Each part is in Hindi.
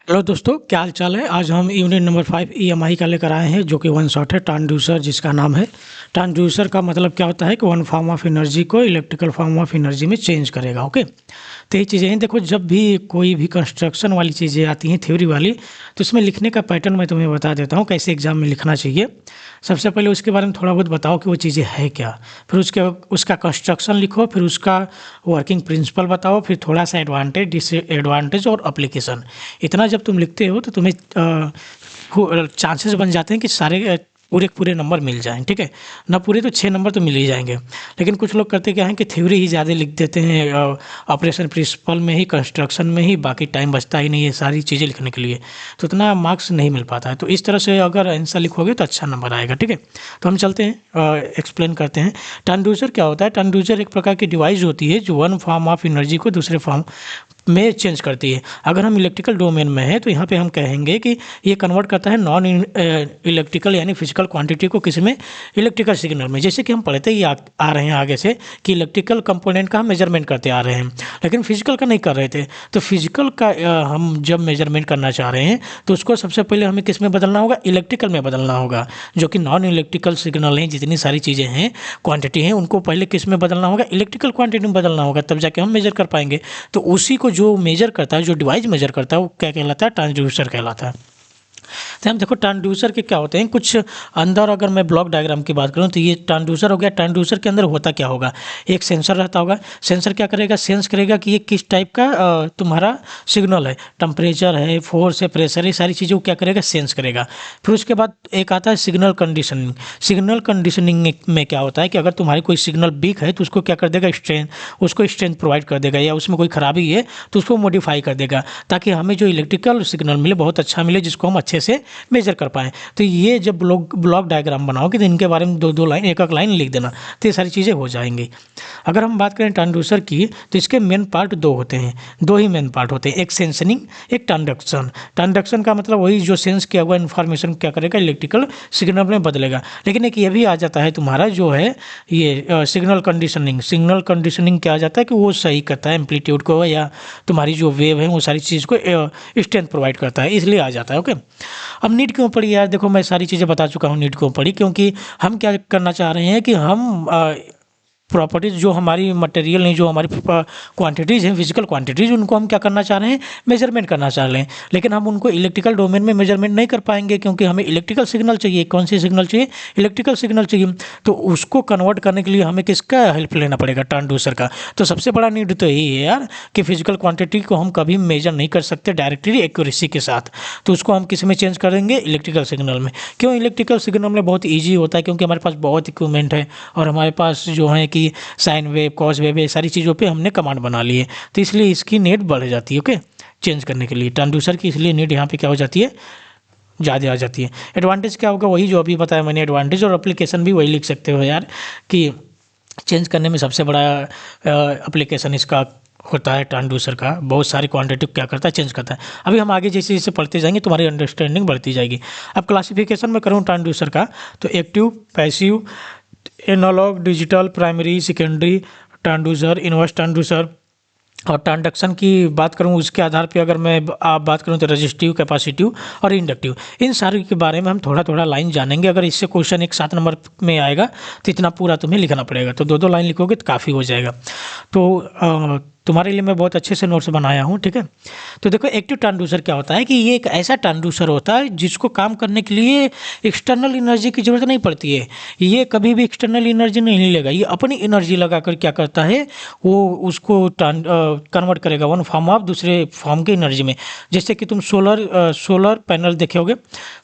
हेलो दोस्तों, क्या हाल चाल है। आज हम यूनिट नंबर 5 ईएमआई का लेकर आए हैं, जो कि वन शॉट है ट्रांसड्यूसर जिसका नाम है। ट्रांसड्यूसर का मतलब क्या होता है कि वन फॉर्म ऑफ एनर्जी को इलेक्ट्रिकल फॉर्म ऑफ एनर्जी में चेंज करेगा। ओके, तो ये चीज़ें हैं। देखो, जब भी कोई भी कंस्ट्रक्शन वाली चीज़ें आती हैं थ्योरी वाली, तो इसमें लिखने का पैटर्न मैं तुम्हें बता देता हूँ कैसे एग्जाम में लिखना चाहिए। सबसे पहले उसके बारे में थोड़ा बहुत बताओ कि वो चीज़ें है क्या, फिर उसका कंस्ट्रक्शन लिखो, फिर उसका वर्किंग प्रिंसिपल बताओ, फिर थोड़ा सा एडवांटेज डिसएडवांटेज और अप्लीकेशन। इतना जब तुम लिखते हो तो तुम्हें चांसेस बन जाते हैं कि सारे पूरे पूरे नंबर मिल जाएं। ठीक है ना, पूरे तो 6 नंबर तो मिल ही जाएंगे। लेकिन कुछ लोग करते क्या हैं कि थ्योरी ही ज़्यादा लिख देते हैं, ऑपरेशन प्रिंसिपल में ही, कंस्ट्रक्शन में ही, बाकी टाइम बचता ही नहीं है सारी चीज़ें लिखने के लिए, तो इतना मार्क्स नहीं मिल पाता है। तो इस तरह से अगर आंसर लिखोगे तो अच्छा नंबर आएगा। ठीक है, तो हम चलते हैं, एक्सप्लेन करते हैं। ट्रांसड्यूसर क्या होता है। ट्रांसड्यूसर एक प्रकार की डिवाइस होती है जो वन फॉर्म ऑफ एनर्जी को दूसरे फॉर्म में चेंज करती है। अगर हम इलेक्ट्रिकल डोमेन में हैं तो यहाँ पे हम कहेंगे कि ये कन्वर्ट करता है नॉन इलेक्ट्रिकल यानी फिजिकल क्वांटिटी को किसी में इलेक्ट्रिकल सिग्नल में। जैसे कि हम पढ़ते ही आ रहे हैं आगे से कि इलेक्ट्रिकल कंपोनेंट का हम मेजरमेंट करते आ रहे हैं, लेकिन फिजिकल का नहीं कर रहे थे। तो फिजिकल का हम जब मेजरमेंट करना चाह रहे हैं तो उसको सबसे पहले हमें किस में बदलना होगा, इलेक्ट्रिकल में बदलना होगा। जो कि नॉन इलेक्ट्रिकल सिग्नल हैं, जितनी सारी चीज़ें हैं, क्वांटिटी हैं, उनको पहले किस में बदलना होगा, इलेक्ट्रिकल क्वांटिटी में बदलना होगा, तब जाके हम मेजर कर पाएंगे। तो उसी को जो मेजर करता है, जो डिवाइस मेजर करता है, वो क्या कहलाता है, ट्रांसड्यूसर कहलाता है। तो हम देखो ट्रांसड्यूसर के क्या होते हैं कुछ अंदर। अगर मैं ब्लॉक डायग्राम की बात करूं तो ये ट्रांसड्यूसर हो गया। ट्रांसड्यूसर के अंदर होता क्या होगा, एक सेंसर रहता होगा। सेंसर क्या करेगा, सेंस करेगा कि ये किस टाइप का तुम्हारा सिग्नल है, टेम्परेचर है, फोर्स है, प्रेशर है, सारी चीज़ों को क्या करेगा, सेंस करेगा। फिर उसके बाद एक आता है सिग्नल कंडीशनिंग। सिग्नल कंडीशनिंग में क्या होता है कि अगर तुम्हारी कोई सिग्नल वीक है तो उसको क्या कर देगा, स्ट्रेंथ, उसको स्ट्रेंथ प्रोवाइड कर देगा, या उसमें कोई खराबी है तो उसको मॉडिफाई कर देगा, ताकि हमें जो इलेक्ट्रिकल सिग्नल मिले बहुत अच्छा मिले, जिसको हम अच्छे से मेजर कर पाएँ। तो ये जब ब्लॉक डायग्राम बनाओगे तो इनके बारे में दो दो लाइन, एक एक लाइन लिख देना, तो ये सारी चीज़ें हो जाएंगी। अगर हम बात करें ट्रांसड्यूसर की तो इसके मेन पार्ट दो होते हैं, दो ही मेन पार्ट होते हैं, एक सेंसनिंग, एक ट्रांसडक्शन। ट्रांसडक्शन का मतलब वही जो सेंस किया हुआ इन्फॉर्मेशन क्या करेगा, इलेक्ट्रिकल सिग्नल में बदलेगा। लेकिन एक ये भी आ जाता है तुम्हारा जो है ये सिग्नल कंडीशनिंग। सिग्नल कंडीशनिंग क्या आ जाता है कि वो सही करता है एम्पलीट्यूड को, या तुम्हारी जो वेव है वो सारी चीज़ को स्ट्रेंथ प्रोवाइड करता है, इसलिए आ जाता है। ओके, अब नीट क्यों पढ़ी यार, देखो मैं सारी चीज़ें बता चुका हूँ नीट क्यों पढ़ी, क्योंकि हम क्या करना चाह रहे हैं कि हम प्रॉपर्टीज़ जो हमारी मटेरियल हैं, जो हमारी क्वांटिटीज़ हैं, फिजिकल क्वांटिटीज़, उनको हम क्या करना चाह रहे हैं, मेजरमेंट करना चाह रहे हैं। लेकिन हम उनको इलेक्ट्रिकल डोमेन में मेजरमेंट नहीं कर पाएंगे, क्योंकि हमें इलेक्ट्रिकल सिग्नल चाहिए। कौन सी सिग्नल चाहिए, इलेक्ट्रिकल सिग्नल चाहिए। तो उसको कन्वर्ट करने के लिए हमें किसका हेल्प लेना पड़ेगा, ट्रांसड्यूसर का। तो सबसे बड़ा नीड तो यही है यार कि फिजिकल क्वांटिटी को हम कभी मेजर नहीं कर सकते डायरेक्टली एक्यूरेसी के साथ, तो उसको हम किस में चेंज करेंगे, इलेक्ट्रिकल सिग्नल में। क्यों इलेक्ट्रिकल सिग्नल में बहुत ईजी होता है, क्योंकि हमारे पास बहुत इक्विपमेंट है, और हमारे पास जो है कि साइन वेव, कॉस वेव, ये सारी चीज़ों पे हमने कमांड बना ली है, तो इसलिए इसकी नीड बढ़ जाती है। ओके, चेंज करने के लिए ट्रांसड्यूसर की इसलिए नीड यहाँ पे क्या हो जाती है, ज़्यादा आ जाती है। एडवांटेज क्या होगा, वही जो अभी बताया मैंने, एडवांटेज और एप्लीकेशन भी वही लिख सकते हो यार, कि चेंज करने में सबसे बड़ा एप्लीकेशन इसका होता है ट्रांसड्यूसर का। बहुत सारी क्वांटिटी क्या करता है, चेंज करता है। अभी हम आगे जैसे जैसे पढ़ते जाएंगे तुम्हारी अंडरस्टैंडिंग बढ़ती जाएगी। अब क्लासिफिकेशन में करूँ ट्रांसड्यूसर का, तो active, passive, analogue, digital, primary, secondary transducer, inverse transducer. और ट्रांसडक्शन की बात करूँ उसके आधार पे, अगर मैं आप बात करूँ तो रजिस्टिव, कैपेसिटिव और इंडक्टिव, इन सारे के बारे में हम थोड़ा थोड़ा लाइन जानेंगे। अगर इससे क्वेश्चन एक 7 नंबर में आएगा तो इतना पूरा तुम्हें लिखना पड़ेगा, तो दो दो लाइन लिखोगे तो काफ़ी हो जाएगा। तो तुम्हारे लिए मैं बहुत अच्छे से नोट्स बनाया हूँ। ठीक है, तो देखो एक्टिव ट्रांसड्यूसर क्या होता है कि ये एक ऐसा ट्रांसड्यूसर होता है जिसको काम करने के लिए एक्सटर्नल एनर्जी की ज़रूरत नहीं पड़ती है। ये कभी भी एक्सटर्नल एनर्जी नहीं लेगा, ये अपनी एनर्जी लगाकर क्या करता है, वो उसको कन्वर्ट करेगा वन फॉर्म ऑफ दूसरे फॉर्म की एनर्जी में। जैसे कि तुम सोलर पैनल देखे होगे।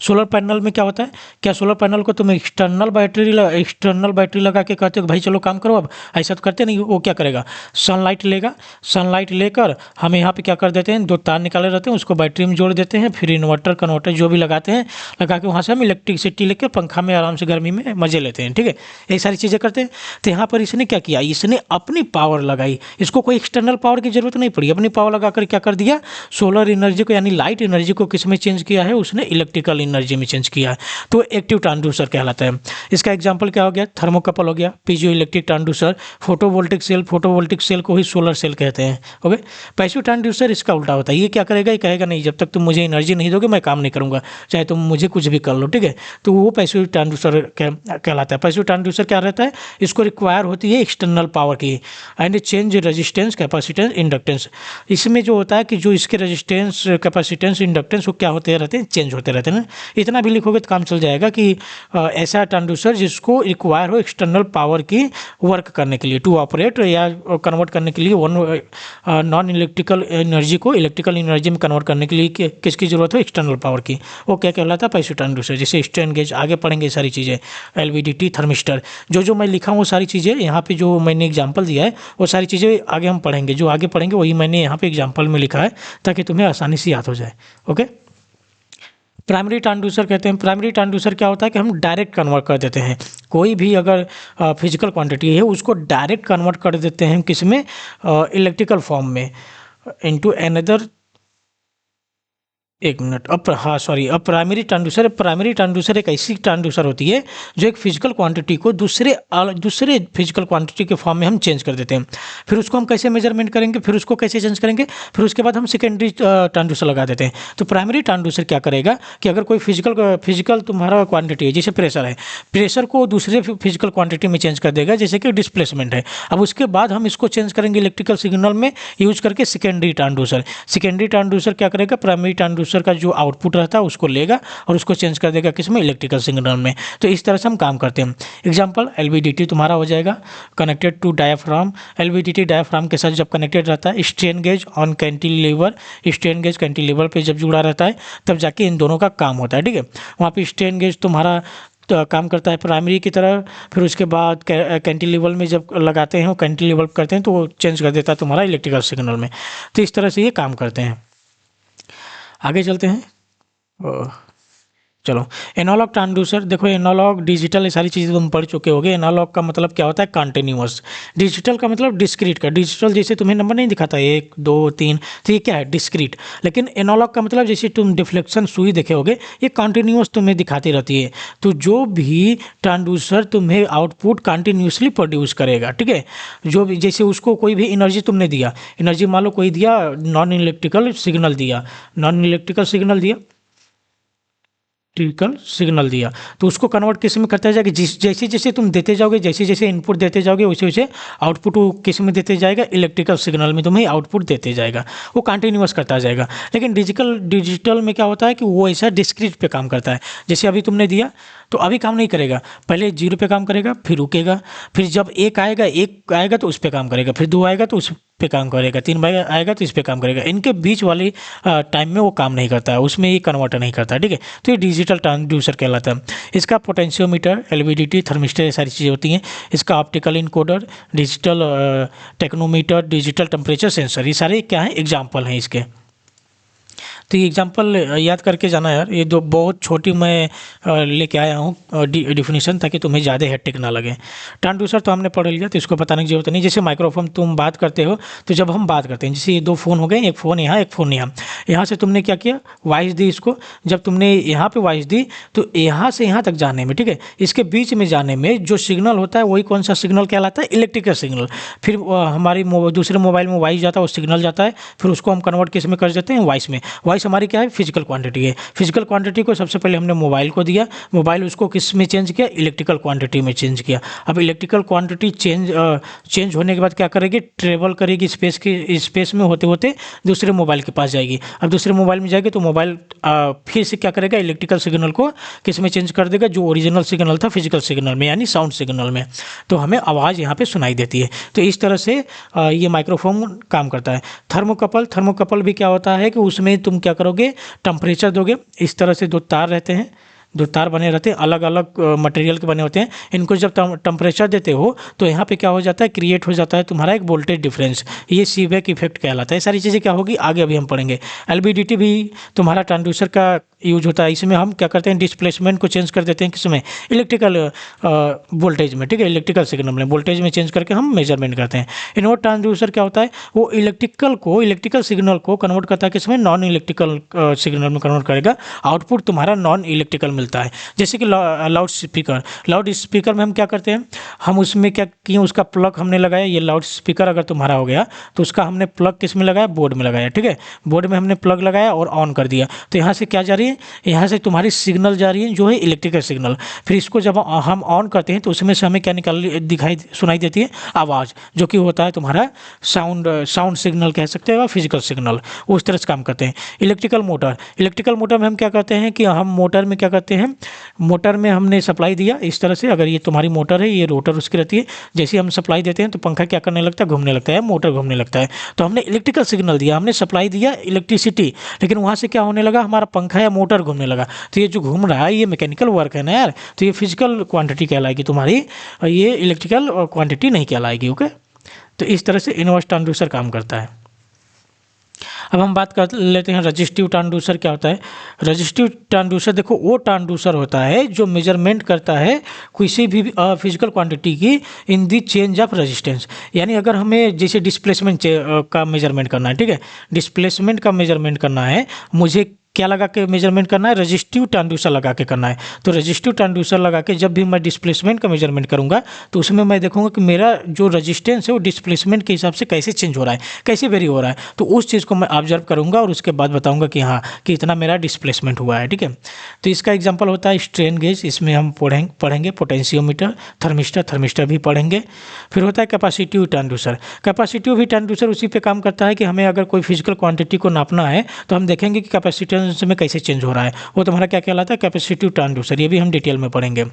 सोलर पैनल में क्या होता है, क्या सोलर पैनल को तुम एक्सटर्नल बैटरी लगा के कहते हो भाई चलो काम करो, अब ऐसा तो करते नहीं। वो क्या करेगा, सनलाइट लेगा, सनलाइट लेकर हम यहाँ पे क्या कर देते हैं, 2 तार निकाले रहते हैं, उसको बैटरी में जोड़ देते हैं, फिर इन्वर्टर कन्वर्टर जो भी लगाते हैं, लगा के वहाँ से हम इलेक्ट्रिसिटी लेकर पंखा में आराम से गर्मी में मजे लेते हैं। ठीक है, ये सारी चीज़ें करते हैं। तो यहाँ पर इसने क्या किया, इसने अपनी पावर लगाई, इसको कोई एक्सटर्नल पावर की जरूरत नहीं पड़ी, अपनी पावर लगाकर क्या कर दिया, सोलर एनर्जी को यानी लाइट एनर्जी को किस में चेंज किया है, उसने इलेक्ट्रिकल एनर्जी में चेंज किया है। तो एक्टिव ट्रांसड्यूसर कहलाता है। इसका एग्जाम्पल क्या हो गया, थर्मोकपल हो गया, piezo electric transducer, photovoltaic cell को ही सोलर सेल कहते हैं। ओके, पैसिव ट्रांसड्यूसर इसका उल्टा होता है। ये क्या करेगा, ये कहेगा नहीं, जब तक तुम मुझे एनर्जी नहीं दोगे मैं काम नहीं करूँगा, चाहे तुम मुझे कुछ भी कर लो, ठीक है। तो वो पैसिव ट्रांसड्यूसर कहलाता है। पैसिव ट्रांसड्यूसर क्या रहता है, इसको रिक्वायर होती है एक्सटर्नल पावर की and change resistance, capacitance, inductance. इसमें जो होता है कि जो इसके रेजिस्टेंस, कैपेसिटेंस, इंडक्टेंस वो क्या होते रहते हैं, चेंज होते रहते हैं। इतना भी लिखोगे तो काम चल जाएगा कि ऐसा ट्रांसड्यूसर जिसको रिक्वायर हो एक्सटर्नल पावर की वर्क करने के लिए, टू ऑपरेट या कन्वर्ट करने के लिए वन नॉन इलेक्ट्रिकल एनर्जी को इलेक्ट्रिकल एनर्जी में कन्वर्ट करने के लिए किसकी जरूरत हो, एक्सटर्नल पावर की। वो क्या कहलाता है, पैसिव ट्रांसड्यूसर। जैसे स्ट्रेन गेज, आगे पढ़ेंगे सारी चीज़ें, एलवीडीटी, थर्मिस्टर, जो मैं लिखा हूँ वो सारी चीज़ें यहाँ पे जो मैंने एग्जांपल दिया है वो सारी चीज़ें आगे हम पढ़ेंगे। जो आगे पढ़ेंगे वही मैंने यहाँ पे एग्जांपल में लिखा है ताकि तुम्हें आसानी से याद हो जाए। ओके, प्राइमरी ट्रांसड्यूसर कहते हैं। प्राइमरी ट्रांसड्यूसर क्या होता है कि हम डायरेक्ट कन्वर्ट कर देते हैं, कोई भी अगर फिजिकल क्वांटिटी है उसको डायरेक्ट कन्वर्ट कर देते हैं किस में, इलेक्ट्रिकल फॉर्म में, इनटू अनदर, एक मिनट, अब प्राइमरी ट्रांसड्यूसर एक ऐसी ट्रांसड्यूसर होती है जो एक फिजिकल क्वांटिटी को दूसरे फिजिकल क्वांटिटी के फॉर्म में हम चेंज कर देते हैं। फिर उसको हम कैसे मेजरमेंट करेंगे, फिर उसको कैसे चेंज करेंगे, फिर उसके बाद हम सेकेंडरी ट्रांसड्यूसर लगा देते हैं। तो प्राइमरी ट्रांसड्यूसर क्या करेगा कि अगर कोई फिजिकल तुम्हारा क्वांटिटी है, जैसे प्रेशर है, प्रेशर को दूसरे फिजिकल क्वांटिटी में चेंज कर देगा, जैसे कि डिस्प्लेसमेंट है। अब उसके बाद हम इसको चेंज करेंगे इलेक्ट्रिकल सिग्नल में यूज करके सेकेंडरी ट्रांसड्यूसर। सेकेंडरी ट्रांसड्यूसर क्या करेगा, प्राइमरी ट्रांसड्यूसर का जो आउटपुट रहता है उसको लेगा और उसको चेंज कर देगा किसमें, इलेक्ट्रिकल सिग्नल में। तो इस तरह से हम काम करते हैं। एग्जांपल, एलवीडीटी तुम्हारा हो जाएगा connected to diaphragm. LVDT diaphragm के साथ जब कनेक्टेड रहता है, strain gauge on cantilever, strain gauge cantilever पे जब जुड़ा रहता है तब जाके इन दोनों का काम होता है, ठीक है। वहाँ पे स्ट्रेन गेज तुम्हारा तो काम करता है प्राइमरी की तरह, फिर उसके बाद कैंटिलीवर में जब लगाते हैं वो कैंटिलीवर करते हैं तो वो चेंज कर देता है तुम्हारा इलेक्ट्रिकल सिग्नल में। तो इस तरह से ये काम करते हैं। आगे चलते हैं। चलो, एनालॉग ट्रांसड्यूसर देखो, एनालॉग डिजिटल ये सारी चीज़ें तुम पढ़ चुके होगे। एनालॉग का मतलब क्या होता है, कंटिन्यूअस। डिजिटल का मतलब डिस्क्रीट का। डिजिटल जैसे तुम्हें नंबर नहीं दिखाता 1 2 3, तो ये क्या है, डिस्क्रीट। लेकिन एनालॉग का मतलब जैसे तुम डिफ्लेक्शन सुई देखे होगे, ये कंटिन्यूअस तुम्हें दिखाती रहती है। तो जो भी ट्रांसड्यूसर तुम्हें आउटपुट कंटिन्यूसली प्रोड्यूस करेगा, ठीक है। जो भी, जैसे उसको कोई भी एनर्जी तुमने दिया, एनर्जी मान लो कोई दिया, नॉन इलेक्ट्रिकल सिग्नल दिया, तो उसको कन्वर्ट किस में करता जाएगा, जैसे जैसे तुम देते जाओगे, जैसे जैसे इनपुट देते जाओगे वैसे वैसे आउटपुट वो किस में देते जाएगा, इलेक्ट्रिकल सिग्नल में तुम्हें आउटपुट देते जाएगा, वो कंटिन्यूअस करता जाएगा। लेकिन डिजिटल में क्या होता है कि वो ऐसा डिस्क्रीट पे काम करता है। जैसे अभी तुमने दिया तो अभी काम नहीं करेगा, पहले 0 पे काम करेगा, फिर रुकेगा, फिर जब 1 आएगा तो उस पर काम करेगा, फिर 2 आएगा तो उस पे काम करेगा, 3 आएगा तो इस पे काम करेगा। इनके बीच वाली टाइम में वो काम नहीं करता है, उसमें ये कन्वर्टर नहीं करता, ठीक है। तो ये डिजिटल ट्रांसड्यूसर कहलाता है। इसका पोटेंशियोमीटर, एलवीडीटी, थर्मिस्टर ये सारी चीज़ें होती हैं। इसका optical encoder, digital tachometer, digital temperature sensor, ये सारे क्या हैं, एग्जाम्पल हैं इसके। तो ये एग्जांपल याद करके जाना यार, ये दो बहुत छोटी मैं लेके आया हूँ डिफिनीशन, ताकि तुम्हें ज़्यादा हेक्टिक ना लगे। ट्रांसड्यूसर तो हमने पढ़ लिया, तो इसको बताने की जरूरत नहीं। जैसे माइक्रोफोन तुम बात करते हो, तो जब हम बात करते हैं, जैसे ये 2 फ़ोन हो गए, एक फ़ोन यहाँ, एक फ़ोन यहाँ से तुमने क्या किया, वॉइस दी इसको। जब तुमने यहाँ पे वॉइस दी तो यहाँ से यहाँ तक जाने में, ठीक है, इसके बीच में जाने में जो सिग्नल होता है वही कौन सा सिग्नल कहलाता है, इलेक्ट्रिकल सिग्नल। फिर हमारी दूसरे मोबाइल में वॉइस जाता है, वो सिग्नल जाता है, फिर उसको हम कन्वर्ट किस में कर देते हैं, वॉइस में। वॉइस हमारी क्या है, फिजिकल क्वांटिटी है। फिजिकल क्वांटिटी को सबसे पहले हमने मोबाइल को दिया, मोबाइल उसको किस में चेंज किया, इलेक्ट्रिकल क्वांटिटी में चेंज किया। अब इलेक्ट्रिकल क्वांटिटी चेंज होने के बाद क्या करेगी, ट्रेवल करेगी स्पेस में होते होते दूसरे मोबाइल के पास जाएगी। अब दूसरे मोबाइल में जाएगी तो मोबाइल फिर से क्या करेगा, इलेक्ट्रिकल सिग्नल को किस में चेंज कर देगा, जो ओरिजिनल सिग्नल था फिजिकल सिग्नल में, यानी साउंड सिग्नल में। तो हमें आवाज़ यहाँ पे सुनाई देती है। तो इस तरह से ये माइक्रोफोन काम करता है। थर्मोकपल भी क्या होता है कि उसमें तुम क्या करोगे, टेम्परेचर दोगे। इस तरह से 2 तार रहते हैं, 2 तार बने रहते हैं, अलग अलग मटेरियल के बने होते हैं। इनको जब टेम्परेचर देते हो तो यहाँ पे क्या हो जाता है, क्रिएट हो जाता है तुम्हारा एक वोल्टेज डिफरेंस। ये सीबेक इफेक्ट कहलाता है। ये सारी चीज़ें क्या होगी आगे अभी हम पढ़ेंगे। एलवीडीटी भी तुम्हारा ट्रांसड्यूसर का यूज होता है। इसमें हम क्या करते हैं, डिस्प्लेसमेंट को चेंज कर देते हैं किसमें, इलेक्ट्रिकल वोल्टेज में, ठीक है, इलेक्ट्रिकल सिग्नल में वोल्टेज में चेंज करके हम मेजरमेंट करते हैं। इनवर्ट ट्रांसड्यूसर क्या होता है, वो इलेक्ट्रिकल सिग्नल को कन्वर्ट करता है किसमें, नॉन इलेक्ट्रिकल सिग्नल में कन्वर्ट करेगा। आउटपुट तुम्हारा नॉन इलेक्ट्रिकल मिलता मिलता है। जैसे कि लाउड स्पीकर में हम क्या करते हैं, हम उसमें क्या किए, उसका प्लग हमने लगाया। ये लाउड स्पीकर अगर तुम्हारा हो गया तो उसका हमने प्लग किस में लगाया, बोर्ड में लगाया, ठीक है। बोर्ड में हमने प्लग लगाया और ऑन कर दिया, तो यहाँ से क्या जा रही है, यहाँ से तुम्हारी सिग्नल जा रही है जो है इलेक्ट्रिकल सिग्नल। फिर इसको जब हम ऑन करते हैं तो उसमें से हमें क्या सुनाई देती है, आवाज़, जो कि होता है तुम्हारा साउंड सिग्नल कह सकते हो, फिजिकल सिग्नल, उस तरह से काम करते हैं। इलेक्ट्रिकल मोटर में हम क्या करते हैं कि हम मोटर में क्या करते हैं, मोटर में हमने सप्लाई दिया इस तरह से। अगर ये तुम्हारी मोटर है, ये रोटर उसकी रहती है, जैसे ही हम सप्लाई देते हैं तो पंखा क्या करने लगता है, घूमने लगता है, मोटर घूमने लगता है। तो हमने इलेक्ट्रिकल सिग्नल दिया, हमने सप्लाई दिया इलेक्ट्रिसिटी, लेकिन वहाँ से क्या होने लगा, हमारा पंखा या मोटर घूमने लगा। तो ये जो घूम रहा है ये मैकेनिकल वर्क है ना यार, तो ये फिजिकल क्वांटिटी कहलाएगी तुम्हारी, ये इलेक्ट्रिकल क्वांटिटी नहीं कहलाएगी। ओके, तो इस तरह से इनवर्स ट्रांसड्यूसर काम करता है। अब हम बात कर लेते हैं रजिस्टिव ट्रांसड्यूसर क्या होता है। रजिस्टिव ट्रांसड्यूसर देखो वो ट्रांसड्यूसर होता है जो मेजरमेंट करता है किसी भी फिजिकल क्वांटिटी की इन दी चेंज ऑफ रेजिस्टेंस। यानी अगर हमें जैसे डिस्प्लेसमेंट का मेजरमेंट करना है, ठीक है, डिस्प्लेसमेंट का मेजरमेंट करना है, मुझे क्या लगा के मेजरमेंट करना है, रजिस्टिव ट्रांसड्यूसर लगा के करना है। तो रजिस्टिव ट्रांसड्यूसर लगा के जब भी मैं डिस्प्लेसमेंट का मेजरमेंट करूंगा तो उसमें मैं देखूंगा कि मेरा जो रजिस्टेंस है वो डिस्प्लेसमेंट के हिसाब से कैसे चेंज हो रहा है, कैसे वेरी हो रहा है। तो उस चीज़ को मैं ऑब्जर्व करूंगा और उसके बाद बताऊंगा कि हाँ कि इतना मेरा डिस्प्लेसमेंट हुआ है, ठीक है। तो इसका एग्जाम्पल होता है स्ट्रेन गेज, इसमें हम पढ़ेंगे पोटेंशियोमीटर, थर्मिस्टर भी पढ़ेंगे। फिर होता है कैपेसिटिव ट्रांसड्यूसर ट्रांसड्यूसर उसी पे काम करता है कि हमें अगर कोई फिजिकल क्वांटिटी को नापना है तो हम देखेंगे कि कैपेसिटेंस में कैसे चेंज हो रहा है, वो तुम्हारा क्या कहलाता है, कैपेसिटिव ट्रांसड्यूसर। ये भी हम डिटेल में पढ़ेंगे।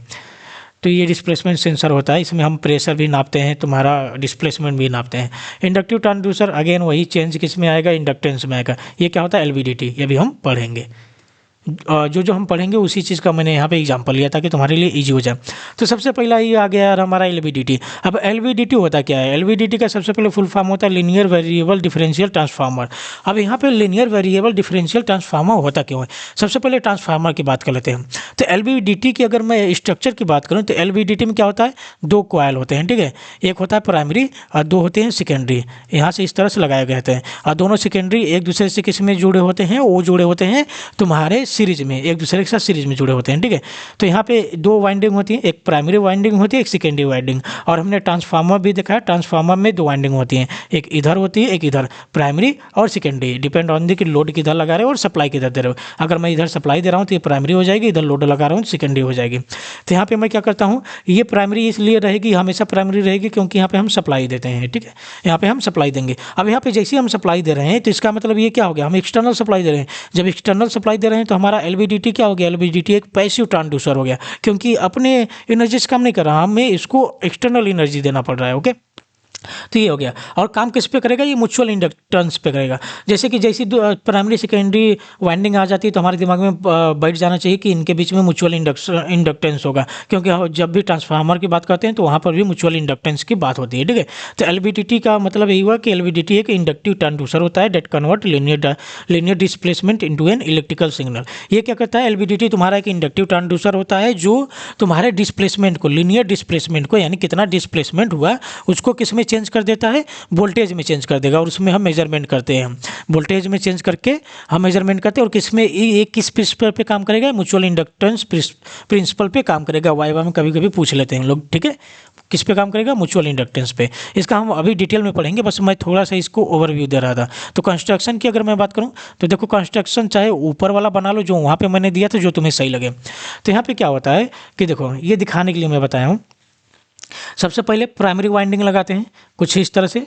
तो ये डिस्प्लेसमेंट सेंसर होता है, इसमें हम प्रेशर भी नापते हैं, तुम्हारा डिस्प्लेसमेंट भी नापते हैं। इंडक्टिव ट्रांसड्यूसर अगेन वही चेंज किस में आएगा, इंडक्टेंस में आएगा। ये क्या होता है, एलवीडीटी, ये भी हम पढ़ेंगे। जो हम पढ़ेंगे उसी चीज़ का मैंने यहाँ पे एग्जांपल लिया ताकि तुम्हारे लिए इजी हो जाए। तो सबसे पहला ये आ गया यार हमारा एलवीडीटी। अब एलवीडीटी होता क्या है, एलवीडीटी का सबसे पहले फुल फॉर्म होता है लीनियर वेरिएबल डिफरेंशियल ट्रांसफार्मर। अब यहाँ पे लीनियर वेरिएबल डिफरेंशियल ट्रांसफार्मर होता क्यों है, सबसे पहले ट्रांसफार्मर की बात कर लेते हैं। तो एलवीडीटी की अगर मैं स्ट्रक्चर की बात करूँ तो एलवीडीटी में क्या होता है, दो कॉइल होते हैं, ठीक है, एक होता है प्राइमरी और दो होते हैं सेकेंडरी। यहाँ से इस तरह से लगाए गए थे और दोनों सेकेंडरी एक दूसरे से किस में जुड़े होते हैं, वो जुड़े होते हैं तुम्हारे सीरीज में, एक दूसरे के साथ सीरीज में जुड़े होते हैं, ठीक है। तो यहाँ पे दो वाइंडिंग होती है, एक प्राइमरी वाइंडिंग होती है, एक सेकेंडरी वाइंडिंग। और हमने ट्रांसफार्मर भी देखा है, ट्रांसफार्मर में दो वाइंडिंग होती हैं, एक इधर होती है एक इधर, प्राइमरी और सेकेंडरी, डिपेंड ऑन दी कि लोड किधर लगा रहे हो और सप्लाई किधर दे रहे हो। अगर मैं इधर सप्लाई दे रहा हूँ तो ये प्राइमरी हो जाएगी, इधर लोड लगा रहा हूँ सेकेंडरी हो जाएगी। तो यहाँ पे मैं क्या करता हूँ, ये प्राइमरी इसलिए रहेगी, हमेशा प्राइमरी रहेगी क्योंकि यहाँ पे हम सप्लाई देते हैं, ठीक है, यहाँ पे हम सप्लाई देंगे। अब यहाँ पे जैसे हम सप्लाई दे रहे हैं तो इसका मतलब ये क्या हो गया, हम एक्सटर्नल सप्लाई दे रहे हैं। जब एक्सटर्नल सप्लाई दे रहे हैं तो हमारा एलवीडीटी क्या हो गया, एलवीडीटी एक पैसिव ट्रांसड्यूसर हो गया, क्योंकि अपने एनर्जी से काम नहीं कर रहा, हमें इसको एक्सटर्नल एनर्जी देना पड़ रहा है। ओके, तो ये हो गया। और काम किस पे करेगा, ये म्यूचुअल इंडक्टेंस पे करेगा। जैसे कि जैसी प्राइमरी सेकेंडरी वाइंडिंग आ जाती है तो हमारे दिमाग में बैठ जाना चाहिए कि इनके बीच में म्यूचुअल इंडक्टेंस होगा, क्योंकि जब भी ट्रांसफार्मर की बात करते हैं तो वहाँ पर भी म्यूचुअल इंडक्टेंस की बात होती है, ठीक है। तो एलवीडीटी का मतलब यही हुआ कि एलवीडीटी एक इंडक्टिव ट्रांसड्यूसर होता है that convert linear displacement into an electrical signal. ये क्या करता है, एलवीडीटी तुम्हारा एक इंडक्टिव ट्रांसड्यूसर होता है जो तुम्हारे डिस्प्लेसमेंट को, लीनियर डिस्प्लेसमेंट को, यानी कितना डिस्प्लेसमेंट हुआ उसको किस में चेंज कर देता है, वोल्टेज में चेंज कर देगा। और उसमें हम मेजरमेंट करते हैं, वोल्टेज में चेंज करके हम मेजरमेंट करते हैं। और किस में, एक किस प्रिंसिपल पे काम करेगा, म्यूचुअल इंडक्टेंस प्रिंसिपल पे काम करेगा। वाइवा में कभी कभी पूछ लेते हैं लोग, ठीक है, किस पे काम करेगा, म्यूचुअल इंडक्टेंस पे। इसका हम अभी डिटेल में पढ़ेंगे, बस मैं थोड़ा सा इसको ओवरव्यू दे रहा था। तो कंस्ट्रक्शन की अगर मैं बात करूं तो देखो, कंस्ट्रक्शन चाहे ऊपर वाला बना लो जो वहाँ पे मैंने दिया था, जो तुम्हें सही लगे। तो यहाँ पे क्या होता है कि देखो, ये दिखाने के लिए मैं बताया हूँ, सबसे पहले प्राइमरी वाइंडिंग लगाते हैं कुछ इस तरह से,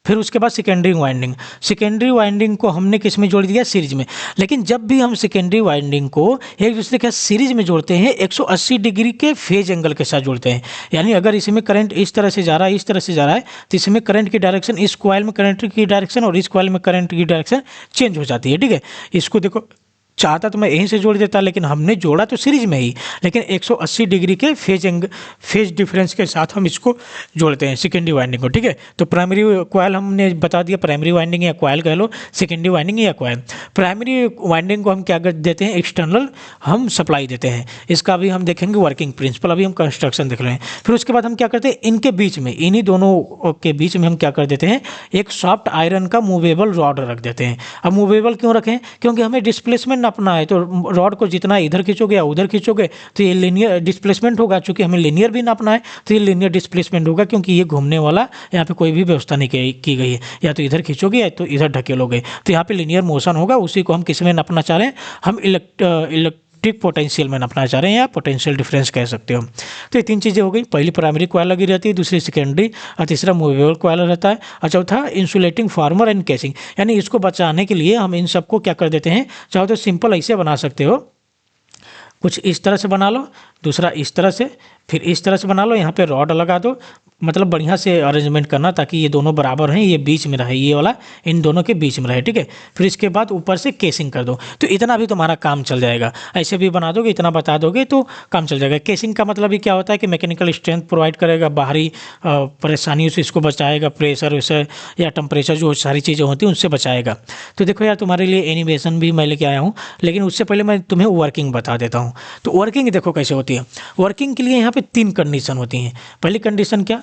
फिर उसके बाद सेकेंडरी वाइंडिंग को हमने किस में जोड़ दिया, सीरीज में। लेकिन जब भी हम सेकेंडरी वाइंडिंग को एक दूसरे के सीरीज में जोड़ते हैं 180 डिग्री के फेज एंगल के साथ जोड़ते हैं। यानी अगर इसमें करंट इस तरह से जा रहा है, इस तरह से जा रहा है, तो इसमें करंट की डायरेक्शन, इस कॉइल में करंट की डायरेक्शन और इस कॉइल में करंट की डायरेक्शन चेंज हो जाती है, ठीक है। इसको देखो, चाहता तो मैं यहीं से जोड़ देता, लेकिन हमने जोड़ा तो सीरीज में ही, लेकिन 180 डिग्री के फेज डिफरेंस के साथ हम इसको जोड़ते हैं सेकेंडरी वाइंडिंग को, ठीक है। तो प्राइमरी कॉइल हमने बता दिया, प्राइमरी वाइंडिंग या कॉइल कह लो, सेकेंडरी वाइंडिंग या कॉइल। प्राइमरी वाइंडिंग को हम क्या कर देते हैं, एक्सटर्नल हम सप्लाई देते हैं। इसका भी हम देखेंगे वर्किंग प्रिंसिपल, अभी हम कंस्ट्रक्शन देख रहे हैं। फिर उसके बाद हम क्या करते हैं, इनके बीच में, इन्हीं दोनों के बीच में हम क्या कर देते हैं, एक सॉफ्ट आयरन का मूवेबल रॉड रख देते हैं। अब मूवेबल क्यों रखें, क्योंकि हमें डिस्प्लेसमेंट नापना है तो रॉड को जितना इधर खींचोगे या उधर खींचोगे तो ये लीनियर डिस्प्लेसमेंट होगा। चूंकि हमें लीनियर भी नापना है तो ये लीनियर डिस्प्लेसमेंट होगा, क्योंकि ये घूमने वाला यहाँ पे कोई भी व्यवस्था नहीं की गई है, या तो इधर खींचोगे या तो इधर ढकेलोगे, तो यहाँ पे लीनियर मोशन होगा। उसी को हम किस में नापना चाह रहे हैं, हम इलेक्ट्रिक पोटेंशियल में नापना चाह रहे हैं, या पोटेंशियल डिफरेंस कह सकते हो। तो ये तीन चीज़ें हो गई, पहली प्राइमरी कॉइल लगी रहती है, दूसरी सेकेंडरी, और तीसरा मूवेबल कॉइल रहता है, और चौथा इंसुलेटिंग फार्मर एंड केसिंग। यानी इसको बचाने के लिए हम इन सबको क्या कर देते हैं, चाहो तो सिंपल ऐसे बना सकते हो, कुछ इस तरह से बना लो, दूसरा इस तरह से, फिर इस तरह से बना लो, यहाँ पे रॉड लगा दो, मतलब बढ़िया से अरेंजमेंट करना ताकि ये दोनों बराबर हैं, ये बीच में रहे, ये वाला इन दोनों के बीच में रहे, ठीक है। फिर इसके बाद ऊपर से केसिंग कर दो, तो इतना भी तुम्हारा काम चल जाएगा। ऐसे भी बना दोगे, इतना बता दोगे तो काम चल जाएगा। केसिंग का मतलब ही क्या होता है कि मैकेनिकल स्ट्रेंथ प्रोवाइड करेगा, बाहरी परेशानियों से इसको बचाएगा, प्रेशर वैसे या टेम्परेचर जो सारी चीज़ें होती हैं उनसे बचाएगा। तो देखो यार, तुम्हारे लिए एनिमेशन भी मैं लेके आया हूँ, लेकिन उससे पहले मैं तुम्हें वर्किंग बता देता हूँ। तो वर्किंग देखो कैसे होती है। वर्किंग के लिए यहाँ पे 3 कंडीशन होती हैं। पहली कंडीशन क्या,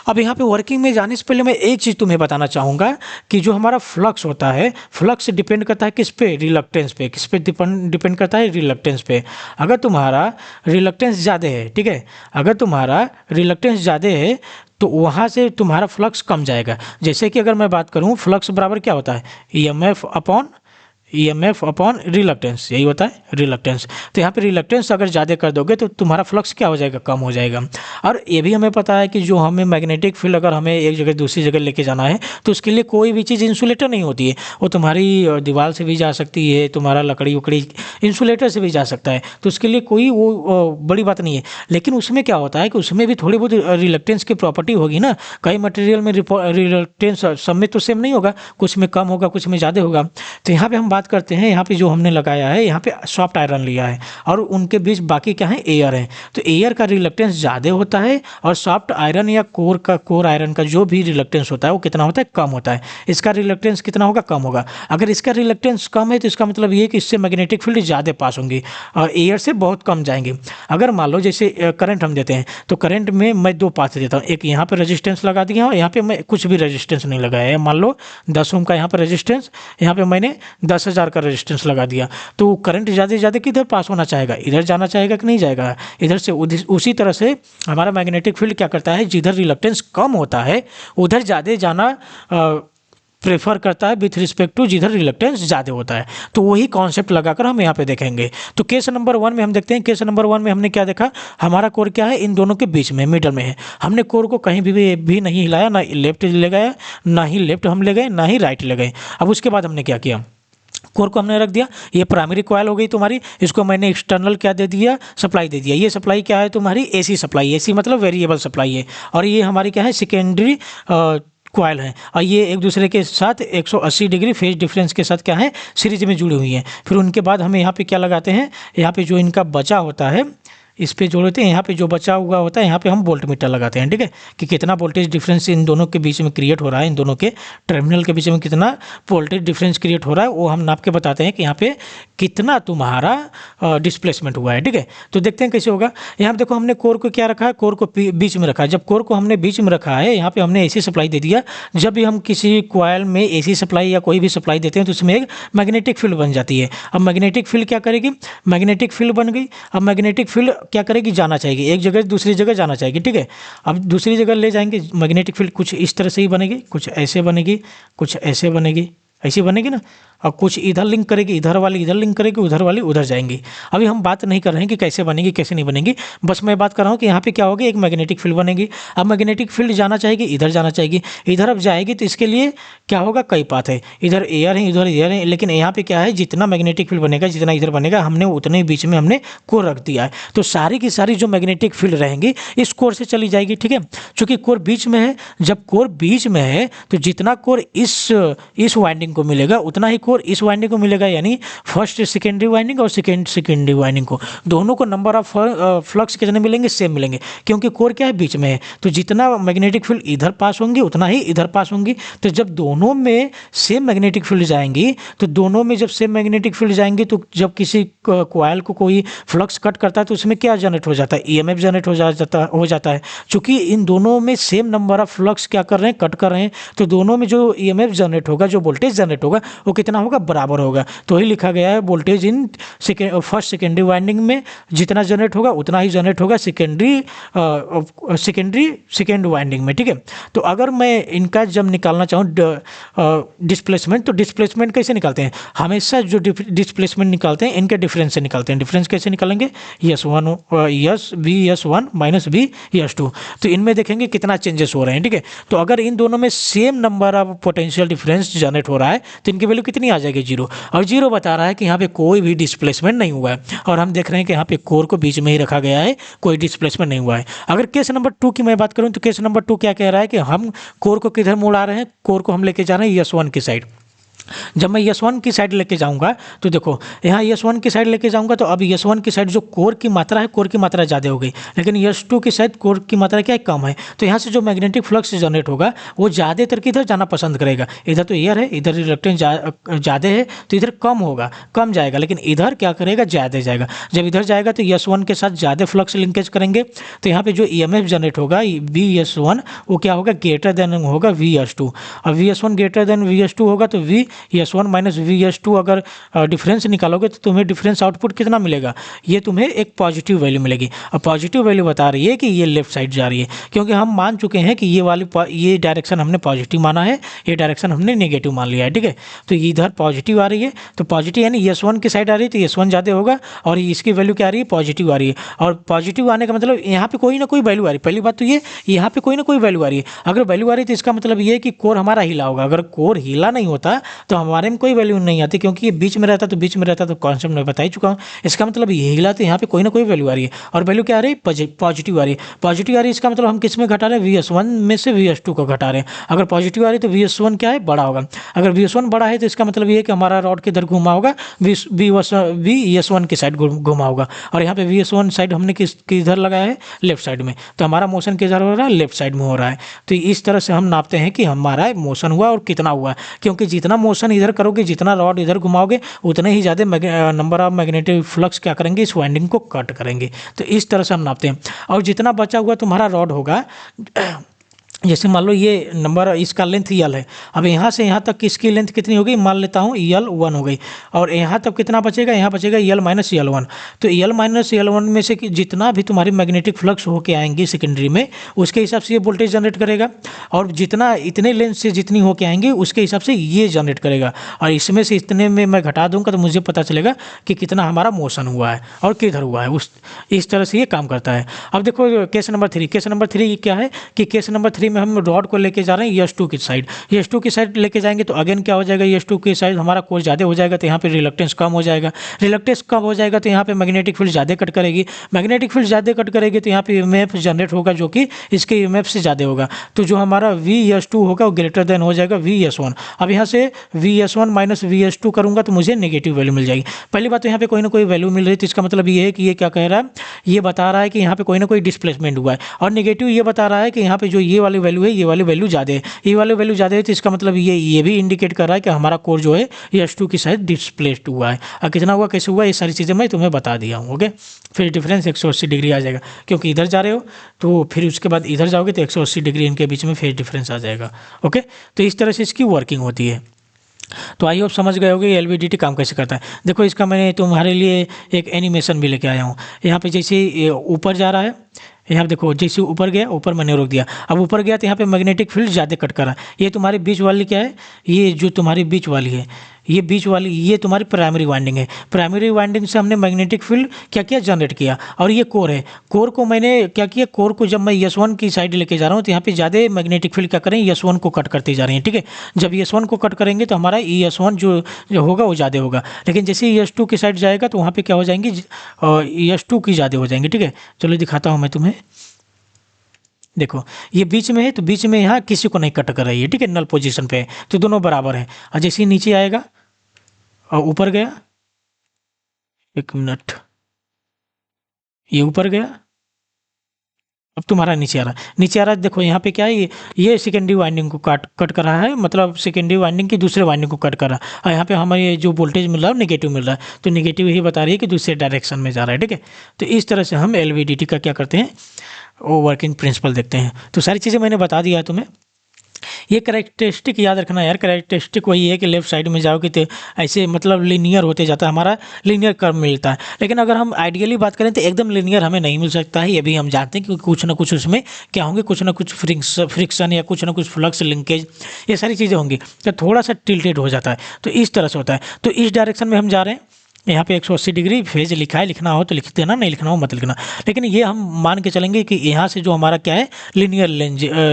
अब यहाँ पे वर्किंग में जाने से पहले मैं एक चीज़ तुम्हें बताना चाहूँगा कि जो हमारा फ्लक्स होता है, फ्लक्स डिपेंड करता है किस पे, रिलक्टेंस पे। किस पे डिपेंड करता है, रिलक्टेंस पे। अगर तुम्हारा रिलक्टेंस ज़्यादा है, ठीक है, अगर तुम्हारा रिलक्टेंस ज़्यादा है तो वहाँ से तुम्हारा फ्लक्स कम जाएगा। जैसे कि अगर मैं बात करूँ, फ्लक्स बराबर क्या होता है, ईएमएफ अपॉन रिलक्टेंस, यही होता है रिलक्टेंस। तो यहाँ पे रिलक्टेंस अगर ज़्यादा कर दोगे तो तुम्हारा फ्लक्स क्या हो जाएगा, कम हो जाएगा। और ये भी हमें पता है कि जो हमें मैग्नेटिक फील्ड अगर हमें एक जगह दूसरी जगह लेके जाना है तो उसके लिए कोई भी चीज़ इंसुलेटर नहीं होती है, वो तुम्हारी दीवार से भी जा सकती है, तुम्हारा लकड़ी उकड़ी इंसुलेटर से भी जा सकता है, तो उसके लिए कोई वो बड़ी बात नहीं है। लेकिन उसमें क्या होता है कि उसमें भी थोड़ी बहुत रिलक्टेंस की प्रॉपर्टी होगी ना। कई मटेरियल में रिलक्टेंस सब में तो सेम नहीं होगा, कुछ में कम होगा, कुछ में ज़्यादा होगा। तो यहाँ पे हम बात करते हैं, यहाँ पे जो हमने लगाया है, यहाँ पे सॉफ्ट आयरन लिया है और उनके बीच बाकी क्या है, एयर है। तो एयर का रिलक्टेंस ज़्यादा होता है और सॉफ्ट आयरन या कोर आयरन का जो भी रिलक्टेंस होता है वो कितना होता है, कम होता है। इसका रिलक्टेंस कितना होगा, कम होगा। अगर इसका रिलक्टेंस कम है तो इसका मतलब ये है कि इससे मैग्नेटिक फील्ड ज़्यादा पास होंगी और एयर से बहुत कम जाएंगे। अगर मान लो जैसे करंट हम देते हैं तो करंट में मैं 2 पाथ देता हूँ, एक यहाँ पर रेजिस्टेंस लगा दिया और यहाँ पे मैं कुछ भी रेजिस्टेंस नहीं लगाया है। मान लो 10 ओम का यहाँ पर रेजिस्टेंस, यहाँ पे मैंने 10,000 का रेजिस्टेंस लगा दिया, तो करंट ज़्यादा से ज़्यादा किधर पास होना चाहेगा, इधर जाना चाहेगा कि नहीं जाएगा, इधर से उसी तरह से हमारा मैग्नेटिक फील्ड क्या करता है, जिधर रिलक्टेंस कम होता है उधर ज़्यादा जाना प्रेफर करता है विथ रिस्पेक्ट टू जिधर रिलक्टेंस ज़्यादा होता है। तो वही कॉन्सेप्ट लगाकर हम यहाँ पे देखेंगे। तो केस नंबर 1 में हम देखते हैं, केस नंबर 1 में हमने क्या देखा, हमारा कोर क्या है, इन दोनों के बीच में, मिडल में है। हमने कोर को कहीं भी नहीं हिलाया, ना लेफ्ट ले गया, ना ही लेफ्ट हम ले गए, ना ही राइट ले गए। अब उसके बाद हमने क्या किया, कोर को हमने रख दिया। ये प्राइमरी कॉइल हो गई तुम्हारी, इसको मैंने एक्सटर्नल क्या दे दिया, सप्लाई दे दिया। ये सप्लाई क्या है तुम्हारी, एसी सप्लाई, एसी मतलब वेरिएबल सप्लाई है। और ये हमारी क्या है, सेकेंडरी कॉइल है, और ये एक दूसरे के साथ 180 डिग्री फेज डिफरेंस के साथ क्या है, सीरीज में जुड़ी हुई हैं। फिर उनके बाद हमें यहाँ पे क्या लगाते हैं, यहाँ पे जो इनका बचा होता है इस पे जोड़ते हैं, यहाँ पे जो बचा हुआ होता है यहाँ पे हम वोल्ट मीटर लगाते हैं, ठीक है, कि कितना वोल्टेज डिफरेंस इन दोनों के बीच में क्रिएट हो रहा है, इन दोनों के टर्मिनल के बीच में कितना वोल्टेज डिफरेंस क्रिएट हो रहा है, वो हम नाप के बताते हैं कि यहाँ पे कितना तुम्हारा डिस्प्लेसमेंट हुआ है, ठीक है। तो देखते हैं कैसे होगा। यहाँ पे देखो हमने कोर को क्या रखा है, कोर को बीच में रखा है। जब कोर को हमने बीच में रखा है, यहाँ पे हमने एसी सप्लाई दे दिया। जब भी हम किसी कॉइल में एसी सप्लाई या कोई भी सप्लाई देते हैं तो उसमें एक मैग्नेटिक फील्ड बन जाती है। अब मैग्नेटिक फील्ड क्या करेगी, मैग्नेटिक फील्ड बन गई। अब मैग्नेटिक फील्ड क्या करेगी, जाना चाहिए, एक जगह दूसरी जगह जाना चाहिए, ठीक है। अब दूसरी जगह ले जाएंगे, मैग्नेटिक फील्ड कुछ इस तरह से ही बनेगी, कुछ ऐसे बनेगी, कुछ ऐसे बनेगी, ऐसी बनेगी ना, और कुछ इधर लिंक करेगी, इधर वाली इधर लिंक करेगी, उधर वाली उधर जाएंगी। अभी हम बात नहीं कर रहे हैं कि कैसे बनेगी कैसे नहीं बनेगी, बस मैं बात कर रहा हूँ कि यहाँ पे क्या होगी, एक मैग्नेटिक फील्ड बनेगी। अब मैग्नेटिक फील्ड जाना चाहिए, इधर जाना चाहिए, इधर अब जाएगी तो इसके लिए क्या होगा, कई पाथ है, इधर एयर है, इधर एयर है, लेकिन यहाँ पे क्या है, जितना मैग्नेटिक फील्ड बनेगा, जितना इधर बनेगा, हमने उतने बीच में हमने कोर रख दिया है। तो सारी की सारी जो मैग्नेटिक फील्ड रहेंगी इस कोर से चली जाएगी, ठीक है। चूंकि कोर बीच में है, जब कोर बीच में है तो जितना कोर इस वाइंडिंग को मिलेगा उतना ही कोर इस वाइंडिंग को मिलेगा, यानी फर्स्ट सेकेंडरी वाइंडिंग और सेकेंडरी वाइंडिंग को, दोनों को नंबर ऑफ फ्लक्स कितने मिलेंगे, सेम मिलेंगे, क्योंकि कोर क्या है, बीच में है। तो जितना मैग्नेटिक फील्ड इधर पास होंगी उतना ही इधर पास होंगी। तो जब दोनों में सेम मैग्नेटिक फील्ड जाएंगी, तो दोनों में जब सेम मैग्नेटिक फील्ड जाएंगी तो जब किसी कॉइल को कोई फ्लक्स कट करता है तो उसमें क्या जनरेट हो जाता है, ईएमएफ जनरेट हो जाता है। चूंकि इन दोनों में सेम नंबर ऑफ फ्लक्स क्या कर रहे हैं, कट कर रहे हैं, तो दोनों में जो ईएमएफ जनरेट होगा, जो वोल्टेज जनरेट होगा वो कितना होगा, बराबर होगा। तो वही लिखा गया है voltage in first secondary winding में जितना जनरेट होगा उतना ही जनरेट होगा सेकेंड वाइंडिंग में, ठीक है। तो अगर मैं इनका जब निकालना चाहूँ डिस्प्लेसमेंट, तो डिस्प्लेसमेंट कैसे निकालते हैं, हमेशा जो डिस्प्लेसमेंट निकालते हैं इनके डिफरेंस से निकालते हैं। डिफरेंस कैसे निकालेंगे, VS1 माइनस VS2, तो इनमें देखेंगे कितना चेंजेस हो रहे हैं, ठीक है। तो अगर इन दोनों में same number of potential difference generate हो रहा है तो इनकी वैल्यू कितनी आ जाएगी, 0। और 0 बता रहा है कि यहाँ पे कोई भी डिस्प्लेसमेंट नहीं हुआ है, और हम देख रहे हैं कि यहाँ पे कोर को बीच में ही रखा गया है, कोई डिस्प्लेसमेंट नहीं हुआ है। अगर केस नंबर 2 की मैं बात करूँ तो केस नंबर 2 क्या कह रहा है कि हम कोर को किधर मोड़ा रहे हैं, कोर को हम लेके जा रहे हैं S1 की साइड। जब मैं S1 की साइड लेके जाऊंगा तो देखो यहाँ S1 की साइड लेके जाऊंगा तो अब S1 की साइड जो कोर की मात्रा है, कोर की मात्रा ज़्यादा हो गई, लेकिन S2 की साइड कोर की मात्रा क्या है, कम है। तो यहाँ से जो मैग्नेटिक फ्लक्स जनरेट होगा वो ज़्यादातर किधर जाना पसंद करेगा, इधर तो एयर है, इधर रिलक्टेंस ज़्यादा है तो इधर कम होगा, कम जाएगा, लेकिन इधर क्या करेगा, ज़्यादा जाएगा। जब इधर जाएगा तो S1 के साथ ज़्यादा फ्लक्स लिंकेज करेंगे, तो यहाँ पे जो EMF जनरेट होगा VS1 वो क्या होगा, ग्रेटर देन होगा VS2, और VS1 ग्रेटर देन VS2 होगा तो VS1 माइनस VS2 अगर डिफरेंस निकालोगे तो तुम्हें डिफरेंस आउटपुट कितना मिलेगा, ये तुम्हें एक पॉजिटिव वैल्यू मिलेगी। और पॉजिटिव वैल्यू बता रही है कि ये लेफ्ट साइड जा रही है, क्योंकि हम मान चुके हैं कि ये डायरेक्शन हमने पॉजिटिव माना है, ये डायरेक्शन हमने नेगेटिव मान लिया है, ठीक है। तो इधर पॉजिटिव आ रही है, तो पॉजिटिव यानी S1 की साइड आ रही है तो S1 ज़्यादा होगा, और इसकी वैल्यू क्या आ रही है, पॉजिटिव आ रही है। और पॉजिटिव आने का मतलब यहाँ पे कोई ना कोई वैल्यू आ रही है, पहली बात तो ये यहाँ पे कोई ना कोई वैल्यू आ रही है। अगर वैल्यू आ रही है तो इसका मतलब ये है कि कोर हमारा हिला होगा, अगर कोर हिला नहीं होता तो हमारे में कोई वैल्यू नहीं आती, क्योंकि ये बीच में रहता तो कॉन्सेप्ट मैं बता ही चुका हूँ। इसका मतलब ये हिला तो यहाँ पे कोई ना कोई वैल्यू आ रही है, और वैल्यू क्या आ रही है, पॉजिटिव आ रही है। पॉजिटिव आ रही है इसका मतलब हम किस में घटा रहे हैं, VS1 में से VS2 को घटा रहे हैं। अगर पॉजिटिव आ रही है तो VS1 क्या है, बड़ा होगा। अगर VS1 बड़ा है तो इसका मतलब ये है कि हमारा रॉड किधर घुमा होगा, VS1 की साइड घुमा होगा, और यहाँ पे VS1 साइड हमने किधर लगाया है, लेफ्ट साइड में, तो हमारा मोशन किधर हो रहा है, लेफ्ट साइड में हो रहा है। तो इस तरह से हम नापते हैं कि हमारा मोशन हुआ और कितना हुआ, क्योंकि जितना मोशन इधर करोगे, जितना रॉड इधर घुमाओगे, उतने ही ज़्यादा नंबर ऑफ मैग्नेटिक फ्लक्स क्या करेंगे, इस वाइंडिंग को कट करेंगे। तो इस तरह से हम नापते हैं। और जितना बचा हुआ तुम्हारा रॉड होगा, जैसे मान लो ये नंबर, इसका लेंथ L है, अब यहाँ से यहाँ तक इसकी लेंथ कितनी होगी, मान लेता हूँ L1 हो गई, और यहाँ तक कितना बचेगा, यहाँ बचेगा L माइनस L1। तो L माइनस L1 में से जितना भी तुम्हारी मैग्नेटिक फ्लक्स होके आएंगी सेकेंडरी में, उसके हिसाब से ये वोल्टेज जनरेट करेगा, और जितना इतने लेंथ से जितनी होके आएंगी उसके हिसाब से ये जनरेट करेगा, और इसमें से इतने में मैं घटा दूंगा तो मुझे पता चलेगा कि कितना हमारा मोशन हुआ है और किधर हुआ है। इस तरह से ये काम करता है। अब देखो केस नंबर 3, केस नंबर 3 क्या है कि केस नंबर 3 में हम रॉड को लेके जा रहे हैं S2 की साइड। S2 की साइड लेके जाएंगे तो अगेन क्या हो जाएगा, S2 की साइड हमारा कोर ज़्यादा हो जाएगा तो यहाँ पे रिलक्टेंस कम हो जाएगा, रिलक्टेंस कम हो जाएगा तो यहाँ पे मैग्नेटिक फील्ड ज़्यादा कट करेगी, मैग्नेटिक फील्ड ज़्यादा कट करेगी तो यहाँ पे EMF जनरेट होगा जो कि इसके EMF से ज़्यादा होगा। तो जो हमारा VS2 होगा वो ग्रेटर देन हो जाएगा VS1। अब यहाँ से VS1 माइनस VS2 करूँगा तो मुझे नेगेटिव वैल्यू मिल जाएगी। पहली बात तो यहाँ पे कोई ना कोई वैल्यू मिल रही है, तो इसका मतलब ये है कि ये क्या कह रहा है, ये बता रहा है कि यहाँ पे कोई ना कोई डिस्प्लेसमेंट हुआ है, और नेगेटिव ये बता रहा है कि यहाँ पे जो ये वाली वैल्यू है, ये वाली वैल्यू ज़्यादा है, ये वाली वैल्यू ज़्यादा है, तो इसका मतलब ये भी इंडिकेट कर रहा है कि हमारा कोर जो है S2 की साइड डिस्प्लेस्ड हुआ है। और कितना हुआ, कैसे हुआ, ये सारी चीज़ें मैं तुम्हें बता दिया हूँ। ओके, फिर डिफरेंस 180 डिग्री आ जाएगा, क्योंकि इधर जा रहे हो तो फिर उसके बाद इधर जाओगे तो 180 डिग्री इनके बीच में फेज डिफरेंस आ जाएगा। ओके, तो इस तरह से इसकी वर्किंग होती है। तो आई होप समझ गए होगे LVDT काम कैसे करता है। देखो इसका मैंने तुम्हारे लिए एक एनिमेशन भी लेके आया हूँ। यहाँ पे जैसे ऊपर जा रहा है, यहाँ देखो जैसे ऊपर गया, ऊपर मैंने रोक दिया, अब ऊपर गया तो यहाँ पे मैग्नेटिक फील्ड ज़्यादा कट कर रहा है। ये तुम्हारी बीच वाली क्या है, ये जो तुम्हारी बीच वाली है, ये बीच वाली, ये तुम्हारी प्राइमरी वाइंडिंग है। प्राइमरी वाइंडिंग से हमने मैग्नेटिक फील्ड क्या किया, जनरेट किया। और ये कोर है, कोर को मैंने क्या किया, कोर को जब मैं S1 की साइड लेके जा रहा हूँ तो यहाँ पे ज़्यादा मैग्नेटिक फील्ड क्या करें, S1 को कट करते जा रही है, ठीक है। जब S1 को कट करेंगे तो हमारा ES1 जो होगा वो ज़्यादा होगा, लेकिन जैसे ES2 की साइड जाएगा तो वहाँ पर क्या हो जाएंगी, ES2 की ज़्यादा हो जाएंगी, ठीक है। चलो दिखाता हूँ मैं तुम्हें। देखो ये बीच में है तो बीच में यहाँ किसी को नहीं कट कर रही है, ठीक है, नल पोजीशन पे है, तो दोनों बराबर है। और जैसे ही नीचे आएगा और ऊपर गया, एक मिनट, ये ऊपर गया, अब तुम्हारा नीचे आ रहा है, नीचे आ रहा है। देखो यहाँ पे क्या है, ये सेकेंडरी वाइंडिंग को कट कर रहा है, मतलब सेकेंडरी वाइंडिंग की दूसरे वाइंडिंग को कट कर रहा है। और यहाँ पे हमें जो वोल्टेज मिल रहा है नेगेटिव मिल रहा है, तो नेगेटिव ही बता रही है कि दूसरे डायरेक्शन में जा रहा है, ठीक है। तो इस तरह से हम LVDT का क्या करते हैं, वो वर्किंग प्रिंसिपल देखते हैं। तो सारी चीज़ें मैंने बता दिया है तुम्हें। ये कैरेक्टरिस्टिक याद रखना यार, कैरेक्टरिस्टिक वही है कि लेफ्ट साइड में जाओगे तो ऐसे मतलब लीनियर होते जाता है, हमारा लीनियर कर्व मिलता है। लेकिन अगर हम आइडियली बात करें तो एकदम लीनियर हमें नहीं मिल सकता है, ये भी हम जानते हैं, क्योंकि कुछ ना कुछ उसमें क्या होंगे, कुछ ना कुछ फ्रिक्शन या कुछ ना कुछ फ्लक्स लिंकेज, ये सारी चीज़ें होंगी, तो थोड़ा सा टिल्टेड हो जाता है। तो इस तरह से होता है। तो इस डायरेक्शन में हम जा रहे हैं, यहाँ पे 180 डिग्री फेज लिखा है, लिखना हो तो लिख देना, नहीं लिखना हो मत लिखना। लेकिन ये हम मान के चलेंगे कि यहाँ से जो हमारा क्या है, लीनियर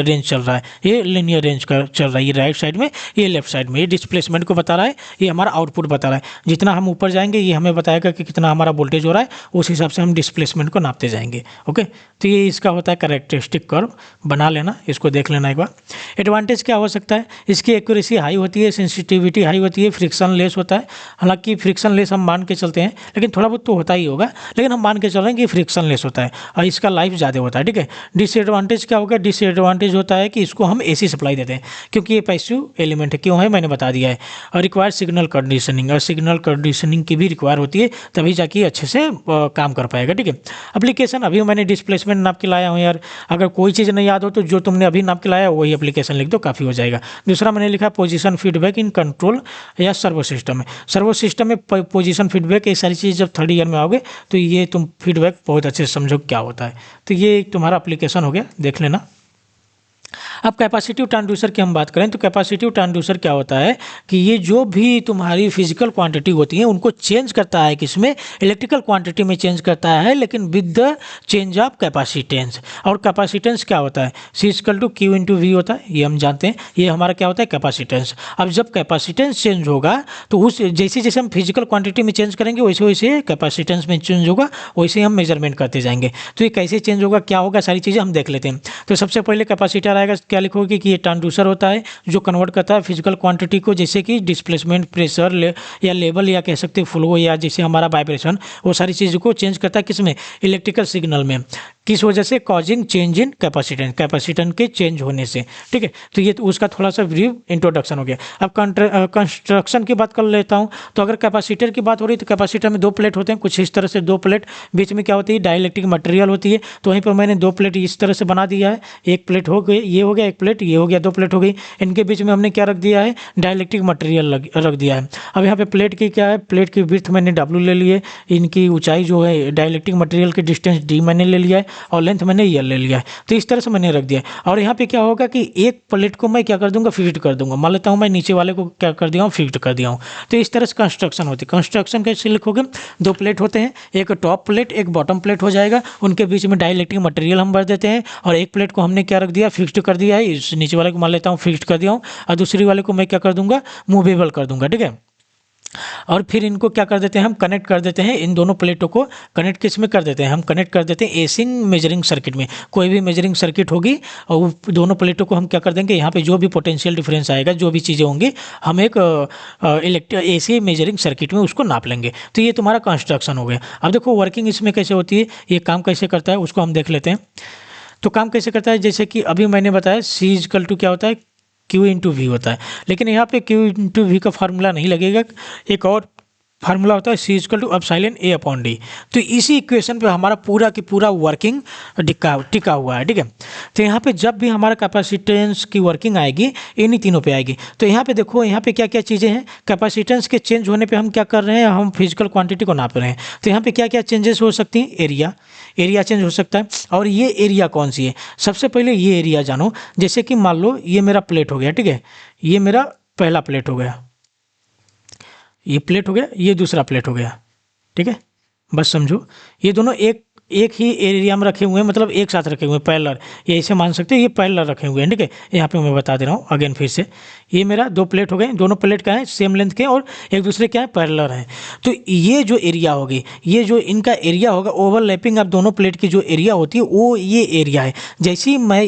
रेंज चल रहा है, ये लीनियर रेंज का चल रहा है, ये राइट साइड में, ये लेफ्ट साइड में, ये डिस्प्लेसमेंट को बता रहा है, ये हमारा आउटपुट बता रहा है। जितना हम ऊपर जाएंगे ये हमें बताएगा कि कितना हमारा वोल्टेज हो रहा है, उस हिसाब से हम डिस्प्लेसमेंट को नापते जाएंगे। ओके, तो ये इसका होता है कैरेक्टरिस्टिक कर्व, बना लेना, इसको देख लेना एक बार। एडवांटेज क्या हो सकता है, इसकी एक्यूरेसी हाई होती है, सेंसिटिविटी हाई होती है, फ्रिक्शन लेस होता है। हालांकि फ्रिक्शन लेस हम मान के चलते हैं, लेकिन थोड़ा बहुत तो होता ही होगा, लेकिन हम मान के चल रहे हैं कि फ्रिक्शन लेस होता है और इसका लाइफ ज़्यादा होता है। ठीक है, डिसएडवांटेज क्या होगा, डिसएडवांटेज होता है कि इसको हम एसी सप्लाई देते हैं, क्योंकि ये पैसिव एलिमेंट है। क्यों है मैंने बता दिया है। और रिक्वायर सिग्नल कंडीशनिंग, और सिग्नल कंडीशनिंग की भी रिक्वायर होती है, तभी जाके ये अच्छे से काम कर पाएगा। ठीक है, एप्लीकेशन अभी मैंने डिस्प्लेसमेंट नाप के लाया हूँ यार, अगर कोई चीज़ नहीं याद हो तो जो तुमने अभी नाप के लाया वही एप्लीकेशन लिख दो, काफ़ी हो जाएगा। दूसरा मैंने लिखा पोजीशन फीडबैक इन कंट्रोल या सर्वो सिस्टम में। सर्वो सिस्टम में पोजीशन फीडबैक, ये सारी चीज़ जब थर्ड ईयर में आओगे तो ये तुम फीडबैक बहुत अच्छे से समझो क्या होता है। तो ये तुम्हारा एप्लीकेशन हो गया, देख लेना। अब कैपेसिटिव ट्रांसड्यूसर की हम बात करें तो कैपेसिटिव ट्रांसड्यूसर क्या होता है कि ये जो भी तुम्हारी फिजिकल क्वांटिटी होती है उनको चेंज करता है, किसमें, इलेक्ट्रिकल क्वांटिटी में चेंज करता है, लेकिन with the change of capacitance. और कैपेसिटेंस क्या होता है, C equal to Q into V होता है, ये हम जानते हैं, ये हमारा क्या होता है, कैपेसिटेंस। अब जब कैपेसिटेंस चेंज होगा तो उस जैसे जैसे हम फिजिकल क्वांटिटी में चेंज करेंगे वैसे वैसे कैपेसिटेंस में चेंज होगा, वैसे हम मेजरमेंट करते जाएंगे। तो ये कैसे चेंज होगा, क्या होगा, सारी चीज़ें हम देख लेते हैं। तो सबसे पहले कैपेसिटर आएगा, क्या लिखोगे कि ये ट्रांसड्यूसर होता है जो कन्वर्ट करता है फिजिकल क्वांटिटी को, जैसे कि डिस्प्लेसमेंट, प्रेशर या लेवल, या कह सकते हैं फ्लो, या जैसे हमारा वाइब्रेशन, वो सारी चीज़ों को चेंज करता है किसमें, इलेक्ट्रिकल सिग्नल में। किस वजह से, causing change in capacitance, capacitance के चेंज होने से। ठीक है, तो ये उसका थोड़ा सा ब्रीफ इंट्रोडक्शन हो गया। अब कंस्ट्रक्शन की बात कर लेता हूँ। तो अगर कैपेसिटर की बात हो रही है तो कैपेसिटर में दो प्लेट होते हैं, कुछ इस तरह से दो प्लेट, बीच में क्या होती है, डाइलेक्ट्रिक मटेरियल होती है। तो वहीं पर मैंने दो प्लेट इस तरह से बना दिया है, एक प्लेट हो गई, ये हो गया एक प्लेट, ये हो गया दो प्लेट हो गई। इनके बीच में हमने क्या रख दिया है, डाइलेक्ट्रिक मटेरियल रख दिया है। अब यहाँ पे प्लेट की क्या है, प्लेट की विड्थ मैंने W ले ली है, इनकी ऊंचाई जो है डाइलेक्ट्रिक मटेरियल की डिस्टेंस D मैंने ले लिया है, और लेंथ मैंने L ले लिया है। तो इस तरह से मैंने रख दिया है। और यहाँ पे क्या होगा कि एक प्लेट को मैं क्या कर दूंगा, फिक्स्ड कर दूंगा। मान लेता हूँ मैं नीचे वाले को क्या कर दिया हूँ, फिक्स्ड कर दिया हूँ। तो इस तरह से कंस्ट्रक्शन होती है। कंस्ट्रक्शन कैसे लिखोगे, दो प्लेट होते हैं, एक टॉप प्लेट एक बॉटम प्लेट हो जाएगा, उनके बीच में डाइलेक्ट्रिक मटेरियल हम भर देते हैं, और एक प्लेट को हमने क्या रख दिया, फिक्स्ड कर दिया है। इस नीचे वाले को मान लेता हूँ फिक्स्ड कर दिया हूँ, और दूसरी वाले को मैं क्या कर दूंगा, मूवेबल कर दूंगा। ठीक है, और फिर इनको क्या कर देते हैं, हम कनेक्ट कर देते हैं, इन दोनों प्लेटों को कनेक्ट किस में कर देते हैं, हम कनेक्ट कर देते हैं एसिंग मेजरिंग सर्किट में। कोई भी मेजरिंग सर्किट होगी और वो दोनों प्लेटों को हम क्या कर देंगे, यहाँ पे जो भी पोटेंशियल डिफरेंस आएगा, जो भी चीज़ें होंगी, हम एक एसी मेजरिंग सर्किट में उसको नाप लेंगे। तो ये तुम्हारा कंस्ट्रक्शन हो गया। अब देखो वर्किंग इसमें कैसे होती है, ये काम कैसे करता है उसको हम देख लेते हैं। तो काम कैसे करता है, जैसे कि अभी मैंने बताया C इक्वल टू क्या होता है, Q इंटू V होता है। लेकिन यहाँ पे Q इंटू V का फार्मूला नहीं लगेगा, एक और फार्मूला होता है C equal to epsilon A upon D। तो इसी इक्वेशन पे हमारा पूरा की पूरा वर्किंग टिका हुआ है। ठीक है, तो यहाँ पे जब भी हमारा कैपेसिटेंस की वर्किंग आएगी, इन्हीं तीनों पे आएगी। तो यहाँ पे देखो, यहाँ पे क्या क्या चीज़ें हैं, कैपेसिटेंस के चेंज होने पे हम क्या कर रहे हैं, हम फिजिकल क्वांटिटी को नाप रहे हैं। तो यहाँ पे क्या क्या चेंजेस हो सकती हैं, एरिया चेंज हो सकता है। और ये एरिया कौन सी है, सबसे पहले ये एरिया जानो। जैसे कि मान लो ये मेरा प्लेट हो गया, ठीक है, ये मेरा पहला प्लेट हो गया, ये प्लेट हो गया, ये दूसरा प्लेट हो गया। ठीक है, बस समझो, ये दोनों एक ही एरिया में रखे हुए हैं, मतलब एक साथ रखे हुए हैं, पैरेलल, ये ऐसे मान सकते हैं, ये पैरेलल रखे हुए हैं। ठीक है, यहाँ पे मैं बता दे रहा हूँ अगेन फिर से, ये मेरा दो प्लेट हो गए, दोनों प्लेट का है सेम लेंथ के और एक दूसरे क्या है, पैरेलल है। तो ये जो एरिया होगी, ये जो इनका एरिया होगा, ओवरलैपिंग अब दोनों प्लेट की जो एरिया होती है वो ये एरिया है। जैसे ही मैं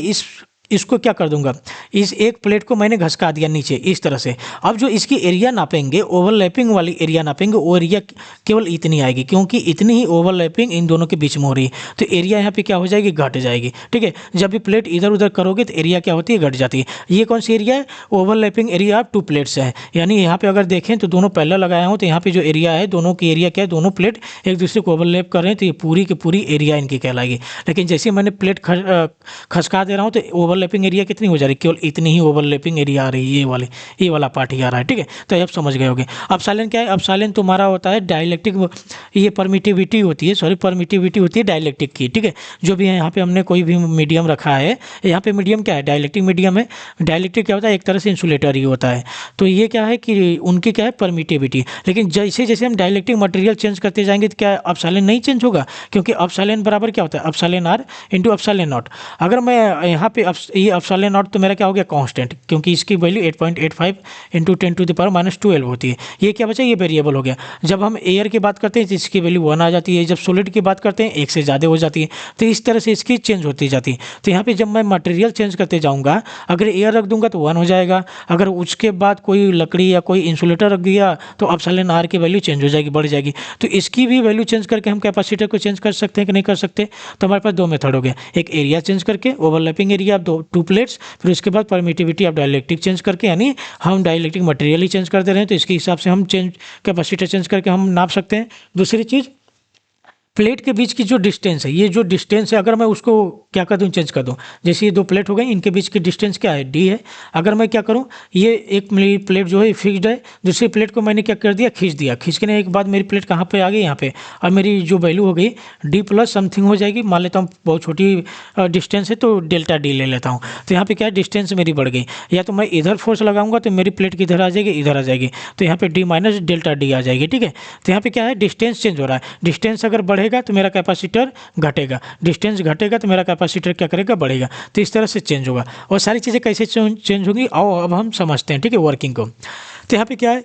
इसको क्या कर दूंगा, इस एक प्लेट को मैंने घसका दिया नीचे इस तरह से। अब जो इसकी एरिया नापेंगे, ओवरलैपिंग वाली एरिया नापेंगे, वो एरिया केवल इतनी आएगी, क्योंकि इतनी ही ओवरलैपिंग इन दोनों के बीच में हो रही है। तो एरिया यहाँ पे क्या हो जाएगी, घट जाएगी। ठीक है, जब भी प्लेट इधर उधर करोगे तो एरिया क्या होती है, घट जाती है। ये कौन सी एरिया है, overlapping area of to plates है। यानी यहाँ पे अगर देखें तो दोनों पैरेलल लगाया हूँ, तो यहाँ पे जो एरिया है, दोनों की एरिया क्या है, दोनों प्लेट एक दूसरे को ओवरलैप कर रहे हैं, तो ये पूरी की पूरी एरिया इनकी कहलाएगी। लेकिन जैसे मैंने प्लेट खसका दे रहा हूँ तो ओवरलैपिंग एरिया कितनी हो जा रही है, केवल इतनी ही ओवरलैपिंग एरिया आ रही है, ये वाला पार्ट ही आ रहा है, ठीक है। तो आप समझ गए होंगे। एप्सिलॉन क्या है, एप्सिलॉन तुम्हारा होता है डाइलेक्ट्रिक, ये परमिटिविटी होती है, सॉरी परमिटिविटी होती है डाइलेक्ट्रिक की, ठीक है। जो भी है यहाँ पे हमने कोई भी मीडियम रखा है, यहाँ पे मीडियम क्या है, डाइलेक्ट्रिक मीडियम है। डाइलेक्ट्रिक क्या होता है, एक तरह से इंसुलेटर ही होता है। तो ये क्या है कि उनकी क्या है परमिटिविटी। लेकिन जैसे जैसे हम डाइलेक्ट्रिक मटेरियल चेंज करते जाएंगे तो क्या एप्सिलॉन नहीं चेंज होगा, क्योंकि एप्सिलॉन बराबर क्या होता है, epsilon R into epsilon nought. अगर मैं यहाँ पे ये एप्सिलॉन नॉट तो मेरा क्या हो गया कांस्टेंट, क्योंकि इसकी वैल्यू 8.85 इंटू 10⁻⁻12 होती है। ये क्या बचा, ये वेरिएबल हो गया। जब हम एयर की बात करते हैं तो इसकी वैल्यू 1 आ जाती है, जब सॉलिड की बात करते हैं 1 से ज़्यादा हो जाती है। तो इस तरह से इसकी चेंज होती जाती है। तो यहाँ पे जब मैं मटेरियल चेंज करते जाऊँगा, अगर एयर रख दूंगा तो 1 हो जाएगा, अगर उसके बाद कोई लकड़ी या कोई इंसुलेटर रख दिया तो एप्सिलॉन आर की वैल्यू चेंज हो जाएगी, बढ़ जाएगी। तो इसकी भी वैल्यू चेंज करके हम कैपेसिटर को चेंज कर सकते हैं कि नहीं कर सकते। तो हमारे पास दो मेथड हो गया, एक एरिया चेंज करके, ओवरलैपिंग एरिया आप टू प्लेट्स, फिर उसके बाद परमिटिविटी आप डाइलेक्ट्रिक चेंज करके, यानी हम डाइलेक्ट्रिक मटेरियल ही चेंज कर दे रहे हैं, तो इसके हिसाब से हम कैपेसिटर चेंज करके हम नाप सकते हैं। दूसरी चीज़, प्लेट के बीच की जो डिस्टेंस है, ये जो डिस्टेंस है अगर मैं उसको क्या कर दूं, चेंज कर दूं। जैसे ये दो प्लेट हो गई, इनके बीच की डिस्टेंस क्या है, डी है। अगर मैं क्या करूं, ये एक मेरी प्लेट जो है फिक्स्ड है, दूसरी प्लेट को मैंने क्या कर दिया, खींच दिया। खींचने के बाद मेरी प्लेट कहाँ पे आ गई, यहाँ पे। और मेरी जो वैल्यू हो गई डी प्लस समथिंग हो जाएगी। मान लेता हूँ बहुत छोटी डिस्टेंस है तो डेल्टा डी ले लेता हूँ। तो यहाँ पे क्या है, डिस्टेंस मेरी बढ़ गई। या तो मैं इधर फोर्स लगाऊंगा तो मेरी प्लेट की इधर आ जाएगी, इधर आ जाएगी, तो यहाँ पे डी माइनस डेल्टा डी आ जाएगी, ठीक है। तो यहाँ पे क्या है, डिस्टेंस चेंज हो रहा है। डिस्टेंस अगर बढ़ेगा तो मेरा कैपेसिटर घटेगा, डिस्टेंस घटेगा तो मेरा कैपेसिटर क्या करेगा, बढ़ेगा। तो इस तरह से चेंज होगा। और सारी चीज़ें कैसे चेंज होंगी, आओ अब हम समझते हैं, ठीक है, वर्किंग को। तो यहाँ पे क्या है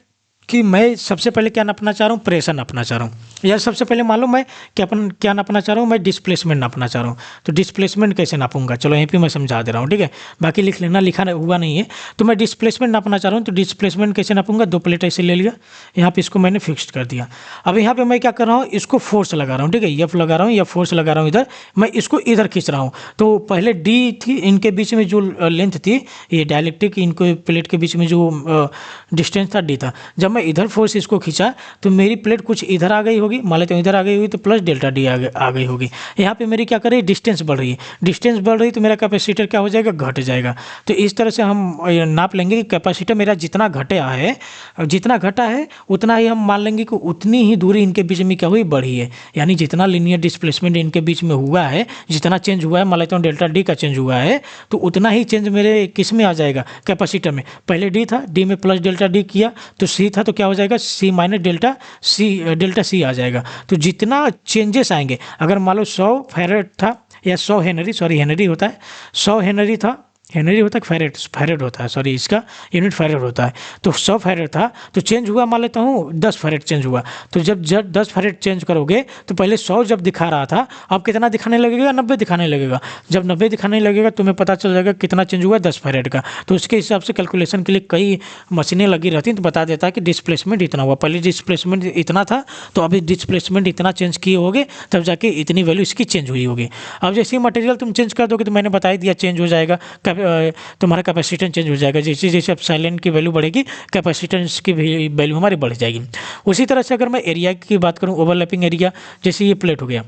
कि मैं सबसे पहले क्या नापना चाह रहा हूँ, प्रेशर नापना चाह रहा हूँ। या सबसे पहले मान लो मैं क्या नापना चाह रहा हूँ, मैं डिस्प्लेसमेंट नापना चाह रहा हूँ। तो डिस्प्लेसमेंट कैसे नापूंगा, चलो यहीं पे मैं समझा दे रहा हूँ, ठीक है। बाकी लिख लेना, लिखा हुआ नहीं है। तो मैं डिस्प्लेसमेंट नापना चाह रहा हूँ, तो डिस्प्लेसमेंट कैसे नापूंगा, दो प्लेट ऐसे ले लिया, यहाँ पे इसको मैंने फिक्स कर दिया। अब यहाँ पे मैं क्या कर रहा हूँ, इसको फोर्स लगा रहा हूँ, ठीक है, एफ लगा रहा हूँ या फोर्स लगा रहा हूँ इधर, मैं इसको इधर खींच रहा हूँ। तो पहले डी थी, इनके बीच में जो लेंथ थी, ये डायलेक्ट्रिक इनको प्लेट के बीच में जो डिस्टेंस था डी था। जब मैं इधर फोर्स इसको खींचा तो मेरी प्लेट कुछ इधर आ गई होगी, मान लेते हैं इधर आ गई होगी, तो प्लस डेल्टा डी आ गई होगी। यहाँ पे मेरी क्या कर रही है, डिस्टेंस बढ़ रही है। डिस्टेंस बढ़ रही तो मेरा कैपेसिटर क्या हो जाएगा, घट जाएगा। तो इस तरह से हम नाप लेंगे कि कैपेसिटर मेरा जितना घटा है, उतना ही हम मान लेंगे कि उतनी ही दूरी इनके बीच में क्या हुई, बढ़ी है। यानी जितना लीनियर डिस्प्लेसमेंट इनके बीच में हुआ है, जितना चेंज हुआ है, मान लेता हूँ डेल्टा डी का चेंज हुआ है, तो उतना ही चेंज मेरे किस में आ जाएगा, कैपेसिटर में। पहले डी था, डी में प्लस डेल्टा डी किया तो सी था, तो क्या हो जाएगा, सी माइनस डेल्टा सी आ जाएगा। तो जितना चेंजेस आएंगे, अगर मान लो 100 फैरेड था या 100 हेनरी, सॉरी हेनरी होता है, 100 हेनरी था, हेनरी होता है फैरेड होता है, सॉरी इसका यूनिट फैरेड होता है। तो 100 फैरेड था तो चेंज हुआ, मान लेता हूँ 10 फैरेड चेंज हुआ। तो जब 10 फैरेड चेंज करोगे तो पहले 100 जब दिखा रहा था, अब कितना दिखाने लगेगा, 90 दिखाने लगेगा। जब 90 दिखाने लगेगा तुम्हें पता चल जाएगा कितना चेंज हुआ, 10 फैरेड का। तो उसके हिसाब से कैलकुलेशन के लिए कई मशीनें लगी रहती हैं, तो बता देता है कि डिस्प्लेसमेंट इतना हुआ, पहले डिस्प्लेसमेंट इतना था तो अभी डिस्प्लेसमेंट इतना चेंज किए होगे, तब जाके इतनी वैल्यू इसकी चेंज हुई होगी। अब जैसे ही मटेरियल तुम चेंज कर दोगे तो मैंने बता ही दिया चेंज हो जाएगा, तुम्हारा कैपेसिटेंस चेंज हो जाएगा। जैसे जैसे अब साइलेंट की वैल्यू बढ़ेगी, कैपेसिटेंस की वैल्यू हमारी बढ़ जाएगी। उसी तरह से अगर मैं एरिया की बात करूँ, ओवरलैपिंग एरिया, जैसे ये प्लेट हो गया,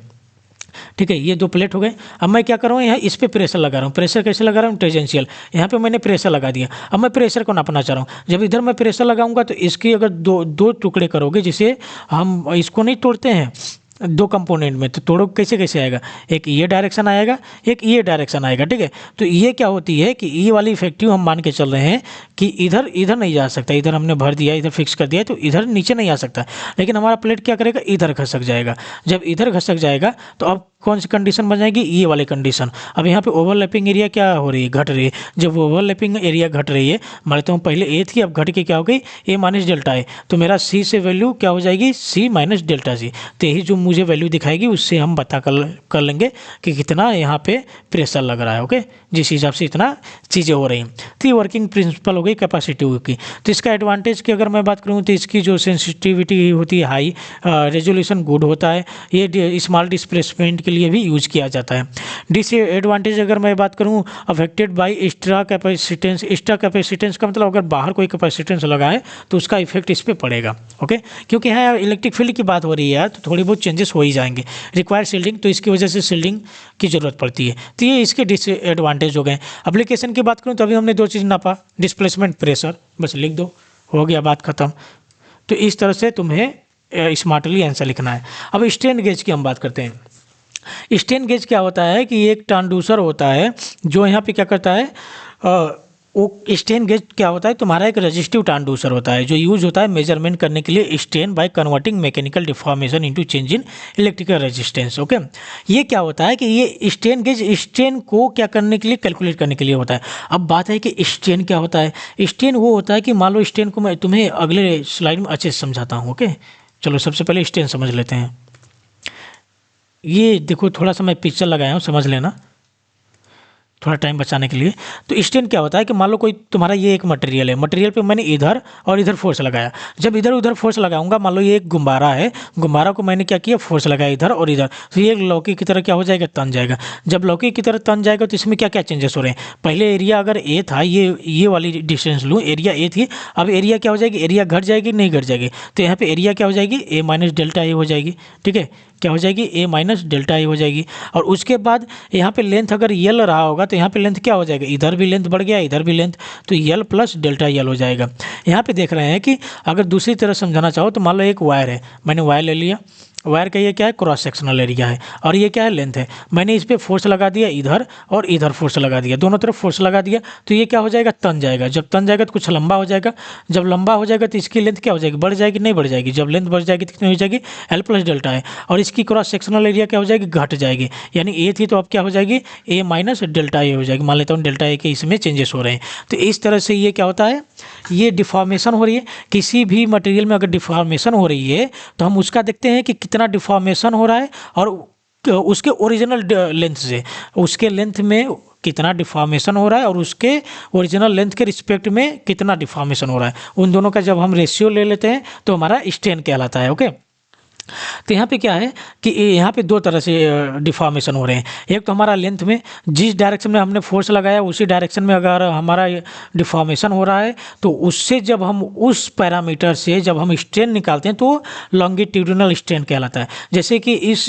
ठीक है, ये दो प्लेट हो गए। अब मैं क्या कर रहा हूँ, यहाँ इस पे प्रेशर लगा रहा हूँ। प्रेशर कैसे लगा रहा हूँ, टेंजेंशियल। यहाँ पे मैंने प्रेशर लगा दिया। अब मैं प्रेशर को नापना चाह रहा हूँ। जब इधर मैं प्रेशर लगाऊंगा तो इसकी अगर दो टुकड़े करोगे, जिसे हम इसको नहीं तोड़ते हैं दो कंपोनेंट में, तो तोड़ो कैसे कैसे आएगा, एक ये डायरेक्शन आएगा, एक ये डायरेक्शन आएगा, ठीक है। तो ये क्या होती है कि ये वाली इफेक्टिव हम मान के चल रहे हैं कि इधर नहीं जा सकता, इधर हमने भर दिया, इधर फिक्स कर दिया, तो इधर नीचे नहीं आ सकता। लेकिन हमारा प्लेट क्या करेगा, इधर खसक जाएगा। जब इधर खसक जाएगा तो अब कौन सी कंडीशन बन जाएगी, ये वाली कंडीशन। अब यहाँ पे ओवरलैपिंग एरिया क्या हो रही है, घट रही है। जब ओवरलैपिंग एरिया घट रही है, मान लेता हूँ पहले ए थी, अब घट के क्या हो गई, ए माइनस डेल्टा है। तो मेरा सी से वैल्यू क्या हो जाएगी, सी माइनस डेल्टा सी। तो यही जो मुझे वैल्यू दिखाएगी उससे हम पता कर लेंगे कि कितना यहाँ पे प्रेशर लग रहा है, ओके, जिस हिसाब से इतना चीज़ें हो रही हैं। तो ये वर्किंग प्रिंसिपल हो गई कैपेसिटी की। तो इसका एडवांटेज की अगर मैं बात करूँ तो इसकी जो सेंसिटिविटी होती है हाई, रेजोल्यूशन गुड होता है, ये स्मॉल डिस्प्लेसमेंट के लिए भी यूज किया जाता है। डिसएडवांटेज अगर मैं बात करूँ, affected by extra capacitance. Extra capacitance का मतलब अगर बाहर कोई कैपेसिटेंस लगा है तो उसका इफेक्ट इस पर पड़ेगा। ओके, क्योंकि यहाँ इलेक्ट्रिक फील्ड की बात हो रही है तो थोड़ी बहुत चेंजेस हो ही जाएंगे। रिक्वायर शील्डिंग, तो इसकी वजह से शील्डिंग की जरूरत पड़ती है। तो ये इसके डिसएडवांटेज हो गए। एप्लीकेशन की बात करूँ तो अभी हमने दो चीज़ नापा, डिस्प्लेसमेंट, प्रेशर, बस लिख दो, हो गया, बात खत्म। तो इस तरह से तुम्हें स्मार्टली आंसर लिखना है। अब स्ट्रेन गेज की हम बात करते हैं। स्ट्रेन गेज क्या होता है कि एक ट्रांसड्यूसर होता है जो यहाँ पे क्या करता है, वो स्ट्रेन गेज क्या होता है, तुम्हारा एक रजिस्टिव ट्रांसड्यूसर होता है जो यूज होता है मेजरमेंट करने के लिए strain by converting mechanical deformation into change in electrical resistance. Okay, ये क्या होता है कि ये स्ट्रेन गेज स्ट्रेन को क्या करने के लिए, कैलकुलेट करने के लिए होता है। अब बात है कि स्ट्रेन क्या होता है। स्ट्रेन वो होता है कि मान लो, स्ट्रेन को मैं तुम्हें अगले स्लाइड में अच्छे से समझाता हूँ। ओके, चलो सबसे पहले स्ट्रेन समझ लेते हैं। ये देखो, थोड़ा सा मैं पिक्चर लगाया हूँ, समझ लेना थोड़ा टाइम बचाने के लिए। तो स्ट्रेन क्या होता है कि मान लो कोई तुम्हारा ये एक मटेरियल है, मटेरियल पे मैंने इधर और इधर फोर्स लगाया। जब इधर उधर फोर्स लगाऊंगा, मान लो ये एक गुब्बारा है, गुब्बारा को मैंने क्या किया, फोर्स लगाया इधर और इधर, तो ये लौकी की तरह क्या हो जाएगा, तन जाएगा। जब लौकी की तरह तन जाएगा तो इसमें क्या क्या चेंजेस हो रहे हैं। पहले एरिया अगर ए था, ये वाली डिस्टेंस लूँ, एरिया ए थी, अब एरिया क्या हो जाएगी, एरिया घट जाएगी, नहीं घट जाएगी। तो यहाँ पे एरिया क्या हो जाएगी, ए माइनस डेल्टा ए हो जाएगी। ठीक है, क्या हो जाएगी, ए माइनस डेल्टा ए हो जाएगी। और उसके बाद यहाँ पे लेंथ अगर यल रहा होगा तो यहाँ पे लेंथ क्या हो जाएगा, इधर भी लेंथ बढ़ गया, इधर भी लेंथ, तो यल प्लस डेल्टा यल हो जाएगा। यहाँ पे देख रहे हैं कि अगर दूसरी तरह समझाना चाहो तो मान लो एक वायर है, मैंने वायर ले लिया, वायर का ये क्या है, क्रॉस सेक्शनल एरिया है, और ये क्या है, लेंथ है। मैंने इस पर फोर्स लगा दिया इधर और इधर फोर्स लगा दिया, दोनों तरफ फोर्स लगा दिया, तो ये क्या हो जाएगा, तन जाएगा। जब तन जाएगा तो कुछ लंबा हो जाएगा, जब लंबा हो जाएगा तो इसकी लेंथ क्या हो जाएगी, बढ़ जाएगी, नहीं बढ़ जाएगी। जब लेंथ बढ़ जाएगी तो कितनी हो जाएगी, एल प्लस डेल्टा है, और इसकी क्रॉस सेक्शनल एरिया क्या हो जाएगी, घट जाएगी। यानी ए थी तो अब क्या हो जाएगी, ए माइनस डेल्टा ए हो जाएगी। मान लेता हूँ डेल्टा ए के इसमें चेंजेस हो रहे हैं। तो इस तरह से ये क्या होता है, ये डिफॉर्मेशन हो रही है। किसी भी मटेरियल में अगर डिफॉर्मेशन हो रही है तो हम उसका देखते हैं कि कितना डिफॉर्मेशन हो रहा है, और उसके ओरिजिनल लेंथ से, उसके लेंथ में कितना डिफॉर्मेशन हो रहा है और उसके ओरिजिनल लेंथ के रिस्पेक्ट में कितना डिफॉर्मेशन हो रहा है, उन दोनों का जब हम रेशियो ले लेते हैं तो हमारा स्ट्रेन कहलाता है। ओके, तो यहाँ पे क्या है कि यहाँ पे दो तरह से डिफॉर्मेशन हो रहे हैं। एक तो हमारा लेंथ में, जिस डायरेक्शन में हमने फोर्स लगाया उसी डायरेक्शन में अगर हमारा डिफॉर्मेशन हो रहा है तो उससे जब हम उस पैरामीटर से जब हम स्ट्रेन निकालते हैं तो लॉन्गिट्यूडिनल स्ट्रेन कहलाता है। जैसे कि इस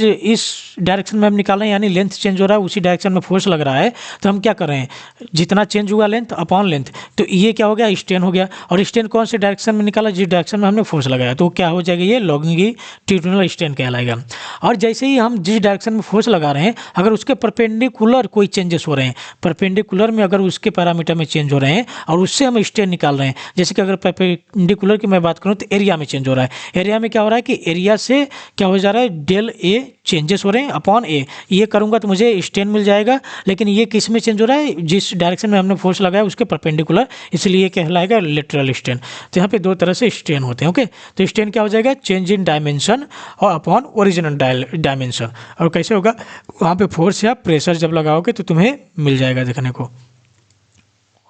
डायरेक्शन में हम निकाल रहे हैं, यानी लेंथ चेंज हो रहा है, उसी डायरेक्शन में फोर्स लग रहा है, तो हम क्या कर रहे हैं, जितना चेंज हुआ लेंथ अपॉन लेंथ, तो ये क्या हो गया, स्ट्रेन हो गया। और स्ट्रेन कौन से डायरेक्शन में निकाला, जिस डायरेक्शन में हमने फोर्स लगाया, तो क्या हो जाएगा, ये लॉन्गिट्यूडिनल स्ट्रेन कहलाएगा। और जैसे ही हम जिस डायरेक्शन में फोर्स लगा रहे हैं, अगर उसके परपेंडिकुलर कोई चेंजेस हो रहे हैं, परपेंडिकुलर में अगर उसके पैरामीटर में चेंज हो रहे हैं और उससे हम स्ट्रेन निकाल रहे हैं, जैसे कि अगर परपेंडिकुलर की मैं बात करूं तो एरिया में चेंज हो रहा है। एरिया में क्या हो रहा है कि एरिया से क्या हो जा रहा है, डेल ए चेंजेस हो रहे हैं अपॉन ए, ये करूंगा तो मुझे स्ट्रेन मिल जाएगा। लेकिन ये किस में चेंज हो रहा है, जिस डायरेक्शन में हमने फोर्स लगाया उसके परपेंडिकुलर, इसलिए कहलाएगा लेटरल स्ट्रेन। तो यहाँ पे दो तरह से स्ट्रेन होते हैं। ओके, तो स्ट्रेन क्या हो जाएगा, चेंज इन डायमेंशन और अपॉन ओरिजिनल डायमेंशन। और कैसे होगा, वहाँ पे फोर्स या प्रेशर जब लगाओगे तो तुम्हें मिल जाएगा देखने को।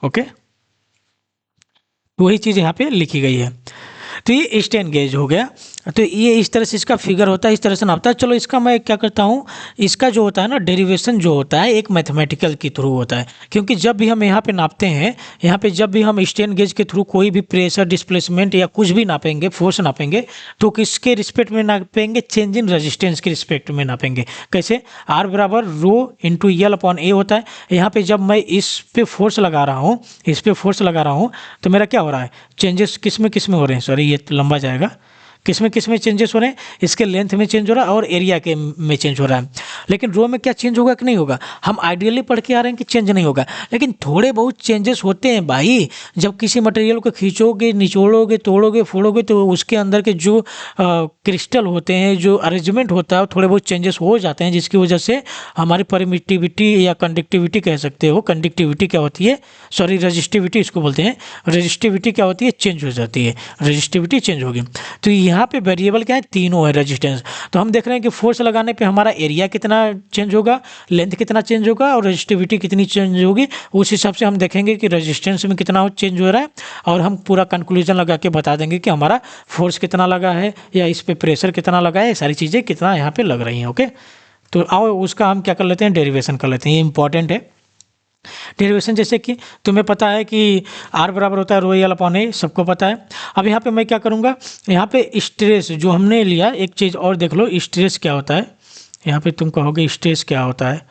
ओके, वही चीज़ यहाँ पे लिखी गई है। तो ये स्ट्रेन गेज हो गया। तो ये इस तरह से इसका फिगर होता है, इस तरह से नापता है। चलो इसका मैं क्या करता हूँ, इसका जो होता है ना डेरिवेशन जो होता है एक मैथमेटिकल के थ्रू होता है। क्योंकि जब भी हम यहाँ पे नापते हैं, यहाँ पे जब भी हम स्ट्रेन गेज के थ्रू कोई भी प्रेशर, डिस्प्लेसमेंट या कुछ भी नापेंगे, फोर्स नापेंगे, तो किसके रिस्पेक्ट में नापेंगे, चेंज इन रेजिस्टेंस के रिस्पेक्ट में नापेंगे। कैसे, आर बराबर रो इंटू यल अपॉन ए होता है। यहाँ पे जब मैं इस पे फोर्स लगा रहा हूँ, इस पे फोर्स लगा रहा हूँ, तो मेरा क्या हो रहा है, चेंजेस किस में हो रहे हैं, सॉरी ये लंबा जाएगा, किस में चेंजेस हो रहे हैं, इसके लेंथ में चेंज हो रहा है और एरिया के में चेंज हो रहा है। लेकिन रो में क्या चेंज होगा कि नहीं होगा, हम आइडियली पढ़ के आ रहे हैं कि चेंज नहीं होगा, लेकिन थोड़े बहुत चेंजेस होते हैं भाई। जब किसी मटेरियल को खींचोगे, निचोड़ोगे, तोड़ोगे, फोड़ोगे, तो उसके अंदर के जो क्रिस्टल होते हैं, जो अरेंजमेंट होता है, थोड़े बहुत चेंजेस हो जाते हैं, जिसकी वजह से हमारी परमिटिविटी या कंडक्टिविटी कह सकते हो, कंडक्टिविटी क्या होती है, सॉरी रजिस्टिविटी इसको बोलते हैं, रजिस्टिविटी क्या होती है, चेंज हो जाती है, रजिस्टिविटी चेंज होगी। तो यहाँ पे वेरिएबल क्या है, तीनों है रेजिस्टेंस। तो हम देख रहे हैं कि फोर्स लगाने पे हमारा एरिया कितना चेंज होगा, लेंथ कितना चेंज होगा और रेजिस्टिविटी कितनी चेंज होगी। उस हिसाब से हम देखेंगे कि रेजिस्टेंस में कितना चेंज हो रहा है, और हम पूरा कंक्लूजन लगा के बता देंगे कि हमारा फोर्स कितना लगा है या इस पे प्रेशर कितना लगा है, सारी चीज़ें कितना यहाँ पे लग रही हैं। ओके, तो आओ उसका हम क्या कर लेते हैं, डेरिवेशन कर लेते हैं, ये इंपॉर्टेंट है। डेरिवेशन जैसे कि तुम्हें पता है कि आर बराबर होता है रो एल अपॉन ए, सबको पता है। अब यहाँ पे मैं क्या करूँगा, यहाँ पे स्ट्रेस जो हमने लिया, एक चीज़ और देख लो, स्ट्रेस क्या होता है। यहाँ पे तुम कहोगे स्ट्रेस क्या होता है,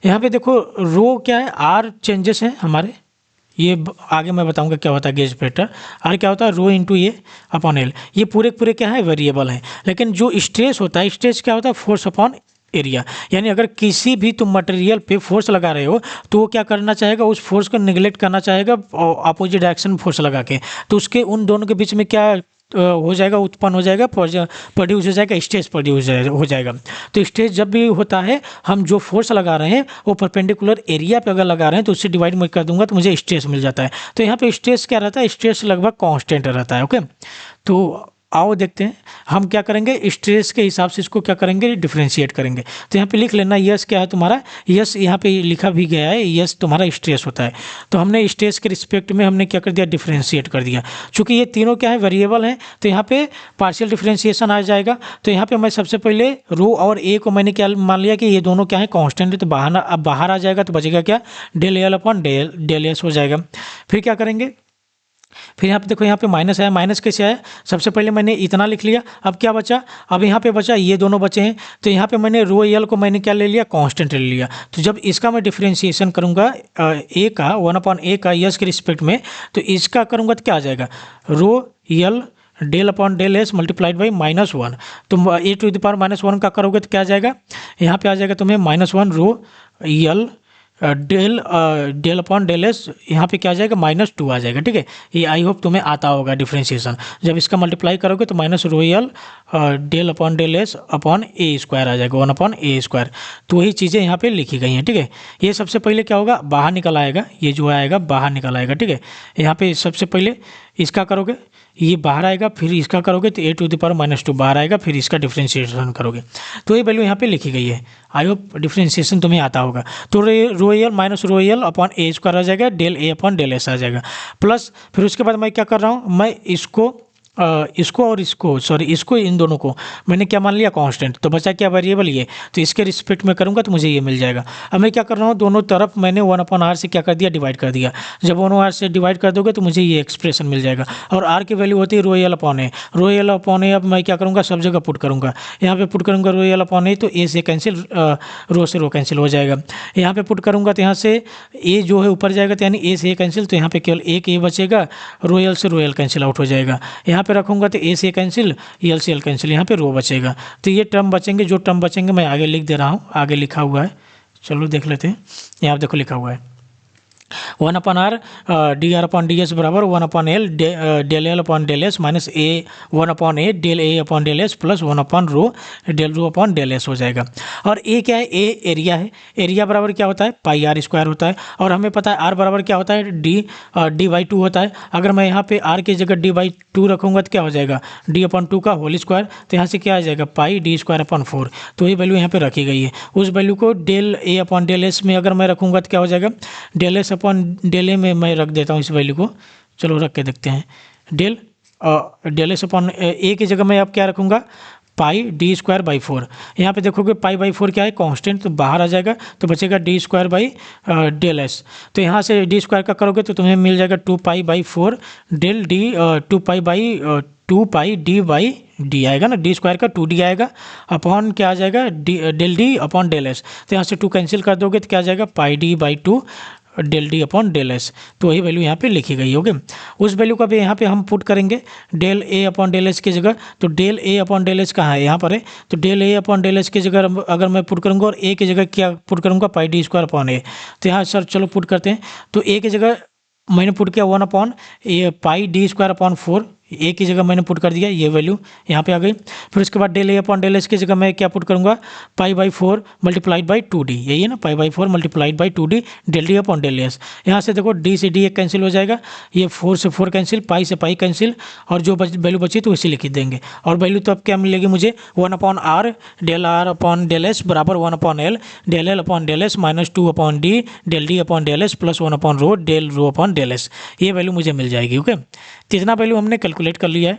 यहाँ पे देखो रो क्या है, आर चेंजेस हैं हमारे, ये आगे मैं बताऊंगा क्या होता है गेज फैक्टर। आर क्या होता है, रो इंटू ए अपॉन एल, ये पूरे पूरे क्या है, वेरिएबल हैं। लेकिन जो स्ट्रेस होता है, स्ट्रेस क्या होता है, फोर्स अपॉन एरिया। यानी अगर किसी भी तुम मटेरियल पे फोर्स लगा रहे हो तो वो क्या करना चाहेगा, उस फोर्स को निगलेक्ट करना चाहेगा अपोजिट डायरेक्शन फोर्स लगा के, तो उसके उन दोनों के बीच में क्या हो जाएगा, उत्पन्न हो जाएगा, प्रोड्यूस हो जाएगा, स्ट्रेस प्रोड्यूस हो जाएगा। तो स्ट्रेस जब भी होता है, हम जो फोर्स लगा रहे हैं वो परपेंडिकुलर एरिया पे अगर लगा रहे हैं तो उससे डिवाइड मैं कर दूंगा तो मुझे स्ट्रेस मिल जाता है। तो यहाँ पे स्ट्रेस क्या रहता है, स्ट्रेस लगभग कांस्टेंट रहता है। ओके, तो आओ देखते हैं हम क्या करेंगे, स्ट्रेस के हिसाब से इसको क्या करेंगे, डिफरेंशिएट करेंगे। तो यहाँ पे लिख लेना, यस क्या है तुम्हारा, यस यहाँ पे लिखा भी गया है, यस तुम्हारा स्ट्रेस होता है। तो हमने स्ट्रेस के रिस्पेक्ट में हमने क्या कर दिया, डिफरेंशिएट कर दिया। चूंकि ये तीनों क्या है, वेरिएबल हैं, तो यहाँ पे पार्शियल डिफरेंशिएशन आ जाएगा। तो यहाँ पे मैं सबसे पहले रो और ए को मैंने क्या मान लिया कि ये दोनों क्या है, कॉन्स्टेंट है, तो बाहर आ जाएगा, तो बचेगा क्या, del L upon del S हो जाएगा। फिर क्या करेंगे, फिर यहाँ पे देखो, यहाँ पे माइनस आया, माइनस कैसे आया, सबसे पहले मैंने इतना लिख लिया। अब क्या बचा, अब यहाँ पे बचा, ये दोनों बचे हैं, तो यहाँ पे मैंने रो एल को मैंने क्या ले लिया, कांस्टेंट ले लिया। तो जब इसका मैं डिफरेंशिएशन करूँगा ए का, 1 अपॉन ए का यस के रिस्पेक्ट में, तो इसका करूँगा तो क्या आ जाएगा, rho L del upon del S multiplied by -1। तो ए टू द पावर -1 का करोगे तो क्या आ जाएगा, यहाँ पे आ जाएगा तुम्हें -1 rho L del upon del S, यहाँ पे क्या आ जाएगा, -2 आ जाएगा। ठीक है, ये आई होप तुम्हें आता होगा डिफरेंशिएशन। जब इसका मल्टीप्लाई करोगे तो माइनस रोयल del upon del s upon a square आ जाएगा, 1/a²। तो वही चीज़ें यहाँ पे लिखी गई हैं। ठीक है, ये सबसे पहले क्या होगा, बाहर निकल आएगा, ये जो आएगा बाहर निकल आएगा। ठीक है, यहाँ पे सबसे पहले इसका करोगे, ये बाहर आएगा, फिर इसका करोगे तो ए टू द पावर -2 बाहर आएगा, फिर इसका डिफरेंशिएशन करोगे तो ये वैल्यू यहाँ पे लिखी गई है। आई होप डिफरेंशिएशन तुम्हें आता होगा। तो royal minus royal upon a square आ जाएगा, del a upon del S आ जाएगा, प्लस फिर उसके बाद मैं क्या कर रहा हूँ, मैं इसको और इसको, सॉरी इसको, इन दोनों को मैंने क्या मान लिया, कांस्टेंट। तो बचा क्या, वेरिएबल ये, तो इसके रिस्पेक्ट में करूँगा तो मुझे ये मिल जाएगा। अब मैं क्या कर रहा हूँ, दोनों तरफ मैंने 1/r से क्या कर दिया, डिवाइड कर दिया। जब 1/r से डिवाइड कर दोगे तो मुझे ये एक्सप्रेशन मिल जाएगा। और आर की वैल्यू होती है रोयल अपॉन ए, रोयल अपॉन ए। अब मैं क्या करूँगा, सब जगह पुट करूँगा, यहाँ पे पुट करूँगा रोयल अपॉन ए, तो ए से कैंसिल, रो से रो कैंसिल हो जाएगा। यहाँ पे पुट करूँगा तो यहाँ से ए जो है ऊपर जाएगा, तो यानी ए से ए कैंसिल, तो यहाँ पे केवल एक ए बचेगा, रोयल से रोयल कैंसिल आउट हो जाएगा। यहाँ पे रखूँगा तो ए से कैंसिल, एल से एल कैंसिल, यहाँ पे रो बचेगा। तो ये टर्म बचेंगे, जो टर्म बचेंगे मैं आगे लिख दे रहा हूँ, आगे लिखा हुआ है, चलो देख लेते हैं। यहाँ देखो लिखा हुआ है 1/r d r upon d s बराबर 1/l del L upon del s minus a 1/a del a upon del S plus 1/रो del rho upon del S हो जाएगा। और ए क्या है, ए एरिया है, एरिया बराबर क्या होता है, पाई आर स्क्वायर होता है। और हमें पता है आर बराबर क्या होता है, डी/2 होता है। अगर मैं यहाँ पे आर की जगह डी/2 रखूँगा तो क्या हो जाएगा, d/2 का होल स्क्वायर, तो यहाँ से क्या आ जाएगा, पाई d²/4। तो ये वैल्यू यहाँ पे रखी गई है। उस वैल्यू को del a upon del S में अगर मैं रखूँगा तो क्या हो जाएगा, del s upon del A में मैं रख देता हूँ इस वैल्यू को, चलो रख के देखते हैं। डेल एस अपॉन ए की जगह मैं अब क्या रखूँगा, पाई d²/4। यहाँ पे देखोगे पाई/4 क्या है, कांस्टेंट, तो बाहर आ जाएगा, तो बचेगा d²/डेल एस। तो यहाँ से d² का करोगे तो तुम्हें मिल जाएगा 2π/4 डेल डी 2π d/d आएगा ना, d² का 2d आएगा, अपॉन क्या आ जाएगा, del D upon del S. तो यहाँ से 2 कैंसिल कर दोगे तो क्या आ जाएगा, pi d/2 del D upon del S. तो वही वैल्यू यहाँ पे लिखी गई होगी। उस वैल्यू का भी यहाँ पे हम पुट करेंगे del a upon del S की जगह। तो del a upon del S कहाँ है, यहाँ पर है। तो del a upon del S की जगह अगर मैं पुट करूँगा और ए की जगह क्या पुट करूँगा, पाई d² अपॉन ए। तो यहाँ सर चलो पुट करते हैं। तो ए की जगह मैंने पुट किया 1/ए पाई d²/4, ए की जगह मैंने पुट कर दिया, ये वैल्यू यहाँ पे आ गई। फिर उसके बाद del a upon del S की जगह मैं क्या पुट करूँगा, π/4 मल्टीप्लाइड बाई 2d, यही है ना, π/4 multiplied by 2d del D upon del S. यहाँ से देखो डी से डी एक कैंसिल हो जाएगा, ये 4 से 4 कैंसिल, पाई से पाई कैंसिल, और जो वैल्यू बची तो इसी लिख देंगे। और वैल्यू तो अब क्या मिलेगी मुझे, 1/r del are upon del S बराबर 1/l del L upon del s minus 2/d del D upon del S plus 1/रो del rho upon del s. ये वैल्यू मुझे मिल जाएगी। ओके, तो इतना वैल्यू हमने कैलकुलेट कर लिया है।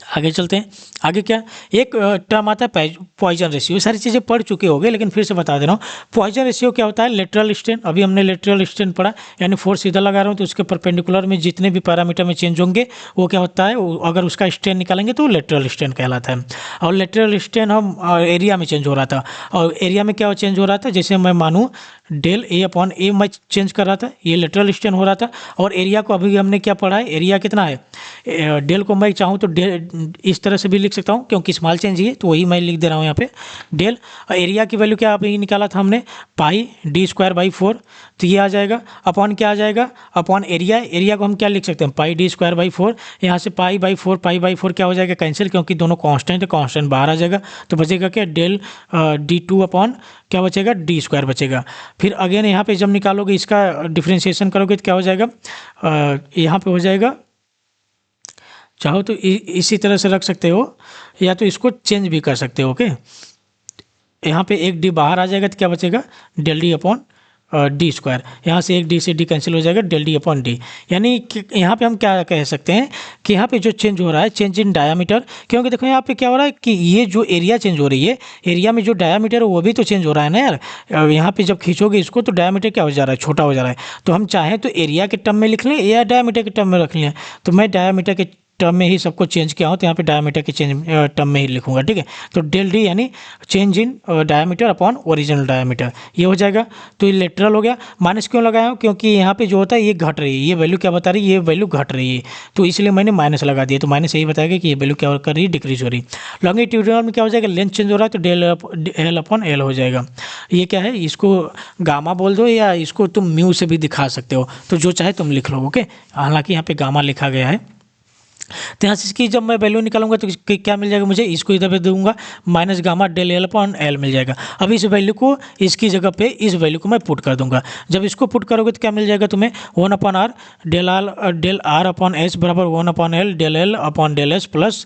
आगे चलते हैं। आगे क्या, एक टर्म आता है पॉइजन रेशियो। सारी चीज़ें पढ़ चुके होंगे लेकिन फिर से बता दे रहा हूँ। पॉइजन रेशियो क्या होता है, लेटरल स्ट्रेन, अभी हमने लेटरल स्ट्रेन पढ़ा, यानी फोर्स सीधा लगा रहा हूँ तो उसके परपेंडिकुलर में जितने भी पैरामीटर में चेंज होंगे वो क्या होता है, अगर उसका स्ट्रेन निकालेंगे तो लेटरल स्ट्रेन कहलाता है। और लेटरल स्ट्रेन हम एरिया में चेंज हो रहा था, और एरिया में क्या चेंज हो रहा था, जैसे मैं मानूँ डेल ए अपॉन ए मैं चेंज कर रहा था, ये लेटरल स्ट्रेन हो रहा था। और एरिया को अभी हमने क्या पढ़ा है, एरिया कितना है, डेल को मैं चाहूँ तो डेल इस तरह से भी लिख सकता हूँ क्योंकि स्मॉल चेंज ही है, तो वही मैं लिख दे रहा हूँ यहाँ पे डेल। एरिया की वैल्यू क्या अभी निकाला था हमने, पाई डी स्क्वायर बाई 4, तो ये आ जाएगा अपॉन क्या आ जाएगा, अपॉन एरिया। एरिया को हम क्या लिख सकते हैं, पाई डी स्क्वायर बाई 4, यहाँ से पाई बाई 4 क्या हो जाएगा, कैंसिल, क्योंकि दोनों कांस्टेंट है, कांस्टेंट बाहर आ जाएगा, तो बचेगा क्या, डेल D2 अपॉन क्या बचेगा, डी स्क्वायर बचेगा। फिर अगेन यहाँ पे जब निकालोगे इसका डिफ्रेंशिएशन करोगे तो क्या हो जाएगा, यहाँ पे हो जाएगा, चाहो तो इसी तरह से रख सकते हो या तो इसको चेंज भी कर सकते हो। ओके, यहाँ पे एक डी बाहर आ जाएगा तो क्या बचेगा, del D upon D square, यहाँ से एक डी से डी कैंसिल हो जाएगा, डेल डी अपॉन डी। यानी कि यहाँ पे हम क्या कह सकते हैं कि यहाँ पे जो चेंज हो रहा है, चेंज इन डायामीटर, क्योंकि देखो यहाँ पे क्या हो रहा है कि ये जो एरिया चेंज हो रही है, एरिया में जो डायामीटर है वो भी तो चेंज हो रहा है ना यार। यहाँ पे जब खींचोगे इसको तो डायामीटर क्या हो जा रहा है, छोटा हो जा रहा है। तो हम चाहें तो एरिया के टर्म में लिख लें या डायामीटर के टर्म में रख लें, तो मैं डायामीटर के टर्म में ही सबको चेंज किया हूँ, तो यहाँ पे डायमीटर के चेंज टर्म में ही लिखूंगा, ठीक है। तो डेल डी यानी change in diameter upon original diameter, ये हो जाएगा। तो ये लेटरल हो गया। माइनस क्यों लगाया हूँ, क्योंकि यहाँ पे जो होता है ये घट रही है, ये वैल्यू क्या बता रही है, ये वैल्यू घट रही है, तो इसलिए मैंने माइनस लगा दिया। तो माइनस यही बताएगा कि ये वैल्यू क्या कर रही है, डिक्रीज हो रही है। लॉन्गिट्यूडिनल में क्या हो जाएगा, लेंथ चेंज हो रहा है तो डेल एल अपॉन एल हो जाएगा। ये क्या है, इसको गामा बोल दो या इसको तुम म्यू से भी दिखा सकते हो, तो जो चाहे तुम लिख लो। ओके, हालांकि यहाँ पे गामा लिखा गया है। तो यहाँ से इसकी जब मैं वैल्यू निकालूंगा तो क्या मिल जाएगा मुझे, इसको इधर पे दूंगा, minus gamma del L upon l मिल जाएगा। अब इस वैल्यू को इसकी जगह पे इस वैल्यू को मैं पुट कर दूंगा। जब इसको पुट करोगे तो क्या मिल जाएगा तुम्हें, 1 upon R del are upon S बराबर 1 upon L upon del S plus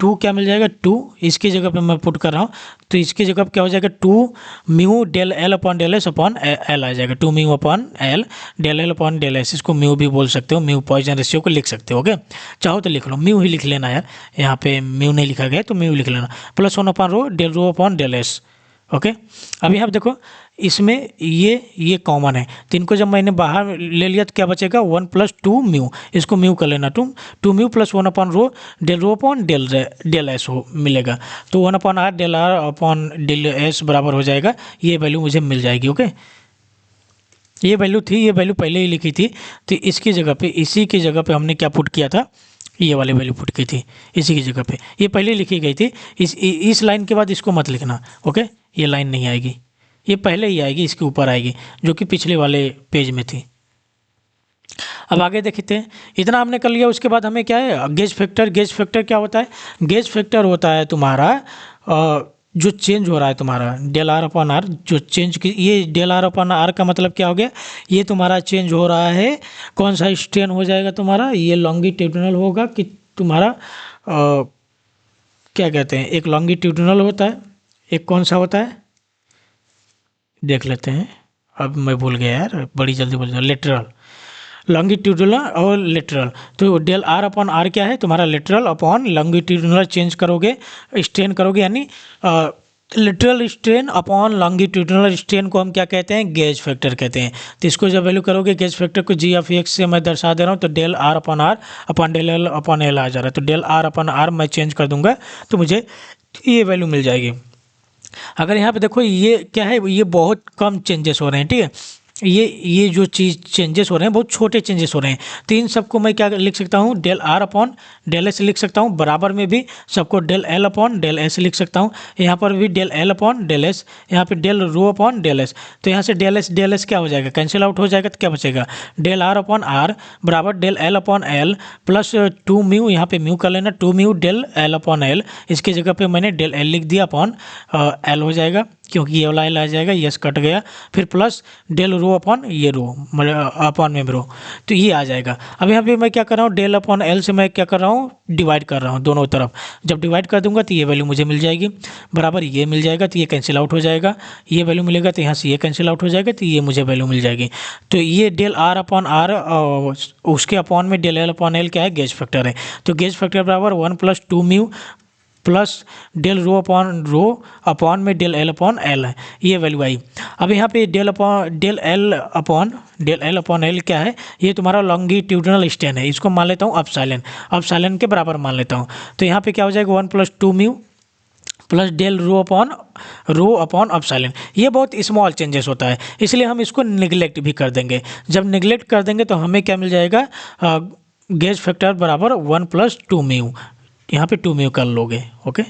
2 क्या मिल जाएगा, 2 इसकी जगह पे मैं पुट कर रहा हूँ, तो इसकी जगह पे क्या हो जाएगा, 2 mu del L upon del s upon l आ जाएगा, 2 mu upon l del L upon del s. इसको म्यू भी बोल सकते हो, म्यू पॉइजन रेशियो को लिख सकते हो। ओके, चाहो तो लिख लो, म्यू ही लिख लेना यार, यहाँ पे म्यू नहीं लिखा गया तो म्यू लिख लेना, plus 1 upon rho upon del S. Okay, अभी आप देखो इसमें ये कॉमन है, तो इनको जब मैंने बाहर ले लिया तो क्या बचेगा, 1 प्लस 2 म्यू, इसको म्यू कर लेना, 2 mu plus 1 upon rho upon del S हो मिलेगा। तो 1 upon R del are upon del S बराबर हो जाएगा, ये वैल्यू मुझे मिल जाएगी। ओके, ये वैल्यू थी, ये वैल्यू पहले ही लिखी थी, तो इसकी जगह पे, इसी की जगह पे हमने क्या पुट किया था, ये वाली वैल्यू पुट की थी इसी की जगह पे, ये पहले लिखी गई थी। इस लाइन के बाद इसको मत लिखना। ओके, ये लाइन नहीं आएगी, ये पहले ही आएगी, इसके ऊपर आएगी, जो कि पिछले वाले पेज में थी। अब आगे देखते हैं, इतना हमने कर लिया। उसके बाद हमें क्या है, गेज फैक्टर। गेज फैक्टर क्या होता है, गेज फैक्टर होता है तुम्हारा जो चेंज हो रहा है तुम्हारा डेल आर अपॉन आर, जो चेंज की, ये डेल आर अपॉन आर का मतलब क्या हो गया, ये तुम्हारा चेंज हो रहा है, कौन सा स्ट्रेन हो जाएगा तुम्हारा, ये लॉन्गिट्यूडिनल होगा कि तुम्हारा क्या कहते हैं, एक लॉन्गिट्यूडिनल होता है, एक कौन सा होता है देख लेते हैं, अब मैं भूल गया यार, बड़ी जल्दी बोल, लेटरल, लॉन्गिट्यूडिनल और लेटरल। तो डेल आर अपॉन आर क्या है तुम्हारा, लेटरल अपॉन लॉन्गिट्यूडिनल चेंज करोगे, स्ट्रेन करोगे, यानी literal strain upon longitudinal strain को हम क्या कहते हैं, गेज फैक्टर कहते हैं। तो इसको जब वैल्यू करोगे गेज फैक्टर को जी ऑफ एक्स से मैं दर्शा दे रहा हूँ, तो del are upon del L upon l आ जा रहा है, तो डेल आर अपॉन आर मैं चेंज कर दूंगा तो मुझे ये वैल्यू मिल जाएगी। अगर यहाँ पे देखो ये क्या है, ये बहुत कम चेंजेस हो रहे हैं, ठीक है, ये जो चीज़ चेंजेस हो रहे हैं बहुत छोटे चेंजेस हो रहे हैं, तो इन सबको मैं क्या लिख सकता हूँ, del are upon del S लिख सकता हूँ, बराबर में भी सबको del L upon del S लिख सकता हूँ, यहाँ पर भी del L upon del S, यहाँ पे del rho upon del S. तो यहाँ से डेल एस क्या हो जाएगा, कैंसिल आउट हो जाएगा, तो क्या बचेगा, डेल आर अपॉन आर बराबर del L upon L plus 2 mu, यहाँ पे म्यू कर लेना, 2 mu del L upon L, इसकी जगह पे मैंने डेल एल लिख दिया अपॉन एल हो जाएगा। क्योंकि ये वाला एल आ जाएगा, यस कट गया, फिर प्लस डेल रो अपॉन ये रो अपॉन में रो, तो ये आ जाएगा। अब यहाँ पे मैं क्या कर रहा हूँ, डेल अपॉन एल से मैं क्या कर रहा हूँ, डिवाइड कर रहा हूँ दोनों तरफ। जब डिवाइड कर दूंगा तो ये वैल्यू मुझे मिल जाएगी, बराबर ये मिल जाएगा, तो ये कैंसिल आउट हो जाएगा, ये वैल्यू मिलेगा तो यहाँ से ये कैंसिल आउट हो जाएगा, तो ये मुझे वैल्यू मिल जाएगी। तो ये डेल आर अपॉन आर, उसके अपॉन में डेल एल अपॉन एल क्या है, गेज फैक्टर है। तो गेज फैक्टर बराबर 1+2 mu plus del rho upon में डेल एल अपॉन एल है, ये वैल्यू आई। अब यहाँ पे डेल एल अपॉन एल क्या है, ये तुम्हारा लॉन्गिट्यूडनल स्ट्रेन है, इसको मान लेता हूँ अपसाइलन के बराबर मान लेता हूँ। तो यहाँ पे क्या हो जाएगा, 1+2 mu plus del rho upon epsilon. ये बहुत स्मॉल चेंजेस होता है, इसलिए हम इसको निगलेक्ट भी कर देंगे। जब निगलेक्ट कर देंगे तो हमें क्या मिल जाएगा, गेज फैक्टर बराबर 1+2 म्यू, यहाँ पे 2 म्यू कर लोगे। ओके,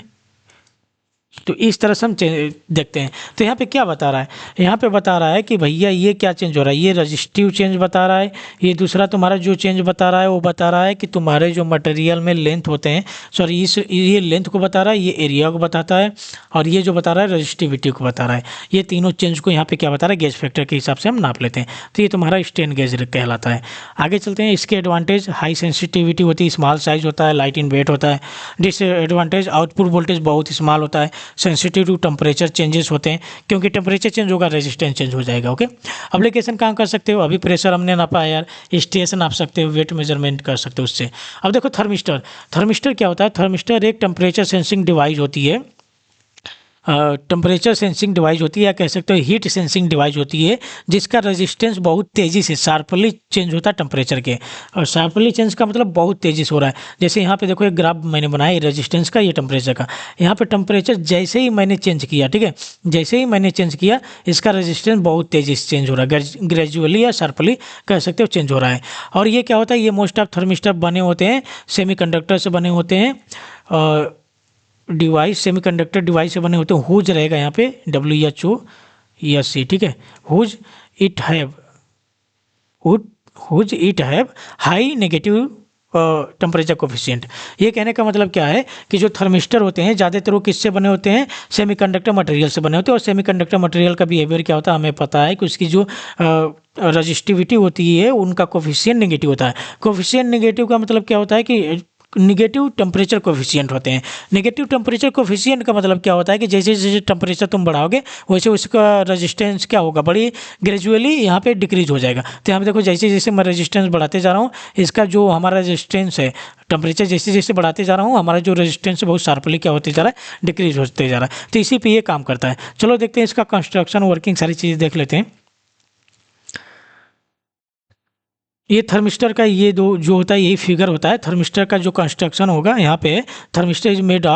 तो इस तरह से हम देखते हैं। तो यहाँ पे क्या बता रहा है, यहाँ पे बता रहा है कि भैया ये क्या चेंज हो रहा है, ये रजिस्टिव चेंज बता रहा है। ये दूसरा तुम्हारा जो चेंज बता रहा है वो बता रहा है कि तुम्हारे जो मटेरियल में लेंथ होते हैं, सॉरी ये लेंथ को बता रहा है, ये एरिया को बताता है, और ये जो बता रहा है रजिस्टिविटी को बता रहा है। ये तीनों चेंज को यहाँ पे क्या बता रहा है, गेज फैक्टर के हिसाब से हम नाप लेते हैं। तो ये तुम्हारा स्ट्रेन गेज कहलाता है। आगे चलते हैं। इसके एडवांटेज, हाई सेंसिटिविटी होती है, स्मॉल साइज होता है, लाइट इन वेट होता है। डिसएडवांटेज, आउटपुट वोल्टेज बहुत स्मॉल होता है, सेंसिटिव टू टेम्परेचर चेंजेस होते हैं, क्योंकि टेम्परेचर चेंज होगा रेजिस्टेंस चेंज हो जाएगा। ओके, एप्लीकेशन कहाँ कर सकते हो, अभी प्रेशर हमने नापा है यार, स्ट्रेस नाप सकते हो, वेट मेजरमेंट कर सकते हो उससे। अब देखो थर्मिस्टर क्या होता है, थर्मिस्टर एक टेम्परेचर सेंसिंग डिवाइस होती है, टेम्परेचर सेंसिंग डिवाइस होती है, या कह सकते हो हीट सेंसिंग डिवाइस होती है, जिसका रेजिस्टेंस बहुत तेज़ी से शार्पली चेंज होता है टेम्परेचर के। और शार्पली चेंज का मतलब बहुत तेज़ी से हो रहा है। जैसे यहाँ पे देखो एक ग्राफ मैंने बनाया रेजिस्टेंस का, ये टेम्परेचर का। यहाँ पे टेम्परेचर जैसे ही मैंने चेंज किया, ठीक है, जैसे ही मैंने चेंज किया, इसका रेजिस्टेंस बहुत तेज़ी से चेंज हो रहा है, ग्रेजुअली या शार्पली कह सकते हो चेंज हो रहा है। और ये क्या होता है, ये मोस्ट ऑफ थर्मिस्टर बने होते हैं सेमीकंडक्टर से बने होते हैं, डिवाइस सेमीकंडक्टर डिवाइस से बने होते हैं। हुज रहेगा यहाँ पे WHOESC, ठीक है। Whose it have high negative temperature coefficient. ये कहने का मतलब क्या है कि जो थर्मिस्टर होते हैं ज़्यादातर वो किससे बने होते हैं, सेमीकंडक्टर मटेरियल से बने होते हैं। और सेमीकंडक्टर मटेरियल का बिहेवियर क्या होता है हमें पता है कि उसकी जो रजिस्टिविटी होती है, उनका कोफिशिएंट नेगेटिव होता है। कोफिशिएंट नेगेटिव का मतलब क्या होता है कि निगेटिव टेम्परेचर कोफिशिएंट होते हैं। नेगेटिव टेम्परेचर कोफिशिएंट का मतलब क्या होता है कि जैसे जैसे टेम्परेचर तुम बढ़ाओगे वैसे उसका रेजिस्टेंस क्या होगा, बड़ी ग्रेजुअली यहाँ पे डिक्रीज हो जाएगा। तो यहाँ पे देखो जैसे जैसे मैं रेजिस्टेंस बढ़ाते जा रहा हूँ, इसका जो हमारा रेजिस्टेंस है, टेम्परेचर जैसे जैसे बढ़ाते जा रहा हूँ, हमारा जो रेजिस्टेंस है बहुत शार्पली क्या होते जा रहा है, डिक्रीज होते जा रहा है। तो इसी पर ये काम करता है। चलो देखते हैं इसका कंस्ट्रक्शन, वर्किंग, सारी चीज़ें देख लेते हैं। ये थर्मिस्टर का ये दो जो होता है यही फिगर होता है। थर्मिस्टर का जो कंस्ट्रक्शन होगा यहाँ पे, थर्मिस्टर इज मेड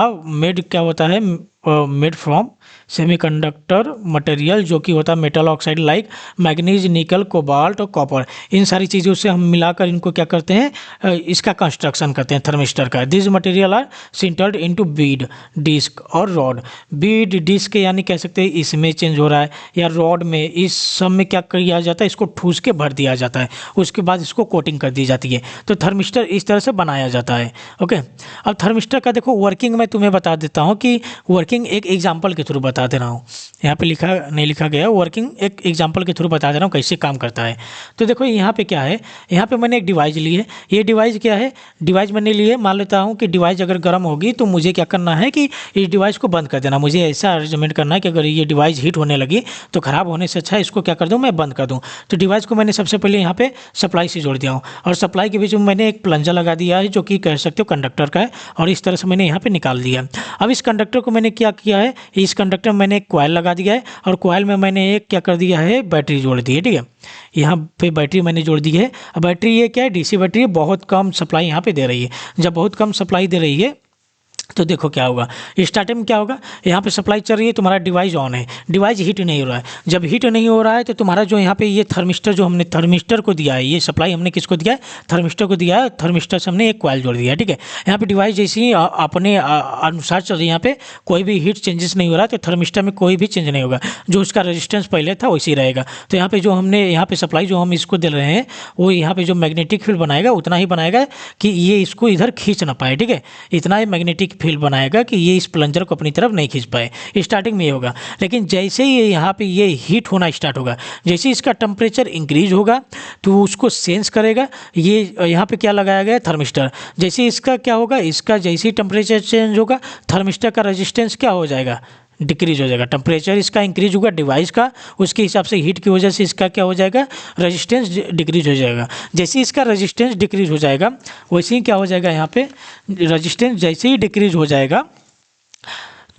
क्या होता है, मेड फ्रॉम सेमीकंडक्टर मटेरियल, जो कि होता है मेटल ऑक्साइड लाइक मैग्नीज, निकल, कोबाल्ट और कॉपर। इन सारी चीज़ों से हम मिलाकर इनको क्या करते हैं, इसका कंस्ट्रक्शन करते हैं थर्मिस्टर का। This material are sintered into bead, disc और रॉड। बीड, डिस्क यानी कह सकते हैं इसमें चेंज हो रहा है, या रॉड में, इस सब में क्या किया जाता है, इसको ठूस के भर दिया जाता है, उसके बाद इसको कोटिंग कर दी जाती है। तो थर्मिस्टर इस तरह से बनाया जाता है। ओके, अब थर्मिस्टर का देखो वर्किंग मैं तुम्हें बता देता हूँ कि वर्किंग एक एग्जाम्पल के थ्रू बता दे रहा हूँ। यहाँ पे लिखा नहीं लिखा गया, वर्किंग एक एग्जाम्पल के थ्रू बता दे रहा हूँ कैसे काम करता है। तो देखो यहाँ पे क्या है, यहाँ पे मैंने एक डिवाइस ली है। ये डिवाइस क्या है, डिवाइस मैंने ली है, मान लेता हूँ कि डिवाइस अगर गर्म होगी तो मुझे क्या करना है कि इस डिवाइस को बंद कर देना। मुझे ऐसा अरेंजमेंट करना है कि अगर ये डिवाइस हीट होने लगी तो ख़राब होने से अच्छा इसको क्या कर दूँ, मैं बंद कर दूँ। तो डिवाइस को मैंने सबसे पहले यहाँ पे सप्लाई से जोड़ दिया हूँ, और सप्लाई के बीच में मैंने एक प्लंजर लगा दिया है जो कि कह सकते हो कंडक्टर का है, और इस तरह से मैंने यहाँ पे निकाल दिया। अब इस कंडक्टर को मैंने क्या किया है, इस कंडक्टर में मैंने एक कॉइल लगा दिया है, और कॉइल में मैंने एक क्या कर दिया है, बैटरी जोड़ दी है। ठीक है, यहाँ पे बैटरी मैंने जोड़ दी है। अब बैटरी ये क्या है, डीसी बैटरी, बहुत कम सप्लाई यहाँ पे दे रही है। जब बहुत कम सप्लाई दे रही है तो देखो क्या होगा, स्टार्टिंग में क्या होगा, यहाँ पे सप्लाई चल रही है, तुम्हारा डिवाइस ऑन है, डिवाइस हीट नहीं हो रहा है। जब हीट नहीं हो रहा है तो तुम्हारा जो यहाँ पे ये थर्मिस्टर, जो हमने थर्मिस्टर को दिया है, ये सप्लाई हमने किसको दिया है, थर्मिस्टर को दिया है। थर्मिस्टर से हमने एक कॉइल जोड़ दिया है। ठीक है, यहाँ पे डिवाइस जैसे ही अपने अनुसार चल रही है, यहाँ पे कोई भी हीट चेंजेस नहीं हो रहा है, तो थर्मिस्टर में कोई भी चेंज नहीं होगा, जो उसका रेजिस्टेंस पहले था वैसे ही रहेगा। तो यहाँ पे जो हमने यहाँ पे सप्लाई जो हम इसको दे रहे हैं, वो यहाँ पे जो मैग्नेटिक फील्ड बनाएगा उतना ही बनाएगा कि ये इसको इधर खींच ना पाए। ठीक है, इतना ही मैग्नेटिक फील्ड बनाएगा कि ये इस प्लंजर को अपनी तरफ नहीं खींच पाए। स्टार्टिंग में ये होगा, लेकिन जैसे ही यहाँ पे ये हीट होना स्टार्ट होगा, जैसे ही इसका टेम्परेचर इंक्रीज होगा तो उसको सेंस करेगा। ये यहाँ पे क्या लगाया गया है, थर्मिस्टर। जैसे इसका क्या होगा, इसका जैसे ही टेम्परेचर चेंज होगा थर्मिस्टर का रेजिस्टेंस क्या हो जाएगा, डिक्रीज हो जाएगा। टेम्परेचर इसका इंक्रीज होगा डिवाइस का, उसके हिसाब से हीट की वजह से इसका क्या हो जाएगा, रेजिस्टेंस डिक्रीज हो जाएगा। जैसे ही इसका रेजिस्टेंस डिक्रीज हो जाएगा वैसे ही क्या हो जाएगा, यहाँ पे रेजिस्टेंस जैसे ही डिक्रीज हो जाएगा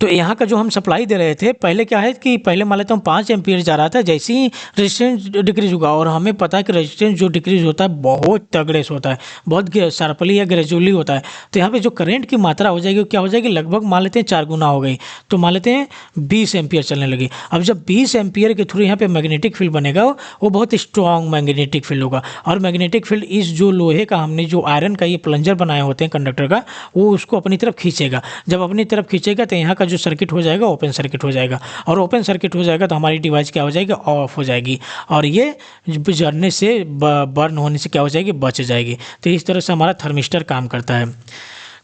तो यहाँ का जो हम सप्लाई दे रहे थे, पहले क्या है कि पहले मान लेता हूँ 5 एम्पीयर जा रहा था, जैसे ही रेजिस्टेंस डिक्रीज होगा, और हमें पता है कि रेजिस्टेंस जो डिक्रीज होता है बहुत तगड़े से होता है, बहुत शार्पली या ग्रेजुअली होता है। तो यहाँ पे जो करंट की मात्रा हो जाएगी वो क्या हो जाएगी, लगभग मान लेते हैं 4 गुना हो गई, तो मान लेते हैं 20 एम्पीयर चलने लगी। अब जब 20 एम्पीयर के थ्रू यहाँ पे मैग्नेटिक फील्ड बनेगा वो बहुत स्ट्रॉन्ग मैग्नेटिक फील्ड होगा, और मैग्नेटिक फील्ड इस जो लोहे का हमने जो आयरन का ये प्लंजर बनाए होते हैं कंडक्टर का, वो उसको अपनी तरफ खींचेगा। जब अपनी तरफ खींचेगा तो यहाँ का जो सर्किट हो जाएगा ओपन सर्किट हो जाएगा, और ओपन सर्किट हो जाएगा तो हमारी डिवाइस क्या हो जाएगी, ऑफ हो जाएगी, और ये जलने से बर्न होने से क्या हो जाएगी, बच जाएगी। तो इस तरह से हमारा थर्मिस्टर काम करता है।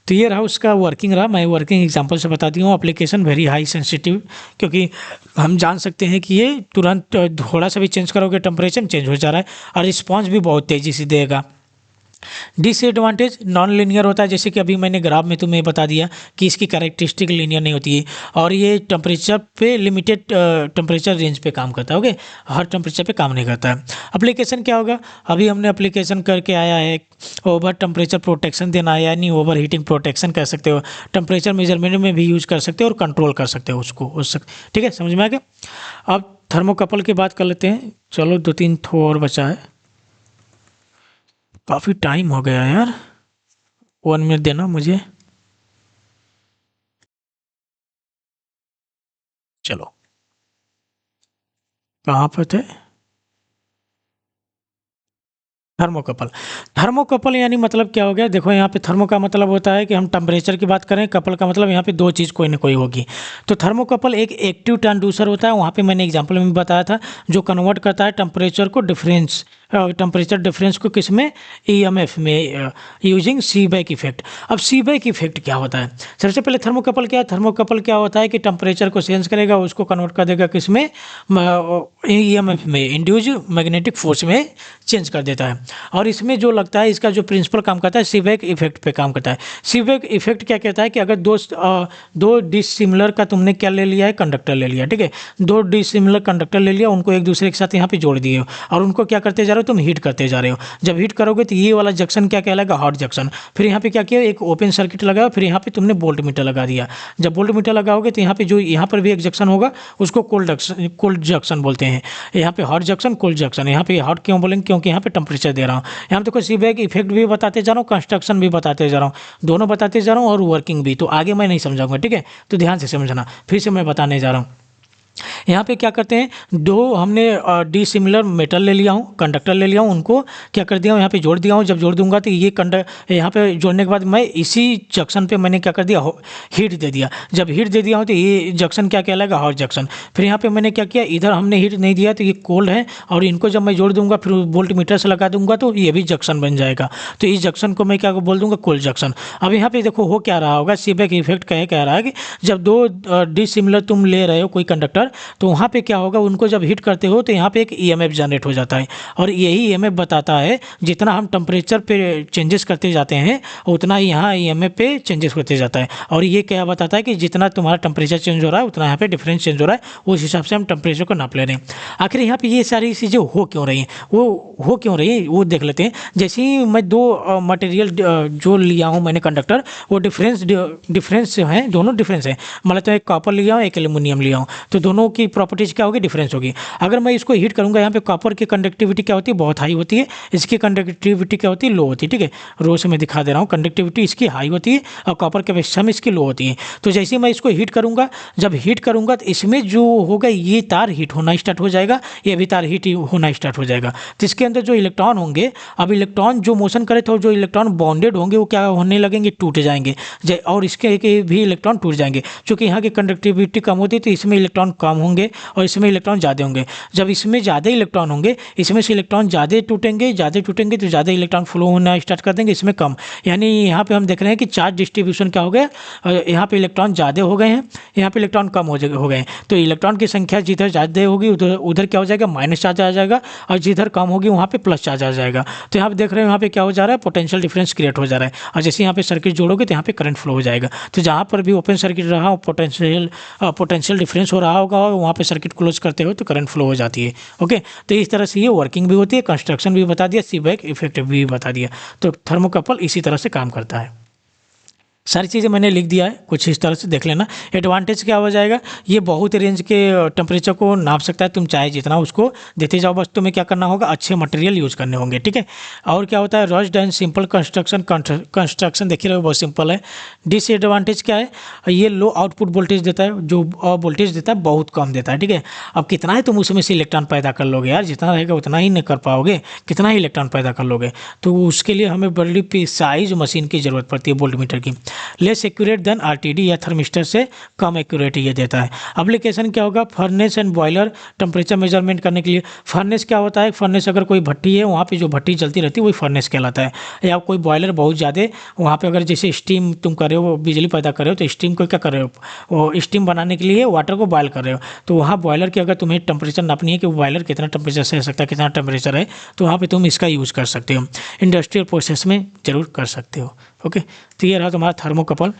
तो ये रहा उसका वर्किंग रहा, मैं वर्किंग एग्जांपल से बता दी हूँ। एप्लीकेशन वेरी हाई सेंसिटिव, क्योंकि हम जान सकते हैं कि ये तुरंत थोड़ा सा भी चेंज करोगे टेम्परेचर चेंज हो जा रहा है, और रिस्पॉन्स भी बहुत तेज़ी से देगा। डिसएडवांटेज नॉन लीनियर होता है, जैसे कि अभी मैंने ग्राफ में तुम्हें बता दिया कि इसकी कैरेक्टरिस्टिक लीनियर नहीं होती है, और ये टेम्परेचर पे लिमिटेड टेम्परेचर रेंज पे काम करता है। ओके, हर टेम्परेचर पे काम नहीं करता है। एप्लीकेशन क्या होगा, अभी हमने एप्लीकेशन करके आया है, ओवर टेम्परेचर प्रोटेक्शन देना है, यानी ओवर हीटिंग प्रोटेक्शन कह सकते हो, टेम्परेचर मेजरमेंट में भी यूज़ कर सकते हो और कंट्रोल कर सकते हो उसको ठीक है, समझ में आ गया। अब थर्मोकपल की बात कर लेते हैं, चलो 2-3 थो और बचा है, काफ़ी टाइम हो गया यार, 1 मिनट देना मुझे। चलो कहाँ पर थे, थर्मोकपल। थर्मोकपल यानी मतलब क्या हो गया, देखो यहाँ पे थर्मो का मतलब होता है कि हम टेम्परेचर की बात करें, कपल का मतलब यहाँ पे दो चीज़ कोई ना कोई होगी। तो थर्मोकपल एक एक्टिव ट्रांसड्यूसर होता है, वहाँ पे मैंने एग्जांपल में बताया था, जो कन्वर्ट करता है टेम्परेचर को डिफरेंस, टेम्परेचर डिफरेंस को किस में, ईएमएफ में, यूजिंग सीबैक इफेक्ट। अब सीबैक इफेक्ट क्या होता है, सबसे पहले थर्मोकपल क्या है, थर्मोकपल क्या होता है कि टेम्परेचर को सेंस करेगा, उसको कन्वर्ट कर देगा किस में, ईएमएफ में, इंड्यूस मैग्नेटिक फोर्स में चेंज कर देता है। और इसमें जो लगता है, इसका जो प्रिंसिपल काम करता है सीबैक इफेक्ट पे काम करता है। सीबैक इफेक्ट क्या कहता है कि अगर दो डिसिमिलर का तुमने क्या ले लिया है, कंडक्टर ले लिया, ठीक है, दो डिसिमिलर कंडक्टर ले लिया, उनको एक दूसरे के साथ यहाँ पे जोड़ दिए हो, और उनको क्या करते जा रहे हो, तुम हीट करते जा रहे हो। जब हीट करोगे तो ये वाला जंक्शन क्या कहलाएगा, हॉट जंक्शन। फिर यहाँ पे क्या किया, एक ओपन सर्किट लगाया, फिर यहाँ पे तुमने वोल्ट मीटर लगा दिया। जब वोल्ट मीटर लगाओगे तो यहाँ पे जो यहाँ पर भी एक जंक्शन होगा, उसको कोल्ड जंक्शन बोलते हैं। यहाँ पे हॉट जंक्शन, कोल्ड जंक्शन। यहाँ पे हॉट क्यों बोलेंगे, क्योंकि यहाँ पे टेम्परेचर दे रहा हूँ। यहाँ पे देखो सीबैक इफेक्ट भी बताते जा रहा हूँ, कंस्ट्रक्शन भी बताते जा रहा हूँ, दोनों बताते जा रहा हूँ, और वर्किंग भी। तो आगे मैं नहीं समझाऊंगा, ठीक है, तो ध्यान से समझना, फिर से मैं बताने जा रहा हूँ। यहाँ पे क्या करते हैं, दो हमने डिसिमिलर मेटल ले लिया हूँ, कंडक्टर ले लिया हूँ, उनको क्या कर दिया हूँ, यहाँ पे जोड़ दिया हूँ। जब जोड़ दूंगा तो ये यहाँ पे जोड़ने के बाद मैं इसी जंक्शन पे मैंने क्या कर दिया, हीट दे दिया। जब हीट दे दिया हूँ तो ये जंक्शन क्या कहलाएगा, हॉट जंक्शन। फिर यहाँ पे मैंने क्या किया, इधर हमने हीट नहीं दिया तो ये कोल्ड है, और इनको जब मैं जोड़ दूंगा फिर वोल्ट मीटर से लगा दूंगा तो ये भी जंक्शन बन जाएगा। तो इस जंक्शन को मैं क्या बोल दूंगा, कोल्ड जंक्शन। अब यहाँ पे देखो हो क्या रहा होगा, सीबैक इफेक्ट कह रहा है कि जब दो डिसिमिलर तुम ले रहे हो कोई कंडक्टर, तो वहाँ पे क्या होगा, उनको जब हीट करते हो तो यहाँ पे एक ईएमएफ जनरेट हो जाता है, और यही ईएमएफ बताता है जितना हम टेम्परेचर पे चेंजेस करते जाते हैं उतना ही यहाँ ईएमएफ पे चेंजेस होते जाता है। और ये क्या बताता है कि जितना तुम्हारा टेम्परेचर चेंज हो रहा है उतना यहाँ पे डिफरेंस चेंज हो रहा है, उस हिसाब से हम टेम्परेचर को नाप ले रहे हैं। आखिर यहाँ पे ये सारी चीज़ें हो क्यों रही हैं, वो देख लेते हैं। जैसे ही मैं दो मटेरियल जो लिया हूँ मैंने कंडक्टर, वो डिफरेंस हैं, दोनों डिफरेंस हैं। मतलब तो एक कॉपर लिया हूँ, एक एल्यूमिनियम लिया हूँ, तो दोनों की प्रॉपर्टीज क्या होगी, डिफरेंस होगी। अगर मैं इसको हीट करूंगा, यहाँ पे कॉपर की कंडक्टिविटी क्या होती है, बहुत हाई होती है, इसकी कंडक्टिविटी क्या होती है, लो होती है, ठीक है। रो से मैं दिखा दे रहा हूँ, कंडक्टिविटी इसकी हाई होती है और कॉपर के अपेक्षा में इसकी लो होती है। तो जैसे ही मैं इसको हीट करूंगा, जब हीट करूंगा तो इसमें जो होगा, ये तार हीट होना स्टार्ट हो जाएगा, ये भी तार हीट होना स्टार्ट हो जाएगा। तो इसके अंदर जो इलेक्ट्रॉन होंगे, अब इलेक्ट्रॉन जो मोशन करे तो जो इलेक्ट्रॉन बॉन्डेड होंगे वो क्या होने लगेंगे, टूट जाएंगे, और इसके भी इलेक्ट्रॉन टूट जाएंगे। क्योंकि यहाँ की कंडक्टिविटी कम होती है तो इसमें इलेक्ट्रॉन कम होंगे और इसमें इलेक्ट्रॉन ज़्यादा होंगे। जब इसमें ज़्यादा इलेक्ट्रॉन होंगे, इसमें से इलेक्ट्रॉन ज़्यादा टूटेंगे तो ज़्यादा इलेक्ट्रॉन फ्लो होना स्टार्ट कर देंगे, इसमें कम। यानी यहाँ पे हम देख रहे हैं कि चार्ज डिस्ट्रीब्यूशन क्या हो गया, यहाँ पे इलेक्ट्रॉन ज़्यादा हो गए हैं, यहाँ पे इलेक्ट्रॉन कम हो गए हैं। तो इलेक्ट्रॉन की संख्या जिधर ज़्यादा होगी उधर उधर क्या हो जाएगा, माइनस चार्ज आ जाएगा, और जिधर कम होगी वहाँ पे प्लस चार्ज आ जाएगा। तो यहाँ पे देख रहे हैं यहाँ पे क्या हो जा रहा है, पोटेंशियल डिफरेंस क्रिएट हो जा रहा है। और जैसे यहाँ पे सर्किट जोड़ोगे तो यहाँ पे करंट फ्लो हो जाएगा। तो जहाँ पर भी ओपन सर्किट रहा, पोटेंशियल डिफरेंस हो रहा होगा, वहाँ पे सर्किट क्लोज करते हो तो करंट फ्लो हो जाती है। ओके, तो इस तरह से ये वर्किंग भी होती है, कंस्ट्रक्शन भी बता दिया, सीबैक इफेक्ट भी बता दिया। तो थर्मोकपल इसी तरह से काम करता है। सारी चीज़ें मैंने लिख दिया है, कुछ इस तरह से देख लेना। एडवांटेज क्या हो जाएगा, ये बहुत रेंज के टेम्परेचर को नाप सकता है, तुम चाहे जितना उसको देते जाओ, बस तुम्हें क्या करना होगा, अच्छे मटेरियल यूज़ करने होंगे, ठीक है। और क्या होता है, रस्ट एंड सिंपल कंस्ट्रक्शन देखिए रहे, बहुत सिंपल है। डिसएडवांटेज क्या है, ये लो आउटपुट वोल्टेज देता है, जो वोल्टेज देता है बहुत कम देता है, ठीक है। अब कितना है तुम उसमें से इलेक्ट्रॉन पैदा कर लोगे यार, जितना रहेगा उतना ही नहीं कर पाओगे, कितना ही इलेक्ट्रॉन पैदा कर लोगे। तो उसके लिए हमें बड़ी प्रिसाइज मशीन की ज़रूरत पड़ती है, वोल्टमीटर की। लेस एक्यूरेट देन आरटीडी या थर्मिस्टर से कम एक्यूरेट ये देता है। एप्लीकेशन क्या होगा, furnace and boiler temperature measurement करने के लिए। फर्नेस क्या होता है, फर्नेस अगर कोई भट्टी है, वहाँ पे जो भट्टी जलती रहती है वही फर्नेस कहलाता है। या कोई बॉयलर बहुत ज़्यादा, वहाँ पे अगर जैसे स्टीम तुम कर रहे हो, बिजली पैदा कर रहे हो, तो स्टीम को क्या कर रहे हो, वो स्टीम बनाने के लिए वाटर को बॉयल कर रहे हो। तो वहाँ बॉयलर की अगर तुम्हें टेम्परेचर नापनी है कि बॉयलर कितना टेम्परेचर सह सकता है, कितना टेम्परेचर है, तो वहाँ पर तुम इसका यूज़ कर सकते हो। इंडस्ट्रियल प्रोसेस में जरूर कर सकते हो। ओके, तो ये रहा तुम्हारा थर्मोकपल।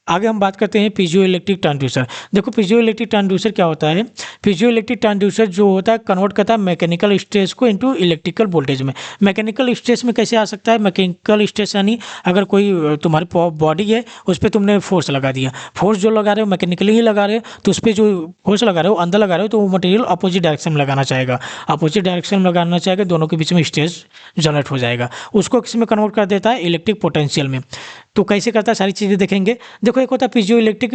आगे हम बात करते हैं पीजो इलेक्ट्रिक ट्रांसड्यूसर। देखो पीजो इलेक्ट्रिक ट्रांसड्यूसर क्या होता है, पीजो इलेक्ट्रिक ट्रांसड्यूसर जो होता है कन्वर्ट करता है मैकेनिकल स्ट्रेस को इनटू इलेक्ट्रिकल वोल्टेज में। मैकेनिकल स्ट्रेस में कैसे आ सकता है, मैकेनिकल स्ट्रेस यानी अगर कोई तुम्हारी बॉडी है उस पर तुमने फोर्स लगा दिया, फोर्स जो लगा रहे हो मैकेनिकली ही लगा रहे हो, तो उस पर जो फोर्स लगा रहे हो अंदर लगा रहे हो, तो वो मटेरियल अपोजिट डायरेक्शन में लगाना चाहेगा, अपोजिट डायरेक्शन में लगाना चाहेगा, दोनों के बीच में स्ट्रेस जनरेट हो जाएगा। उसको किस में कन्वर्ट कर देता है, इलेक्ट्रिक पोटेंशियल में। तो कैसे करता है सारी चीज़ें देखेंगे। देखो एक होता है पीजो इलेक्ट्रिक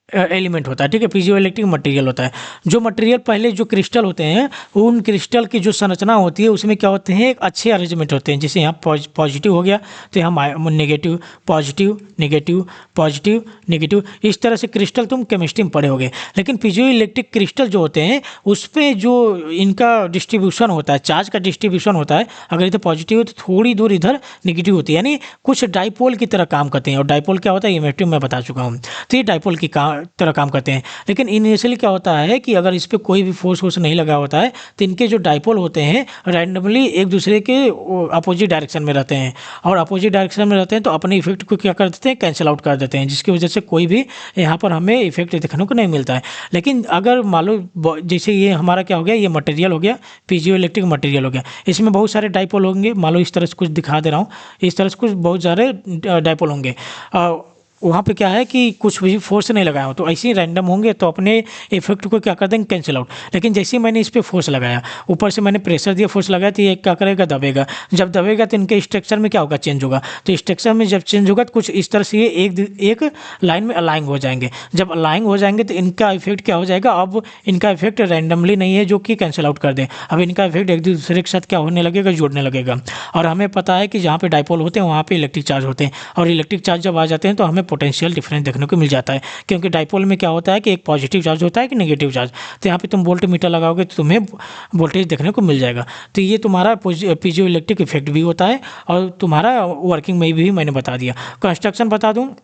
एलिमेंट होता है, ठीक है, पीजो इलेक्ट्रिक मटेरियल होता है। जो मटेरियल पहले जो क्रिस्टल होते हैं, उन क्रिस्टल की जो संरचना होती है उसमें क्या होते हैं, एक अच्छे अरेंजमेंट होते हैं। जैसे यहाँ पॉजिटिव हो गया तो यहाँ negative positive negative positive negative, इस तरह से क्रिस्टल तुम केमिस्ट्री में पढ़े होगे। लेकिन पीजो इलेक्ट्रिक क्रिस्टल जो होते हैं उस पर जो इनका डिस्ट्रीब्यूशन होता है, चार्ज का डिस्ट्रीब्यूशन होता है, अगर इधर पॉजिटिव है तो थोड़ी दूर इधर नेगेटिव होती है, यानी कुछ डाइपोल की तरह काम करते हैं। और डाइपोल क्या होता है, इमेट्रिक मैं बता चुका हूँ। तो ये डाइपोल की तरह काम करते हैं। लेकिन इनिशियली क्या होता है कि अगर इस पर कोई भी फोर्स नहीं लगा होता है तो इनके जो डाइपोल होते हैं रैंडमली एक दूसरे के अपोजिट डायरेक्शन में रहते हैं, और अपोजिट डायरेक्शन में रहते हैं तो अपने इफेक्ट को क्या कर देते हैं, कैंसिल आउट कर देते हैं, जिसकी वजह से कोई भी यहाँ पर हमें इफेक्ट देखने को नहीं मिलता है। लेकिन अगर मान लो जैसे ये हमारा क्या हो गया, ये मटेरियल हो गया, पीजो इलेक्ट्रिक मटेरियल हो गया, इसमें बहुत सारे डाइपोल होंगे। मान लो इस तरह से कुछ दिखा दे रहा हूँ, इस तरह से कुछ बहुत सारे डाइपोल होंगे। वहाँ पे क्या है कि कुछ भी फोर्स नहीं लगाया हो तो ऐसे ही रैंडम होंगे, तो अपने इफेक्ट को क्या कर देंगे, कैंसिल आउट। लेकिन जैसे ही मैंने इस पर फोर्स लगाया, ऊपर से मैंने प्रेशर दिया, फोर्स लगाया, तो ये क्या करेगा, दबेगा। जब दबेगा तो इनके स्ट्रक्चर में क्या होगा, चेंज होगा। तो स्ट्रक्चर में जब चेंज होगा तो कुछ इस तरह से ये एक लाइन में अलाइन हो जाएंगे। जब अलाइन हो जाएंगे तो इनका इफेक्ट क्या हो जाएगा, अब इनका इफेक्ट रैंडमली नहीं है जो कि कैंसिल आउट कर दे, अब इनका इफेक्ट एक दूसरे के साथ क्या होने लगेगा, जुड़ने लगेगा। और हमें पता है कि जहाँ पे डाइपोल होते हैं वहाँ पे इलेक्ट्रिक चार्ज होते हैं, और इलेक्ट्रिक चार्ज जब आ जाते हैं तो हमें पोटेंशियल डिफरेंस देखने को मिल जाता है। क्योंकि डाइपोल में क्या होता है कि एक पॉजिटिव चार्ज होता है कि नेगेटिव चार्ज, तो यहाँ पे तुम वोल्ट मीटर लगाओगे तो तुम्हें वोल्टेज देखने को मिल जाएगा। तो ये तुम्हारा पीजो इलेक्ट्रिक इफेक्ट भी होता है, और तुम्हारा वर्किंग में भी मैंने बता दिया। कंस्ट्रक्शन बता दूँ,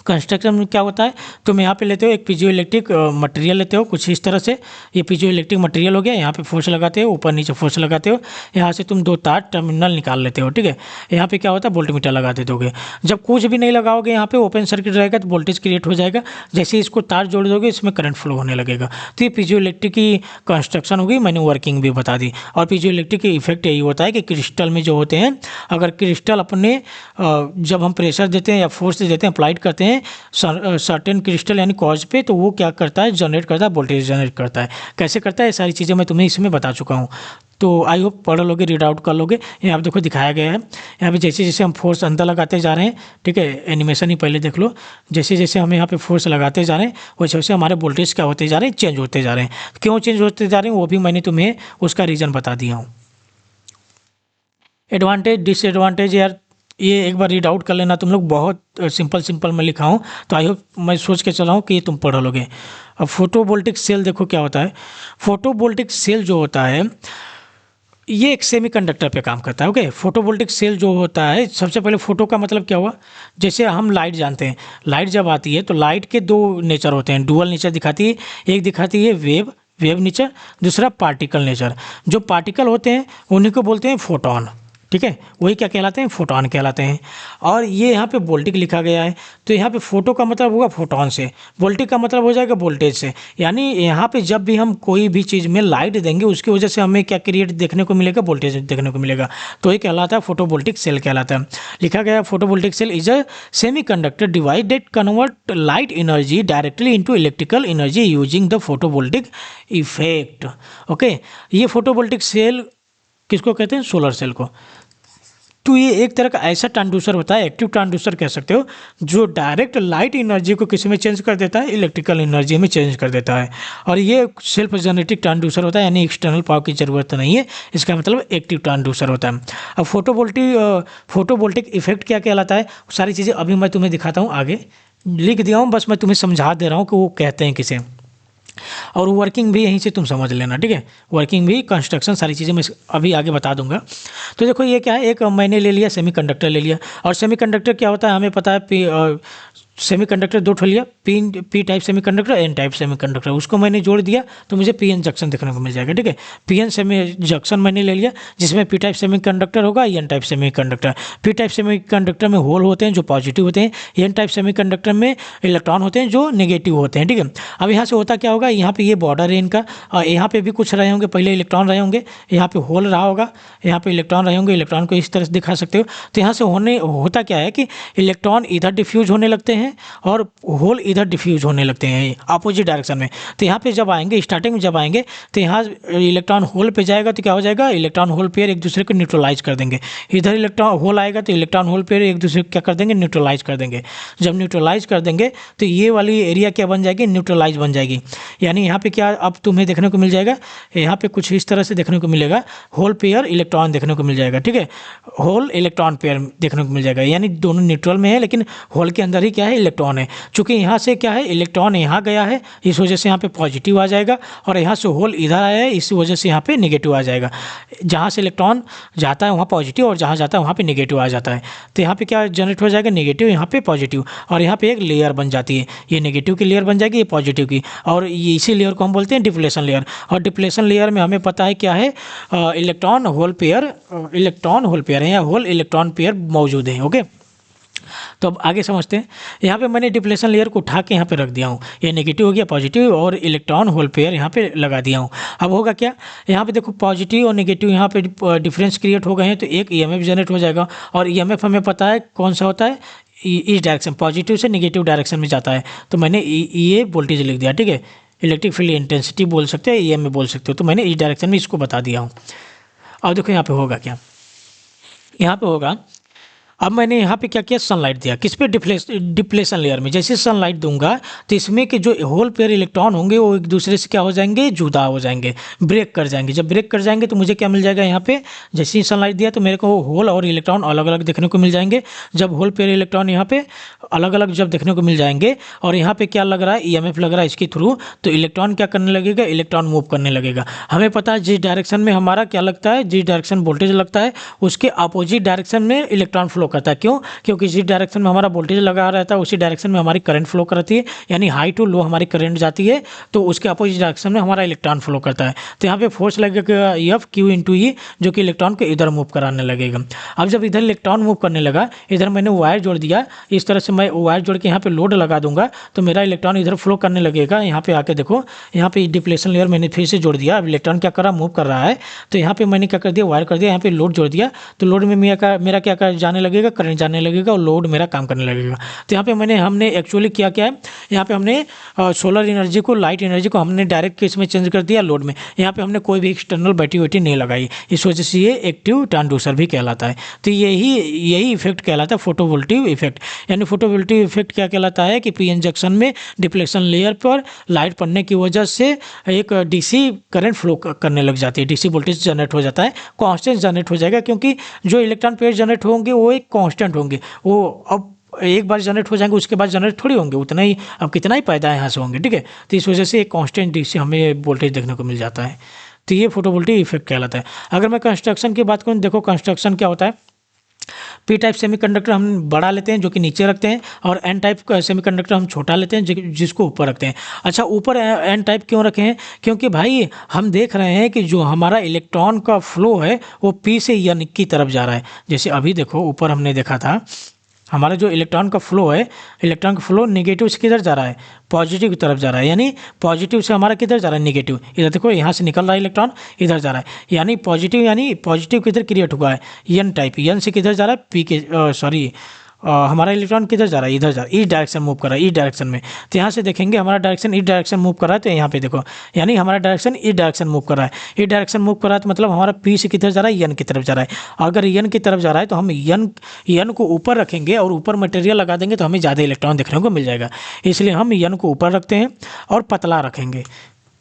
कंस्ट्रक्शन में क्या होता है, तुम यहाँ पे लेते हो एक पीजो इलेक्ट्रिक मटेरियल लेते हो कुछ इस तरह से, ये पीजो इलेक्ट्रिक मटेरियल हो गया, यहाँ पे फोर्स लगाते हो, ऊपर नीचे फोर्स लगाते हो, यहाँ से तुम दो तार टर्मिनल निकाल लेते हो, ठीक है। यहाँ पे क्या होता है, वोल्टमीटर लगा देते होगे। जब कुछ भी नहीं लगाओगे, यहाँ पे ओपन सर्किट रहेगा तो वोल्टेज क्रिएट हो जाएगा। जैसे इसको तार जोड़ दोगे इसमें करंट फ्लो होने लगेगा। तो ये पीजो इलेक्ट्रिक की कंस्ट्रक्शन होगी, मैंने वर्किंग भी बता दी। और पीजो इलेक्ट्रिक की इफेक्ट यही होता है कि क्रिस्टल में जो होते हैं, अगर क्रिस्टल अपने जब हम प्रेशर देते हैं या फोर्स देते हैं, अप्लाइड करते हैं सर्टेन क्रिस्टल यानी कॉज पे, तो वो क्या करता है, जनरेट करता है, वोल्टेज जनरेट करता है। कैसे करता है, ये सारी चीज़ें मैं तुम्हें इसमें बता चुका हूँ। तो आई होप पढ़ लोगे, रीड आउट कर लोगे। यहाँ पे देखो दिखाया गया है, यहाँ पे जैसे जैसे हम फोर्स अंदर लगाते जा रहे हैं, ठीक है, एनिमेशन ही पहले देख लो, जैसे जैसे हम यहाँ पे फोर्स लगाते जा रहे हैं वैसे वैसे हमारे वोल्टेज क्या होते जा रहे हैं, चेंज होते जा रहे हैं। क्यों चेंज होते जा रहे हैं वो भी मैंने तुम्हें उसका रीज़न बता दिया हूँ। एडवांटेज डिसएडवांटेज यार ये एक बार रीड आउट कर लेना तुम लोग, बहुत सिंपल मैं लिखा हूँ, तो आई होप, मैं सोच के चला हूँ कि ये तुम पढ़ लोगे। अब फोटोवोल्टिक सेल देखो क्या होता है। फोटोवोल्टिक सेल जो होता है ये एक सेमीकंडक्टर पे काम करता है। ओके, फोटोवोल्टिक सेल जो होता है, सबसे पहले फोटो का मतलब क्या हुआ, जैसे हम लाइट जानते हैं, लाइट जब आती है तो लाइट के दो नेचर होते हैं, डुअल नेचर दिखाती है। एक दिखाती है वेव नेचर, दूसरा पार्टिकल नेचर। जो पार्टिकल होते हैं उन्हीं को बोलते हैं फोटोन, ठीक है, वही क्या कहलाते हैं, फोटोन कहलाते हैं। और ये यहाँ पे वोल्टिक लिखा गया है, तो यहाँ पे फोटो का मतलब होगा फोटोन से, वोल्टिक का मतलब हो जाएगा वोल्टेज से। यानी यहाँ पे जब भी हम कोई भी चीज़ में लाइट देंगे उसकी वजह से हमें क्या क्रिएट देखने को मिलेगा, वोल्टेज देखने को मिलेगा, तो ये कहलाता है फोटोवोल्टिक सेल कहलाता है। लिखा गया photovoltaic cell is a semi conductor device that convert light energy directly into electrical energy using the photovoltaic effect. Okay, ये फोटोवोल्टिक सेल किसको कहते हैं, सोलर सेल को। तो ये एक तरह का ऐसा ट्रांसड्यूसर होता है, एक्टिव ट्रांसड्यूसर कह सकते हो, जो डायरेक्ट लाइट एनर्जी को किसी में चेंज कर देता है, इलेक्ट्रिकल एनर्जी में चेंज कर देता है। और ये सेल्फ जनरेटिक ट्रांसड्यूसर होता है, यानी एक्सटर्नल पावर की ज़रूरत नहीं है, इसका मतलब एक्टिव ट्रांसड्यूसर होता है। अब फोटोवोल्टिक इफेक्ट क्या कहलाता है, सारी चीज़ें अभी मैं तुम्हें दिखाता हूँ, आगे लिख दिया हूँ, बस मैं तुम्हें समझा दे रहा हूँ कि वो कहते हैं किसे, और वर्किंग भी यहीं से तुम समझ लेना, ठीक है। वर्किंग भी, कंस्ट्रक्शन, सारी चीज़ें मैं अभी आगे बता दूंगा। तो देखो ये क्या है, एक मैंने ले लिया सेमीकंडक्टर ले लिया, और सेमीकंडक्टर क्या होता है हमें पता है, सेमीकंडक्टर दो ठो लिया, P type semiconductor, N type semiconductor, उसको मैंने जोड़ दिया तो मुझे पी एन जंक्शन देखने को मिल जाएगा, ठीक है। पी एन सेमी जंक्शन मैंने ले लिया जिसमें पी टाइप सेमीकंडक्टर होगा, N type semiconductor. P type semiconductor में होल होते हैं जो पॉजिटिव होते हैं, एन टाइप सेमीकंडक्टर में इलेक्ट्रॉन होते हैं जो नेगेटिव होते हैं, ठीक है। अब यहाँ से होता क्या होगा, यहाँ पे ये बॉर्डर है इनका, और यहाँ पे भी कुछ रहे होंगे, पहले इलेक्ट्रॉन रहे होंगे, यहाँ पे होल रहा होगा, यहाँ पे इलेक्ट्रॉन रहे होंगे, इलेक्ट्रॉन को इस तरह से दिखा सकते हो। तो यहाँ से होता क्या है कि इलेक्ट्रॉन इधर डिफ्यूज होने लगते हैं और होल इधर डिफ्यूज होने लगते हैं अपोजिट डायरेक्शन में। तो यहाँ पे जब आएंगे, स्टार्टिंग में जब आएंगे तो यहाँ इलेक्ट्रॉन होल पे जाएगा तो क्या हो जाएगा, इलेक्ट्रॉन होल पेयर एक दूसरे को न्यूट्रलाइज कर देंगे। इधर इलेक्ट्रॉन होल आएगा तो इलेक्ट्रॉन होल पेयर एक दूसरे को क्या कर देंगे, न्यूट्रलाइज कर देंगे। जब न्यूट्रलाइज कर देंगे तो ये वाली एरिया क्या बन जाएगी, न्यूट्रलाइज बन जाएगी। यानी यहाँ पे क्या अब तुम्हें देखने को मिल जाएगा, यहाँ पे कुछ इस तरह से देखने को मिलेगा, होल पेयर इलेक्ट्रॉन देखने को मिल जाएगा, ठीक है। होल इलेक्ट्रॉन पेयर देखने को मिल जाएगा, यानी दोनों न्यूट्रल में है लेकिन होल के अंदर ही क्या है, इलेक्ट्रॉन है। चूँकि यहाँ से क्या है, इलेक्ट्रॉन यहाँ गया है, इस वजह से यहाँ पे पॉजिटिव आ जाएगा, और यहाँ से होल इधर आया है, इस वजह से यहाँ पे नेगेटिव आ जाएगा। जहाँ से इलेक्ट्रॉन जाता है वहाँ पॉजिटिव, और जहाँ जाता है वहाँ पे नेगेटिव आ जाता है। तो यहाँ पे क्या जनरेट हो जाएगा, नेगेटिव, यहाँ पे पॉजिटिव, और यहाँ पे एक लेयर बन जाती है, ये नेगेटिव की लेयर बन जाएगी, ये पॉजिटिव की, और ये इसी लेयर को हम बोलते हैं डिप्लेशन लेयर। और डिप्लेशन लेयर में हमें पता है क्या है, इलेक्ट्रॉन होल पेयर है या होल इलेक्ट्रॉन पेयर मौजूद है। ओके, तो अब आगे समझते हैं। यहाँ पे मैंने डिप्लेशन लेयर को उठा के यहाँ पे रख दिया हूँ, ये नेगेटिव हो गया, पॉजिटिव और इलेक्ट्रॉन होल पेयर यहाँ पे लगा दिया हूँ। अब होगा क्या, यहाँ पे देखो पॉजिटिव और नेगेटिव यहाँ पे डिफरेंस क्रिएट हो गए हैं, तो एक ईएमएफ जनरेट हो जाएगा, और ईएमएफ हमें पता है कौन सा होता है, इस डायरेक्शन, पॉजिटिव से नेगेटिव डायरेक्शन में जाता है। तो मैंने ये वोल्टेज लिख दिया, ठीक है। इलेक्ट्रिक फील्ड इंटेंसिटी बोल सकते हैं, ईएमएफ बोल सकते हो, तो मैंने इस डायरेक्शन में इसको बता दिया हूँ। अब देखो यहाँ पे होगा क्या, यहाँ पे होगा, अब मैंने यहाँ पे क्या किया, सनलाइट दिया, किस पे, डिप्लेशन लेयर में। जैसे सनलाइट दूंगा तो इसमें के जो होल पेयर इलेक्ट्रॉन होंगे वो एक दूसरे से क्या हो जाएंगे, जुदा हो जाएंगे, ब्रेक कर जाएंगे। जब ब्रेक कर जाएंगे तो मुझे क्या मिल जाएगा, यहाँ पे जैसे ही सनलाइट दिया तो मेरे को होल और इलेक्ट्रॉन अलग अलग देखने को मिल जाएंगे। जब होल पेयर इलेक्ट्रॉन यहाँ पे अलग अलग जब देखने को मिल जाएंगे, और यहाँ पे क्या लग रहा है, ईएमएफ लग रहा है इसके थ्रू, तो इलेक्ट्रॉन क्या करने लगेगा, इलेक्ट्रॉन मूव करने लगेगा। हमें पता है जिस डायरेक्शन में हमारा क्या लगता है, जिस डायरेक्शन वोल्टेज लगता है उसके अपोजिट डायरेक्शन में इलेक्ट्रॉन फ्लो करता है। क्यों, क्योंकि जिस डायरेक्शन में हमारा वोल्टेज लगा रहता है उसी डायरेक्शन में हमारी करंट फ्लो करती है, यानी हाई टू लो हमारी करंट जाती है, तो उसके अपोजिट डायरेक्शन में हमारा इलेक्ट्रॉन फ्लो करता है। तो यहाँ पे फोर्स लगेगा एफ क्यू इंटू ई, जो कि इलेक्ट्रॉन को इधर मूव कराने लगेगा। अब जब इधर इलेक्ट्रॉन मूव करने लगा, इधर मैंने वायर जोड़ दिया, इस तरह से मैं वायर जोड़ के यहाँ पे लोड लगा दूंगा तो मेरा इलेक्ट्रॉन इधर फ्लो करने लगेगा। यहाँ पे आके देखो, यहाँ पे डिप्लेशन लेयर मैंने फिर से जोड़ दिया, अब इलेक्ट्रॉन क्या कर रहा, मूव कर रहा है। तो यहाँ पे मैंने क्या कर दिया, वायर कर दिया, यहाँ पे लोड जोड़ दिया, तो लोड में मेरा क्या कर जाने लगेगा, करंट जाने लगेगा, और लोड मेरा काम करने लगेगा। तो यहाँ पे हमने एक्चुअली क्या है, यहाँ पे हमने सोलर एनर्जी को, लाइट एनर्जी को हमने डायरेक्ट केस में चेंज कर दिया लोड में। यहाँ पे हमने कोई भी एक्सटर्नल बैटरी नहीं लगाई, इस वजह से ये एक्टिव ट्रांसड्यूसर भी कहलाता है। तो यही इफेक्ट कहलाता है फोटोवोल्टिक इफेक्ट। यानी फोटोवोल्टिक इफेक्ट क्या कहलाता है कि पीएन जंक्शन में डिप्लेशन लेयर पर लाइट पड़ने की वजह से एक डीसी करंट फ्लो करने लग जाती है, डीसी वोल्टेज जनरेट हो जाता है, कांस्टेंट जनरेट हो जाएगा, क्योंकि जो इलेक्ट्रॉन पेयर जनरेट होंगे वो एक एक कांस्टेंट होंगे, वो अब एक बार जनरेट हो जाएंगे उसके बाद जनरेट थोड़ी होंगे, उतना ही अब कितना ही पैदा यहाँ से होंगे, ठीक है। तो इस वजह से एक कांस्टेंट से हमें वोल्टेज देखने को मिल जाता है। तो ये फोटोवोल्टिक इफेक्ट कहलाता है। अगर मैं कंस्ट्रक्शन की बात करूँ, देखो कंस्ट्रक्शन क्या होता है, पी टाइप सेमीकंडक्टर हम बड़ा लेते हैं जो कि नीचे रखते हैं, और एन टाइप सेमीकंडक्टर हम छोटा लेते हैं जिसको ऊपर रखते हैं। अच्छा, ऊपर एन टाइप क्यों रखे हैं? क्योंकि भाई हम देख रहे हैं कि जो हमारा इलेक्ट्रॉन का फ्लो है वो पी से एन की तरफ जा रहा है। जैसे अभी देखो ऊपर हमने देखा था, हमारा जो इलेक्ट्रॉन का फ्लो है, इलेक्ट्रॉन का फ्लो नेगेटिव से किधर जा रहा है? पॉजिटिव की तरफ जा रहा है। यानी पॉजिटिव से हमारा किधर जा रहा है? नेगेटिव। इधर देखो यहाँ से निकल रहा है इलेक्ट्रॉन, इधर जा रहा है। यानी पॉजिटिव किधर क्रिएट हुआ है? N type. एन से किधर जा रहा है? पी के सॉरी हमारा इलेक्ट्रॉन किधर जा रहा है? इधर जा रहा है, इस डायरेक्शन मूव कर रहा है, इस डायरेक्शन में। तो यहाँ से देखेंगे हमारा डायरेक्शन इस डायरेक्शन मूव कर रहा है, तो यहाँ पे देखो यानी हमारा डायरेक्शन इस डायरेक्शन मूव कर रहा है। इस डायरेक्शन मूव कर रहा है तो मतलब हमारा पी से किधर जा रहा है? एन की तरफ जा रहा है। अगर एन की तरफ जा रहा है तो हम एन को ऊपर रखेंगे और ऊपर मटेरियल लगा देंगे तो हमें ज़्यादा इलेक्ट्रॉन देखने को मिल जाएगा। इसलिए हम एन को ऊपर रखते हैं और पतला रखेंगे।